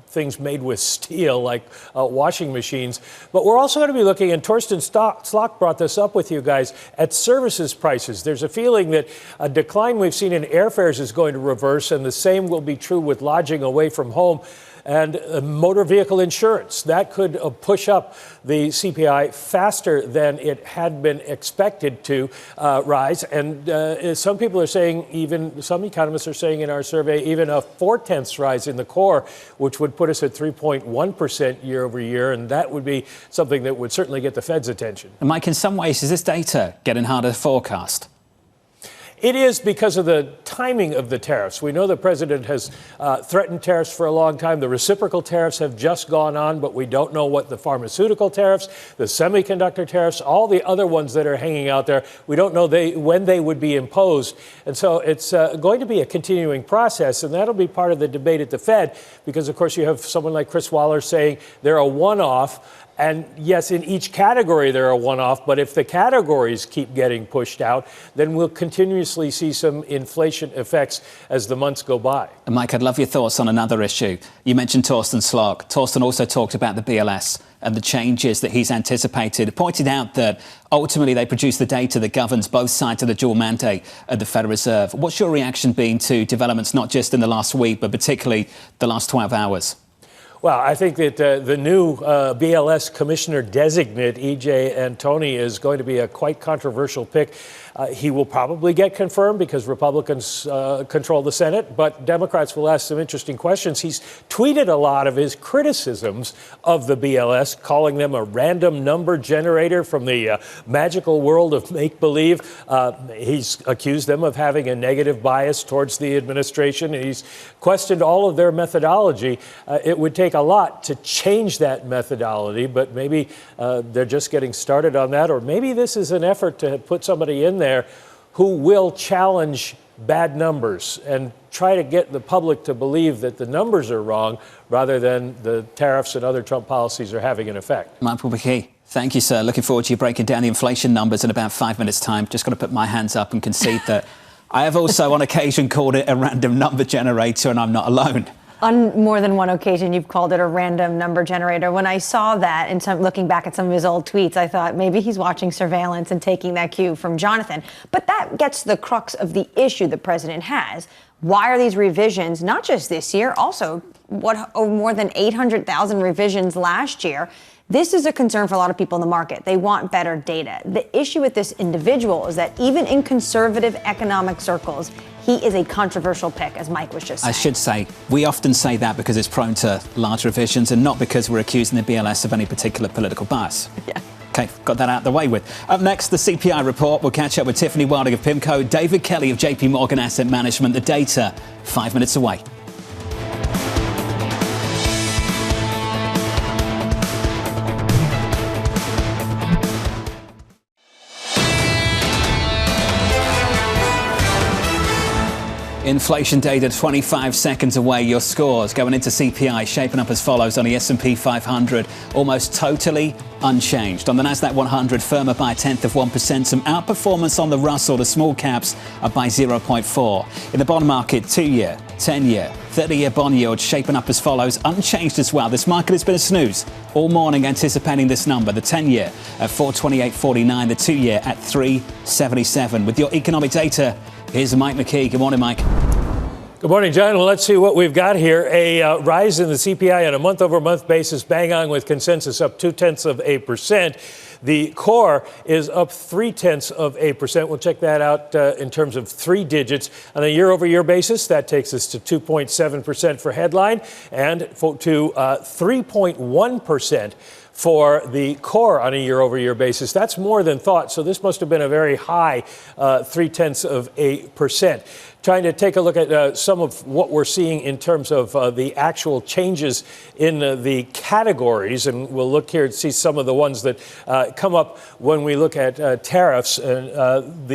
things made with steel like washing machines. But we're also going to be looking, and Torsten Slok brought this up with you guys, at services prices. There's a feeling that a decline we've seen in airfares is going to reverse, and the same will be true with lodging away from home. And motor vehicle insurance. That could push up the CPI faster than it had been expected to rise. And some people are saying, even some economists are saying in our survey, even a 0.4 rise in the core, which would put us at 3.1% year over year. And that would be something that would certainly get the Fed's attention. And Mike, in some ways, is this data getting harder to forecast? It is because of the timing of the tariffs. We know the president has threatened tariffs for a long time. The reciprocal tariffs have just gone on, but we don't know what the pharmaceutical tariffs, the semiconductor tariffs, all the other ones that are hanging out there, we don't know when they would be imposed. And so it's going to be a continuing process, and that'll be part of the debate at the Fed because, of course, you have someone like Chris Waller saying they're a one-off. And yes, in each category, they're a one-off. But if the categories keep getting pushed out, then we'll continuously see some inflation effects as the months go by. And Mike, I'd love your thoughts on another issue. You mentioned Torsten Slok. Torsten also talked about the BLS and the changes that he's anticipated, pointed out that ultimately they produce the data that governs both sides of the dual mandate at the Federal Reserve. What's your reaction been to developments not just in the last week, but particularly the last 12 hours? Well, I think that the new BLS commissioner designate, E.J. Antoni, is going to be a quite controversial pick. He will probably get confirmed because Republicans control the Senate, but Democrats will ask some interesting questions. He's tweeted a lot of his criticisms of the BLS, calling them a random number generator from the magical world of make-believe. He's accused them of having a negative bias towards the administration, and he's questioned all of their methodology. It would take a lot to change that methodology, but maybe they're just getting started on that, or maybe this is an effort to put somebody in there who will challenge bad numbers and try to get the public to believe that the numbers are wrong rather than the tariffs and other Trump policies are having an effect. Mike will be key. Thank you, sir. Looking forward to you breaking down the inflation numbers in about 5 minutes' time. Just got to put my hands up and concede that I have also on occasion called it a random number generator, and I'm not alone. On more than one occasion, you've called it a random number generator. When I saw that and looking back at some of his old tweets, I thought maybe he's watching surveillance and taking that cue from Jonathan. But that gets to the crux of the issue the president has. Why are these revisions, not just this year, also more than 800,000 revisions last year? This is a concern for a lot of people in the market. They want better data. The issue with this individual is that even in conservative economic circles, he is a controversial pick, as Mike was just saying. I should say, we often say that because it's prone to large revisions and not because we're accusing the BLS of any particular political bias. Yeah. OK, got that out of the way with. Up next, the CPI report. We'll catch up with Tiffany Wilding of Pimco, David Kelly of JPMorgan Asset Management. The data, 5 minutes away. Inflation data 25 seconds away. Your scores going into CPI shaping up as follows on the S&P 500, almost totally unchanged. On the Nasdaq 100, firmer by 0.1%. Some outperformance on the Russell. The small caps are by 0.4. In the bond market, 2-year, 10-year, 30-year bond yield shaping up as follows, unchanged as well. This market has been a snooze all morning, anticipating this number. The 10-year at 428.49, the 2-year at 377. With your economic data, here's Mike McKee. Good morning, Mike. Good morning, John. Well, let's see what we've got here. A rise in the CPI on a month-over-month basis, bang on with consensus up 0.2%. The core is up 0.3%. We'll check that out in terms of 3 digits. On a year-over-year basis, that takes us to 2.7% for headline and to 3.1% for the core on a year-over-year basis. That's more than thought. So this must have been a very high 0.3%. Trying to take a look at some of what we're seeing in terms of the actual changes in the categories. And we'll look here to see some of the ones that come up when we look at tariffs. And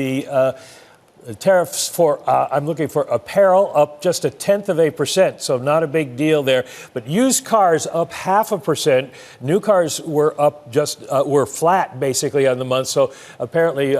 tariffs for, I'm looking for apparel up just 0.1%, so not a big deal there. But used cars up 0.5%. New cars were up were flat basically on the month. So apparently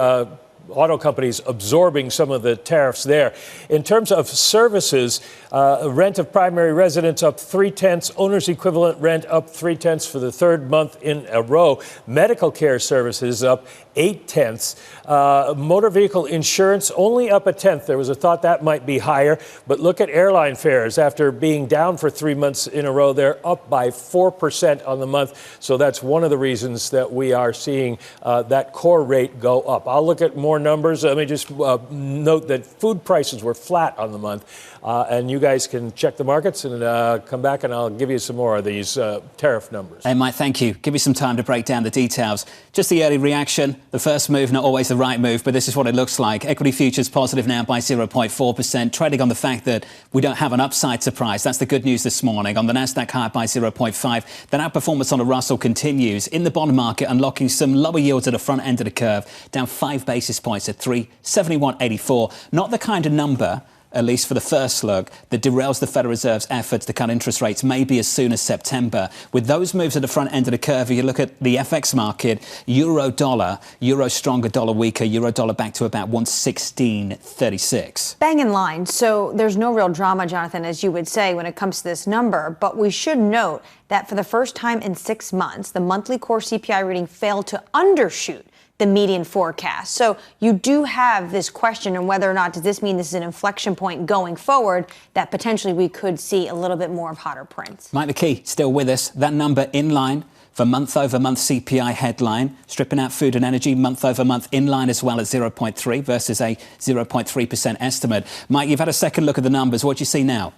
auto companies absorbing some of the tariffs there. In terms of services, rent of primary residence up 0.3, owner's equivalent rent up 0.3 for the third month in a row. Medical care services up 0.8. Motor vehicle insurance only up 0.1. There was a thought that might be higher, but look at airline fares. After being down for 3 months in a row, they're up by 4% on the month. So that's one of the reasons that we are seeing that core rate go up. I'll look at more numbers. Let me just note that food prices were flat on the month. And you guys can check the markets and come back and I'll give you some more of these tariff numbers. Hey, Mike, thank you. Give me some time to break down the details. Just the early reaction. The first move, not always the right move, but this is what it looks like. Equity futures positive now by 0.4%, trading on the fact that we don't have an upside surprise. That's the good news this morning. On the Nasdaq, higher by 0.5. That outperformance on the Russell continues. In the bond market, unlocking some lower yields at the front end of the curve, down 5 basis points at 371.84. Not the kind of number, at least for the first slug, that derails the Federal Reserve's efforts to cut interest rates maybe as soon as September. With those moves at the front end of the curve, you look at the FX market, euro-dollar, euro stronger, dollar weaker, euro-dollar back to about 116.36. Bang in line. So there's no real drama, Jonathan, as you would say, when it comes to this number. But we should note that for the first time in 6 months, the monthly core CPI reading failed to undershoot the median forecast. So you do have this question on whether or not does this mean this is an inflection point going forward that potentially we could see a little bit more of hotter prints. Mike, the key still with us. That number in line for month-over-month CPI headline, stripping out food and energy, month-over-month in line as well at 0.3 versus a 0.3% estimate. Mike, you've had a second look at the numbers. What do you see now?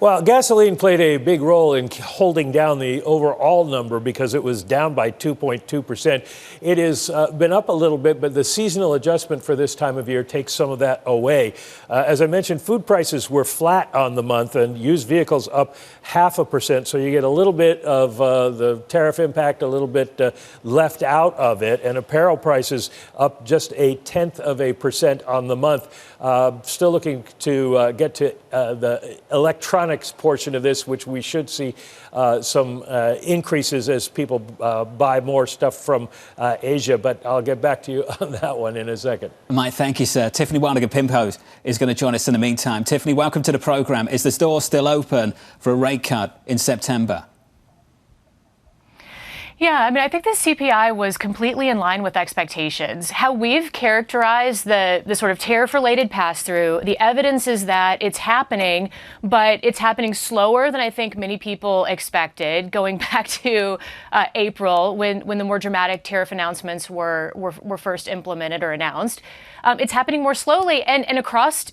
Well, gasoline played a big role in holding down the overall number because it was down by 2.2%. It has been up a little bit, but the seasonal adjustment for this time of year takes some of that away. As I mentioned, food prices were flat on the month and used vehicles up 0.5%. So you get a little bit of the tariff impact, a little bit left out of it. And apparel prices up just 0.1% on the month. Still looking to get to the electronics portion of this, which we should see some increases as people buy more stuff from Asia. But I'll get back to you on that one in a second. Mike, thank you, sir. Tiffany Wildig at Pimco is going to join us in the meantime. Tiffany, welcome to the programme. Is the door still open for a rate cut in September? Yeah, I mean, I think the CPI was completely in line with expectations. How we've characterized the sort of tariff-related pass-through, the evidence is that it's happening, but it's happening slower than I think many people expected, going back to April when the more dramatic tariff announcements were first implemented or announced. It's happening more slowly, and across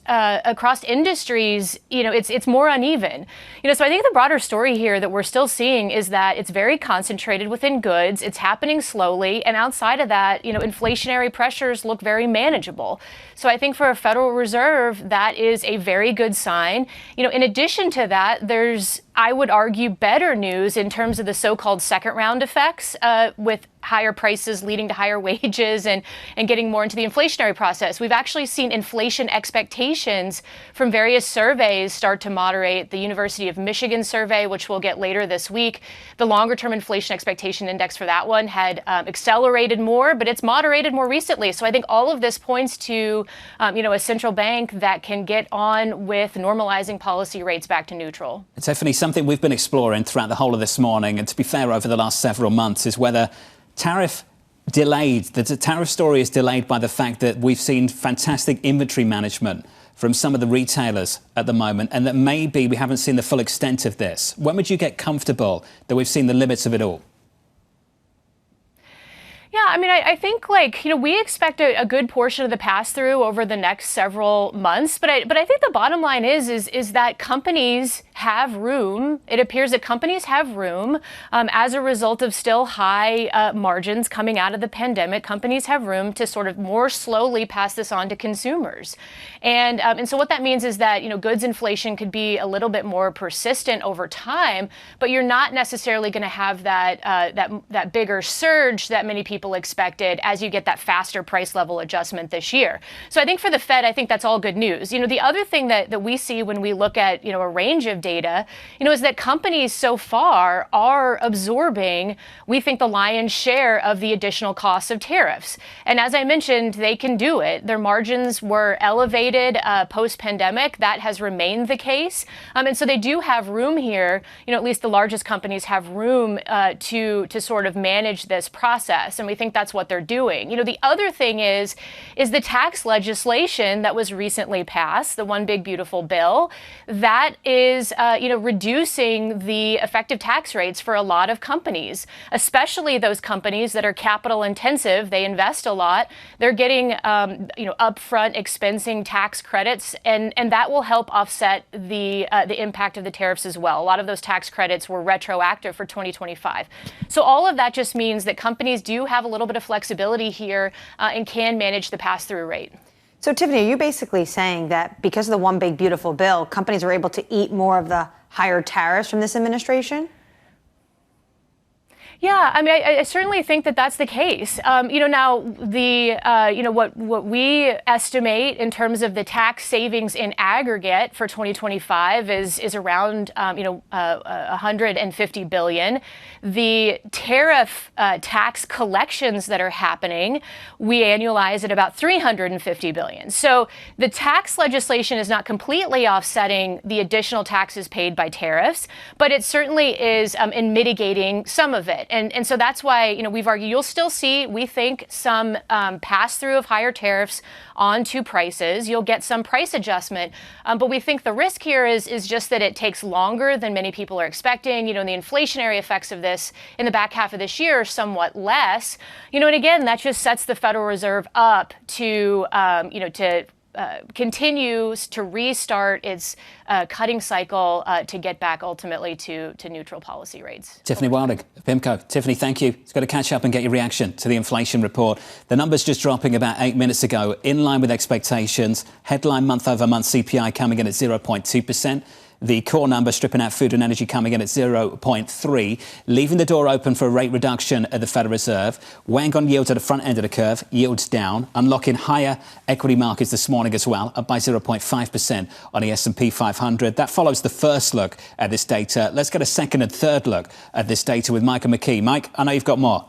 industries, it's more uneven. So I think the broader story here that we're still seeing is that it's very concentrated within goods. It's happening slowly, and outside of that, inflationary pressures look very manageable. So I think for a Federal Reserve, that is a very good sign. In addition to that, there's, I would argue, better news in terms of the so-called second round effects with higher prices leading to higher wages and getting more into the inflationary process. We've actually seen inflation expectations from various surveys start to moderate. The University of Michigan survey, which we'll get later this week, the longer-term inflation expectation index for that one had accelerated more, but it's moderated more recently. So I think all of this points to, a central bank that can get on with normalizing policy rates back to neutral. Tiffany, something we've been exploring throughout the whole of this morning, and to be fair, over the last several months, is whether the tariff story is delayed by the fact that we've seen fantastic inventory management from some of the retailers at the moment, and that maybe we haven't seen the full extent of this. When would you get comfortable that we've seen the limits of it all? Yeah, I mean, I think we expect a good portion of the pass-through over the next several months. But I think the bottom line is that companies have room. It appears that companies have room as a result of still high margins coming out of the pandemic. Companies have room to sort of more slowly pass this on to consumers. And so what that means is that, goods inflation could be a little bit more persistent over time, but you're not necessarily going to have that bigger surge that many people people expected as you get that faster price level adjustment this year. So I think for the Fed, I think that's all good news. The other thing that we see when we look at, a range of data, is that companies so far are absorbing, we think, the lion's share of the additional costs of tariffs. And as I mentioned, they can do it. Their margins were elevated post-pandemic. That has remained the case. And so they do have room here, at least the largest companies have room to sort of manage this process. And we think that's what they're doing. The other thing is the tax legislation that was recently passed, the One Big Beautiful Bill, that is, reducing the effective tax rates for a lot of companies, especially those companies that are capital intensive. They invest a lot. They're getting, upfront expensing tax credits, and that will help offset the impact of the tariffs as well. A lot of those tax credits were retroactive for 2025. So all of that just means that companies do have a little bit of flexibility here and can manage the pass-through rate. So, Tiffany, are you basically saying that because of the One Big Beautiful Bill, companies are able to eat more of the higher tariffs from this administration? Yeah, I mean, I certainly think that that's the case. Now what we estimate in terms of the tax savings in aggregate for 2025 is around, 150 billion. The tariff tax collections that are happening, we annualize at about 350 billion. So the tax legislation is not completely offsetting the additional taxes paid by tariffs, but it certainly is in mitigating some of it. And so that's why, we've argued you'll still see, we think, some pass-through of higher tariffs onto prices. You'll get some price adjustment. But we think the risk here is just that it takes longer than many people are expecting. And the inflationary effects of this in the back half of this year are somewhat less. And again, that just sets the Federal Reserve up to, continues to restart its cutting cycle to get back ultimately to neutral policy rates. Tiffany Wilding, Pimco. Tiffany, thank you. It's got to catch up and get your reaction to the inflation report. The numbers just dropping about 8 minutes ago, in line with expectations. Headline month-over-month CPI coming in at 0.2%. The core number, stripping out food and energy, coming in at 0.3, leaving the door open for a rate reduction at the Federal Reserve. Weighing on yields at the front end of the curve, yields down, unlocking higher equity markets this morning as well, up by 0.5% on the S&P 500. That follows the first look at this data. Let's get a second and third look at this data with Mike and McKee. Mike, I know you've got more.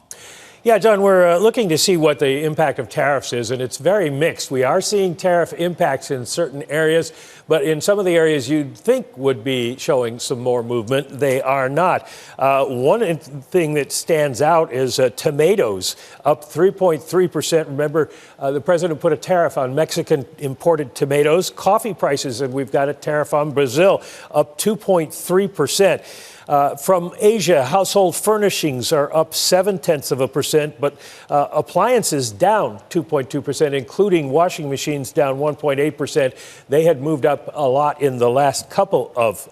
Yeah, John, we're looking to see what the impact of tariffs is, and it's very mixed. We are seeing tariff impacts in certain areas, but in some of the areas you'd think would be showing some more movement, they are not. One thing that stands out is tomatoes, up 3.3%. Remember, the president put a tariff on Mexican imported tomatoes. Coffee prices, and we've got a tariff on Brazil, up 2.3%. From Asia, household furnishings are up 0.7%, but appliances down 2.2%, including washing machines down 1.8%. They had moved up a lot in the last couple of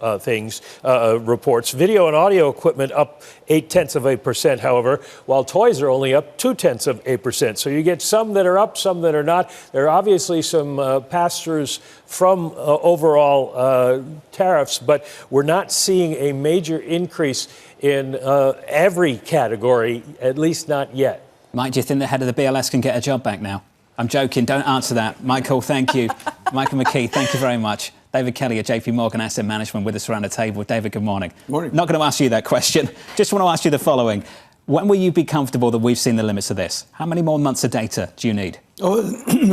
reports. Video and audio equipment up 0.8%, however, while toys are only up 0.2%. So you get some that are up, some that are not. There are obviously some pass-throughs from overall tariffs, but we're not seeing a major increase in every category, at least not yet. Mike, do you think the head of the BLS can get a job back now? I'm joking. Don't answer that. Michael, thank you. Michael McKee, thank you very much. David Kelly at JPMorgan Asset Management with us around the table. David, good morning. Morning. Not going to ask you that question. Just want to ask you the following. When will you be comfortable that we've seen the limits of this? How many more months of data do you need? Oh,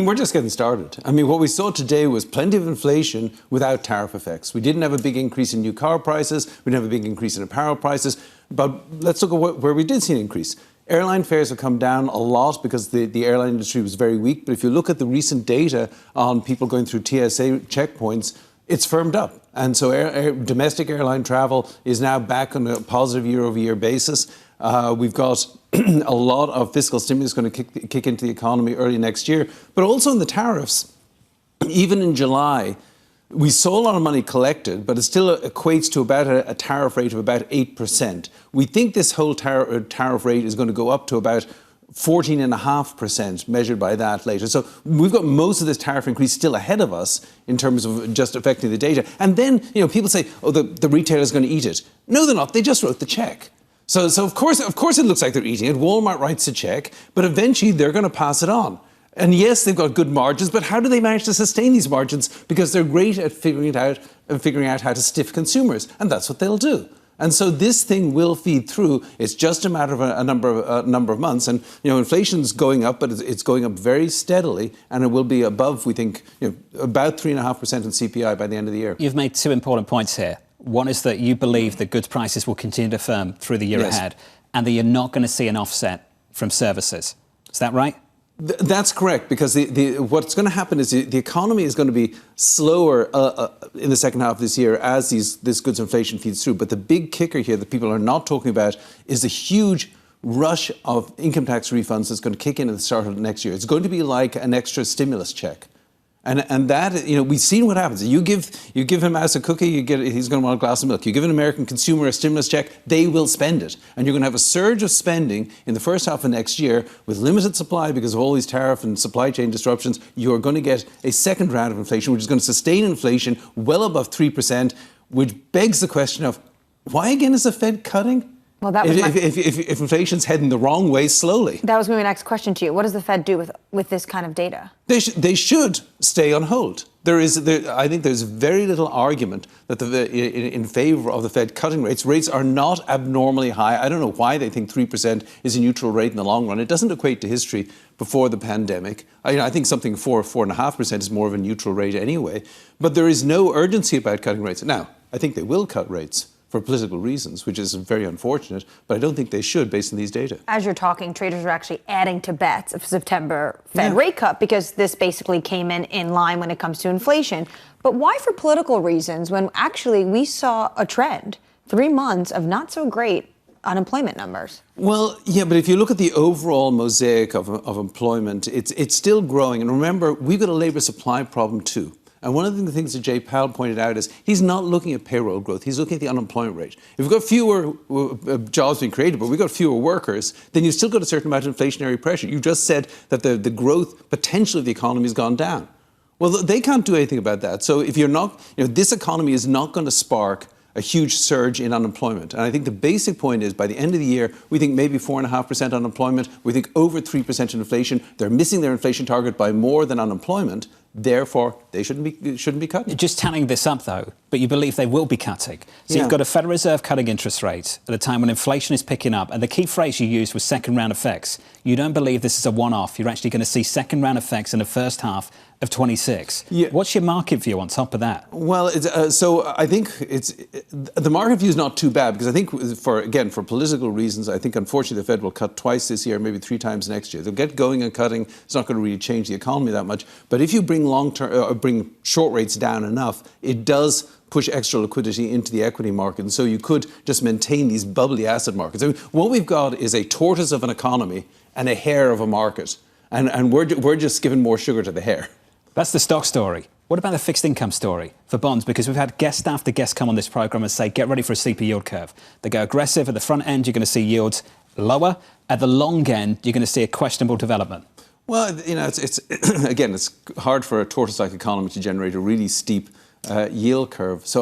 we're just getting started. I mean, what we saw today was plenty of inflation without tariff effects. We didn't have a big increase in new car prices. We didn't have a big increase in apparel prices. But let's look at where we did see an increase. Airline fares have come down a lot because the airline industry was very weak. But if you look at the recent data on people going through TSA checkpoints, it's firmed up. And so domestic airline travel is now back on a positive year-over-year basis. We've got a lot of fiscal stimulus going to kick into the economy early next year. But also in the tariffs, even in July, we saw a lot of money collected, but it still equates to about a tariff rate of about 8%. We think this whole tariff rate is going to go up to about 14.5% measured by that later. So we've got most of this tariff increase still ahead of us in terms of just affecting the data. And then, people say, oh, the retailer's going to eat it. No, they're not. They just wrote the check. So of course it looks like they're eating it. Walmart writes a check, but eventually they're going to pass it on. And yes, they've got good margins, but how do they manage to sustain these margins? Because they're great at figuring out how to stiff consumers, and that's what they'll do. And so this thing will feed through. It's just a matter of a number of months. And inflation's going up, but it's going up very steadily, and it will be above, we think, about 3.5% in CPI by the end of the year. You've made two important points here. One is that you believe that goods prices will continue to firm through the year ahead, and that you're not going to see an offset from services. Is that right? That's correct, because what's going to happen is the economy is going to be slower in the second half of this year as this goods inflation feeds through. But the big kicker here that people are not talking about is the huge rush of income tax refunds that's going to kick in at the start of next year. It's going to be like an extra stimulus check. And that, we've seen what happens. You give him as a cookie, he's going to want a glass of milk. You give an American consumer a stimulus check, they will spend it. And you're going to have a surge of spending in the first half of next year with limited supply because of all these tariff and supply chain disruptions. You're going to get a second round of inflation, which is going to sustain inflation well above 3%, which begs the question of, why again is the Fed cutting? Well, that was if inflation's heading the wrong way slowly. That was my next question to you. What does the Fed do with this kind of data? They should stay on hold. I think there's very little argument that in favor of the Fed cutting rates. Rates are not abnormally high. I don't know why they think 3% is a neutral rate in the long run. It doesn't equate to history before the pandemic. I think something 4.5% is more of a neutral rate anyway. But there is no urgency about cutting rates. Now, I think they will cut rates for political reasons, which is very unfortunate, but I don't think they should based on these data. As you're talking, traders are actually adding to bets of September Fed rate cut because this basically came in line when it comes to inflation. But why for political reasons when actually we saw a trend, 3 months of not so great unemployment numbers? Well, yeah, but if you look at the overall mosaic of employment, it's still growing. And remember, we've got a labour supply problem too. And one of the things that Jay Powell pointed out is he's not looking at payroll growth, he's looking at the unemployment rate. If we've got fewer jobs being created, but we've got fewer workers, then you've still got a certain amount of inflationary pressure. You just said that the growth potential of the economy has gone down. Well, they can't do anything about that. So if you're not, this economy is not going to spark a huge surge in unemployment. And I think the basic point is by the end of the year, we think maybe 4.5% unemployment. We think over 3% in inflation. They're missing their inflation target by more than unemployment. Therefore, they shouldn't be cutting. Just tallying this up, though, but you believe they will be cutting. So you've got a Federal Reserve cutting interest rates at a time when inflation is picking up. And the key phrase you used was second-round effects. You don't believe this is a one-off. You're actually going to see second-round effects in the first half of 26. Yeah. What's your market view on top of that? Well, so I think the market view is not too bad because I think, for political reasons, I think unfortunately the Fed will cut twice this year, maybe 3 times next year. They'll get going and cutting. It's not going to really change the economy that much. But if you bring bring short rates down enough, it does push extra liquidity into the equity market. And so you could just maintain these bubbly asset markets. I mean, what we've got is a tortoise of an economy and a hare of a market. And we're just giving more sugar to the hare. That's the stock story. What about the fixed income story for bonds? Because we've had guest after guest come on this programme and say, get ready for a steeper yield curve. They go aggressive. At the front end, you're going to see yields lower. At the long end, you're going to see a questionable development. Well, it's again, it's hard for a tortoise-like economy to generate a really steep yield curve. So,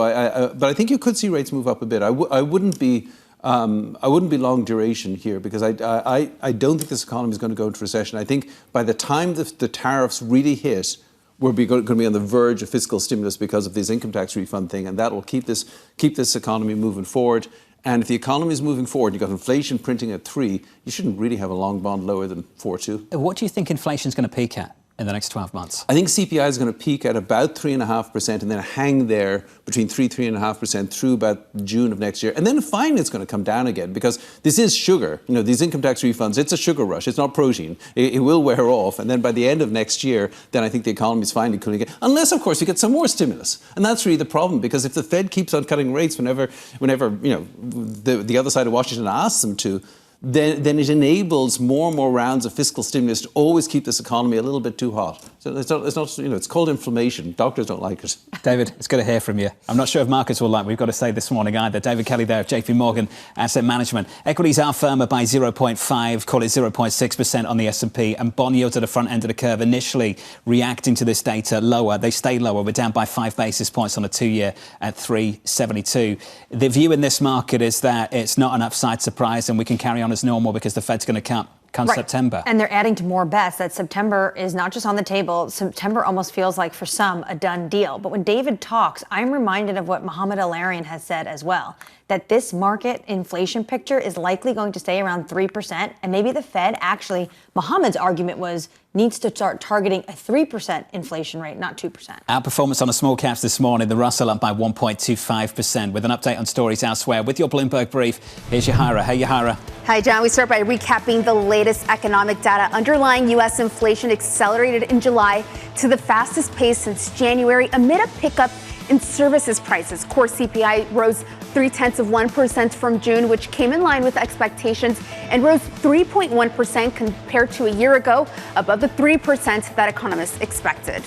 but I think you could see rates move up a bit. I wouldn't be long duration here because I don't think this economy is going to go into recession. I think by the time the tariffs really hit, we're going to be on the verge of fiscal stimulus because of this income tax refund thing, and that will keep this economy moving forward. And if the economy is moving forward, you've got inflation printing at 3, you shouldn't really have a long bond lower than 4.2. What do you think inflation is going to peak at in the next 12 months? I think CPI is going to peak at about 3.5% and then hang there between 3.5% through about June of next year. And then finally it's going to come down again because this is sugar. These income tax refunds, it's a sugar rush. It's not protein. It will wear off. And then by the end of next year, then I think the economy is finally cooling again. Unless, of course, we get some more stimulus. And that's really the problem because if the Fed keeps on cutting rates whenever the other side of Washington asks them to, then it enables more and more rounds of fiscal stimulus to always keep this economy a little bit too hot. So it's called inflammation. Doctors don't like it. David, it's good to hear from you. I'm not sure if markets will like we've got to say this morning either. David Kelly there of JPMorgan Asset Management. Equities are firmer by 0.5, call it 0.6% on the S&P, and bond yields at the front end of the curve initially reacting to this data lower. They stay lower. We're down by 5 basis points on a 2-year at 3.72. The view in this market is that it's not an upside surprise and we can carry on as normal because the Fed's going to cut come September. And they're adding to more bets that September is not just on the table. September almost feels like, for some, a done deal. But when David talks, I'm reminded of what Mohamed El-Erian has said as well, that this market inflation picture is likely going to stay around 3%. And maybe the Fed actually, Mohamed's argument was, needs to start targeting a 3% inflation rate, not 2%. Outperformance on the small caps this morning. The Russell up by 1.25%. With an update on stories elsewhere. With your Bloomberg brief, here's Yahara. Hey, Yahara. Hi, John. We start by recapping the latest economic data. Underlying U.S. inflation accelerated in July to the fastest pace since January amid a pickup in services prices. Core CPI rose 0.3% from June, which came in line with expectations and rose 3.1% compared to a year ago, above the 3% that economists expected.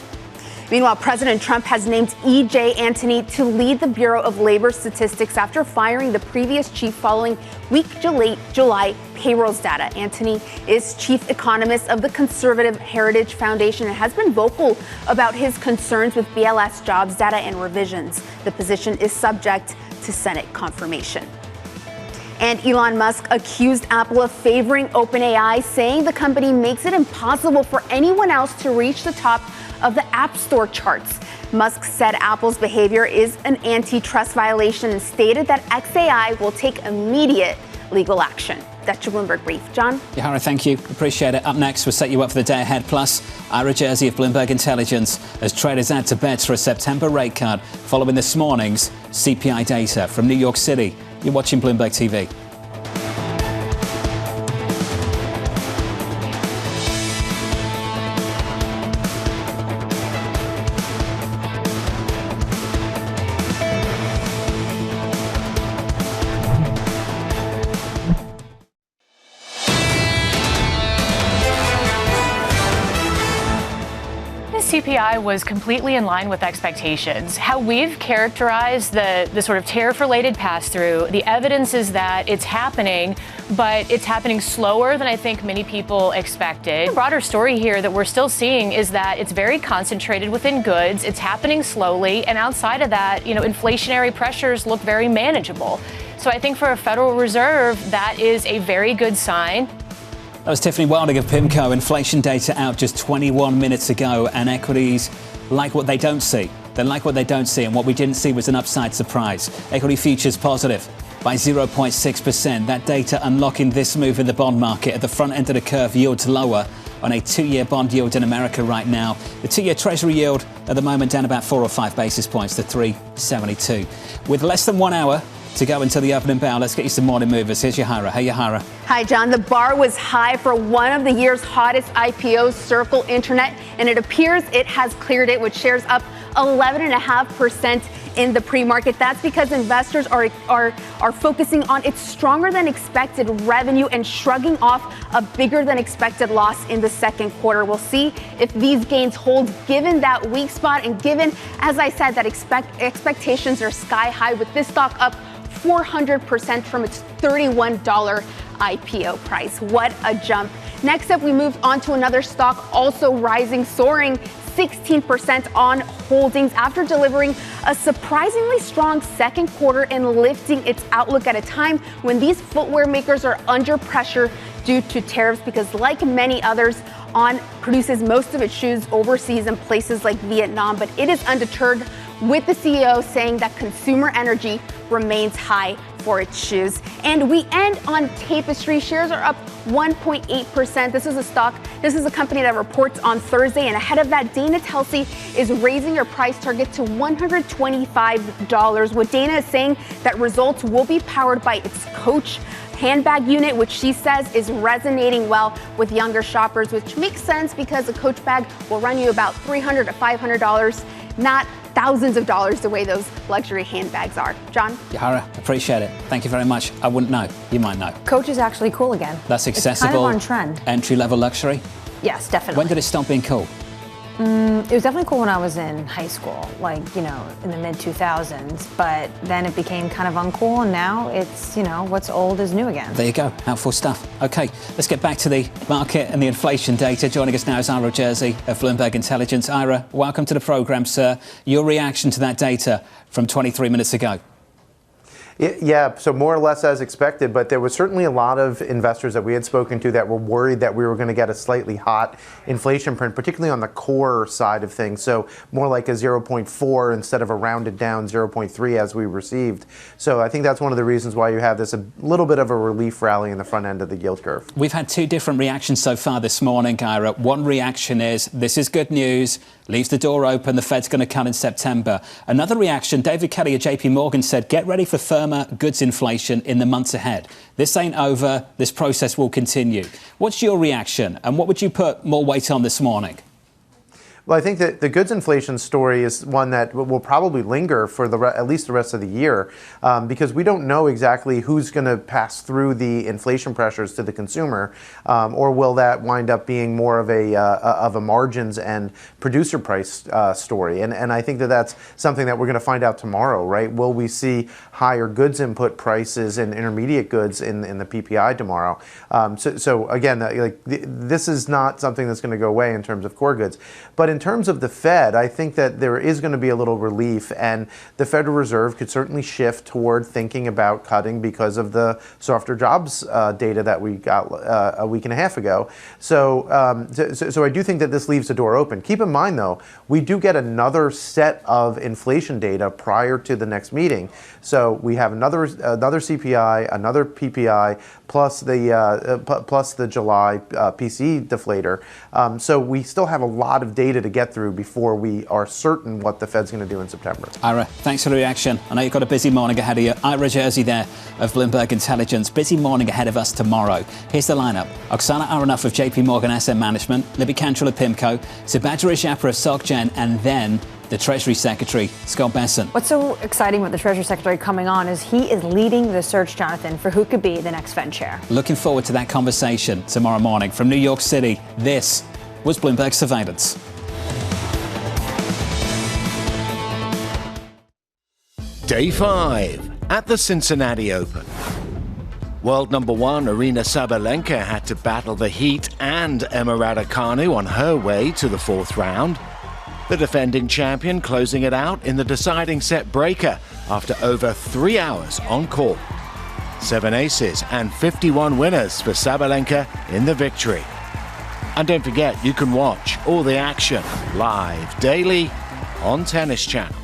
Meanwhile, President Trump has named E.J. Antony to lead the Bureau of Labor Statistics after firing the previous chief following weak July payrolls data. Antony is chief economist of the conservative Heritage Foundation and has been vocal about his concerns with BLS jobs data and revisions. The position is subject to Senate confirmation. And Elon Musk accused Apple of favoring OpenAI, saying the company makes it impossible for anyone else to reach the top of the App Store charts. Musk said Apple's behavior is an antitrust violation and stated that XAI will take immediate legal action. That's your Bloomberg brief. John? Yahara, thank you. Appreciate it. Up next, we'll set you up for the day ahead. Plus, Ira Jersey of Bloomberg Intelligence as traders add to bets for a September rate cut following this morning's CPI data from New York City. You're watching Bloomberg TV. CPI was completely in line with expectations. How we've characterized the sort of tariff-related pass-through, the evidence is that it's happening, but it's happening slower than I think many people expected. The broader story here that we're still seeing is that it's very concentrated within goods. It's happening slowly, and outside of that, inflationary pressures look very manageable. So I think for a Federal Reserve, that is a very good sign. That was Tiffany Wilding of Pimco. Inflation data out just 21 minutes ago, and equities like what they don't see. They like what they don't see, and what we didn't see was an upside surprise. Equity futures positive by 0.6%. That data unlocking this move in the bond market. At the front end of the curve, yields lower on a 2-year bond yield in America right now. The 2-year Treasury yield at the moment down about 4 or 5 basis points to 3.72. With less than 1 hour to go until the opening bell, let's get you some morning movers. Here's Yahara. Hey, Yahara. Hi, John. The bar was high for one of the year's hottest IPOs, Circle Internet, and it appears it has cleared it, with shares up 11.5% in the pre-market. That's because investors are focusing on its stronger than expected revenue and shrugging off a bigger than expected loss in the second quarter. We'll see if these gains hold given that weak spot and given, as I said, that expectations are sky high, with this stock up 400% from its $31 IPO price. What a jump. Next up, we move on to another stock also rising, soaring 16% on holdings after delivering a surprisingly strong second quarter and lifting its outlook at a time when these footwear makers are under pressure due to tariffs, because like many others, On produces most of its shoes overseas in places like Vietnam, but it is undeterred, with the CEO saying that consumer energy remains high for its shoes. And we end on Tapestry. Shares are up 1.8%. This is a company that reports on Thursday, and ahead of that, Dana Telsey is raising her price target to $125. What Dana is saying that results will be powered by its Coach handbag unit, which she says is resonating well with younger shoppers, which makes sense because a Coach bag will run you about $300 to $500. Not thousands of dollars the way those luxury handbags are. John? Ira, appreciate it. Thank you very much. I wouldn't know. You might know. Coach is actually cool again. That's accessible. It's kind of on trend. Entry-level luxury. Yes, definitely. When did it stop being cool? It was definitely cool when I was in high school, like, in the mid-2000s, but then it became kind of uncool, and now it's, what's old is new again. There you go. Helpful stuff. Okay, let's get back to the market and the inflation data. Joining us now is Ira Jersey of Bloomberg Intelligence. Ira, welcome to the program, sir. Your reaction to that data from 23 minutes ago? Yeah, so more or less as expected, but there was certainly a lot of investors that we had spoken to that were worried that we were going to get a slightly hot inflation print, particularly on the core side of things. So more like a 0.4 instead of a rounded down 0.3 as we received. So I think that's one of the reasons why you have this a little bit of a relief rally in the front end of the yield curve. We've had two different reactions so far this morning, Ira. One reaction is, this is good news, leaves the door open, the Fed's going to cut in September. Another reaction, David Kelly at JPMorgan said, get ready for firmer goods inflation in the months ahead. This ain't over. This process will continue. What's your reaction, and what would you put more weight on this morning? Well, I think that the goods inflation story is one that will probably linger for at least the rest of the year, because we don't know exactly who's going to pass through the inflation pressures to the consumer, or will that wind up being more of a margins and producer price story? And I think that that's something that we're going to find out tomorrow, right? Will we see higher goods input prices and intermediate goods in the PPI tomorrow? So again, this is not something that's going to go away in terms of core goods, but in terms of the Fed, I think that there is going to be a little relief, and the Federal Reserve could certainly shift toward thinking about cutting because of the softer jobs data that we got a week and a half ago. So I do think that this leaves the door open. Keep in mind, though, we do get another set of inflation data prior to the next meeting. So we have another CPI, another PPI, plus the July PCE deflator. So we still have a lot of data to get through before we are certain what the Fed's going to do in September. Ira, thanks for the reaction. I know you've got a busy morning ahead of you. Ira Jersey there of Bloomberg Intelligence. Busy morning ahead of us tomorrow. Here's the lineup. Oksana Aronoff of JPMorgan Asset Management, Libby Cantrell of Pimco, Subhadra Japa of SocGen, and then the Treasury Secretary, Scott Bessent. What's so exciting with the Treasury Secretary coming on is he is leading the search, Jonathan, for who could be the next Fed chair. Looking forward to that conversation tomorrow morning. From New York City, this was Bloomberg Surveillance. Day 5 at the Cincinnati Open. World number 1 Aryna Sabalenka had to battle the heat and Emma Raducanu on her way to the 4th round. The defending champion closing it out in the deciding set breaker after over 3 hours on court. 7 aces and 51 winners for Sabalenka in the victory. And don't forget, you can watch all the action live daily on Tennis Channel.